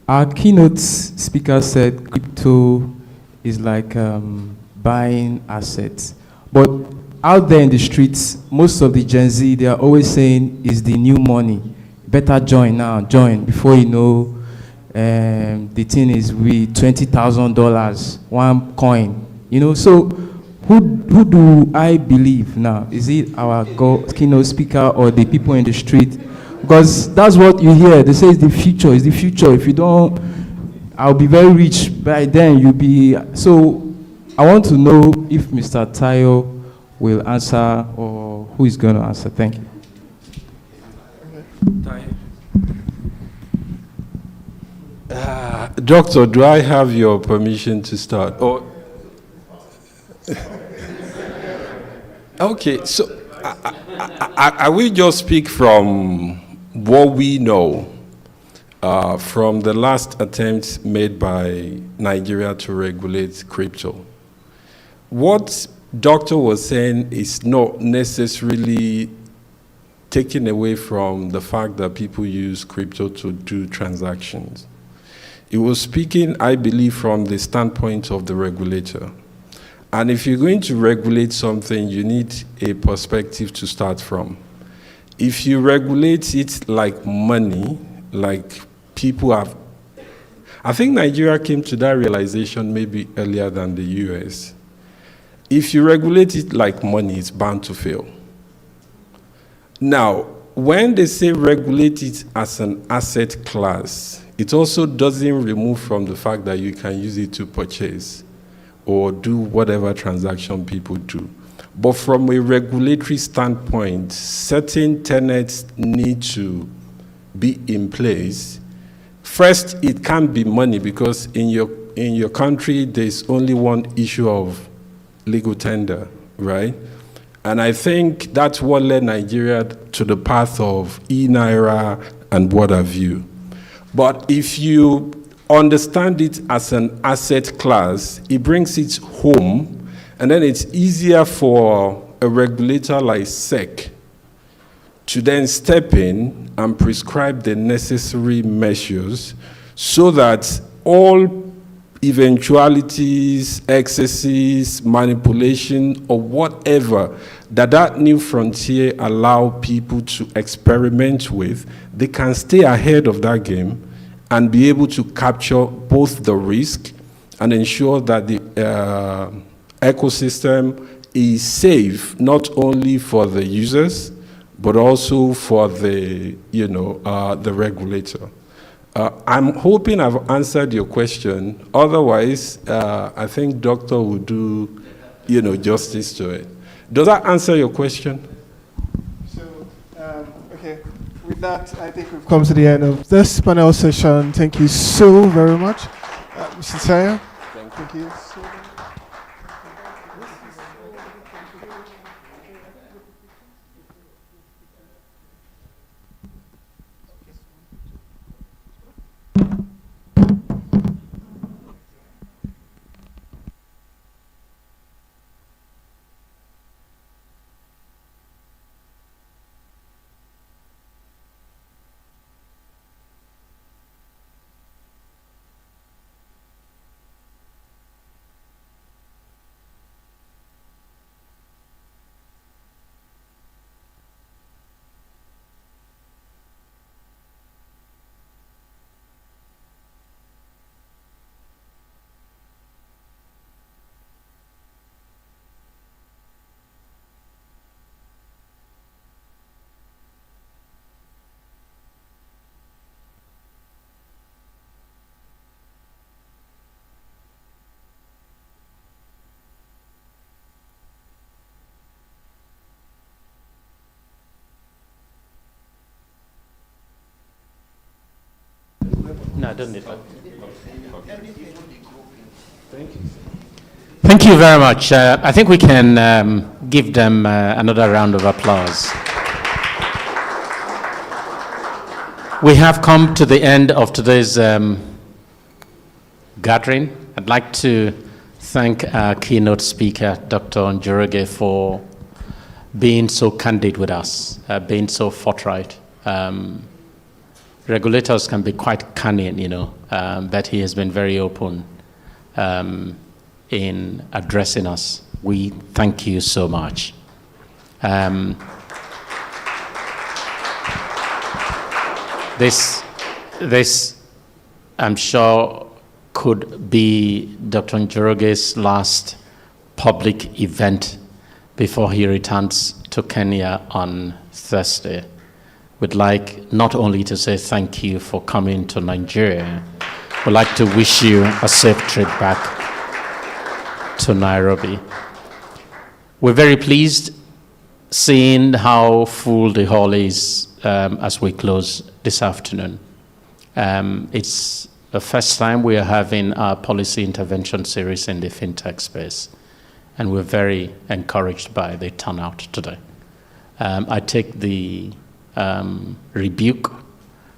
Our keynote speaker said crypto is like buying assets. But out there in the streets, most of the Gen Z, they are always saying is the new money. Better join now, join before you know the thing is with $20,000, one coin. You know, so who do I believe now? Is it our keynote speaker or the people in the street? Because that's what you hear. They say it's the future, it's the future. If you don't, I'll be very rich. By then, you'll be... So I want to know if Mr. Tayo will answer or who is going to answer. Thank you. Doctor, do I have your permission to start? Or okay, so I will just speak from what we know from the last attempt made by Nigeria to regulate crypto. What Doctor was saying is not necessarily taken away from the fact that people use crypto to do transactions. It was speaking, I believe, from the standpoint of the regulator. And if you're going to regulate something, you need a perspective to start from. If you regulate it like money, like people have... I think Nigeria came to that realization maybe earlier than the US. If you regulate it like money, it's bound to fail. Now, when they say regulate it as an asset class, it also doesn't remove from the fact that you can use it to purchase or do whatever transaction people do. But from a regulatory standpoint, certain tenets need to be in place. First, it can't be money because in your country, there's only one issue of legal tender, right? And I think that's what led Nigeria to the path of e-Naira and what have you. But if you understand it as an asset class, it brings it home, and then it's easier for a regulator like SEC to then step in and prescribe the necessary measures so that all eventualities, excesses, manipulation, or whatever that new frontier allow people to experiment with, they can stay ahead of that game and be able to capture both the risk and ensure that the ecosystem is safe, not only for the users, but also for the, the regulator. I'm hoping I've answered your question. Otherwise, I think Doctor will do, justice to it. Does that answer your question? So, okay. With that, I think we've come to the end of this panel session. Thank you so very much, Mr. Saya. Thank you so much. No, I don't need that. Thank you. Thank you very much. I think we can give them another round of applause. We have come to the end of today's gathering. I'd like to thank our keynote speaker, Dr. Njoroge, for being so candid with us, being so forthright. Regulators can be quite cunning, but he has been very open in addressing us. We thank you so much. This, I'm sure, could be Dr. Njoroge's last public event before he returns to Kenya on Thursday. We'd like not only to say thank you for coming to Nigeria, we'd like to wish you a safe trip back to Nairobi. We're very pleased seeing how full the hall is as we close this afternoon. It's the first time we are having a policy intervention series in the FinTech space, and we're very encouraged by the turnout today. I take the rebuke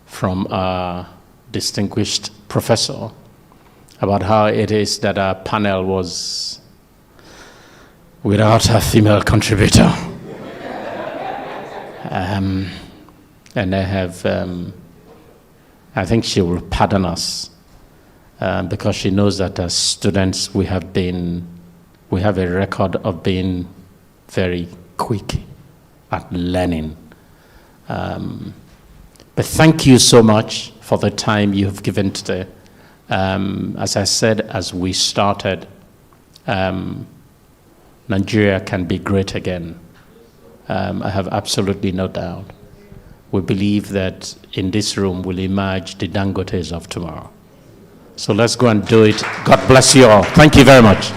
from a distinguished professor about how it is that our panel was without a female contributor. And I have, I think she will pardon us because she knows that as students we have a record of being very quick at learning. But thank you so much for the time you have given today. As I said, as we started, Nigeria can be great again. I have absolutely no doubt. We believe that in this room will emerge the Dangotes of tomorrow. So let's go and do it. God bless you all. Thank you very much.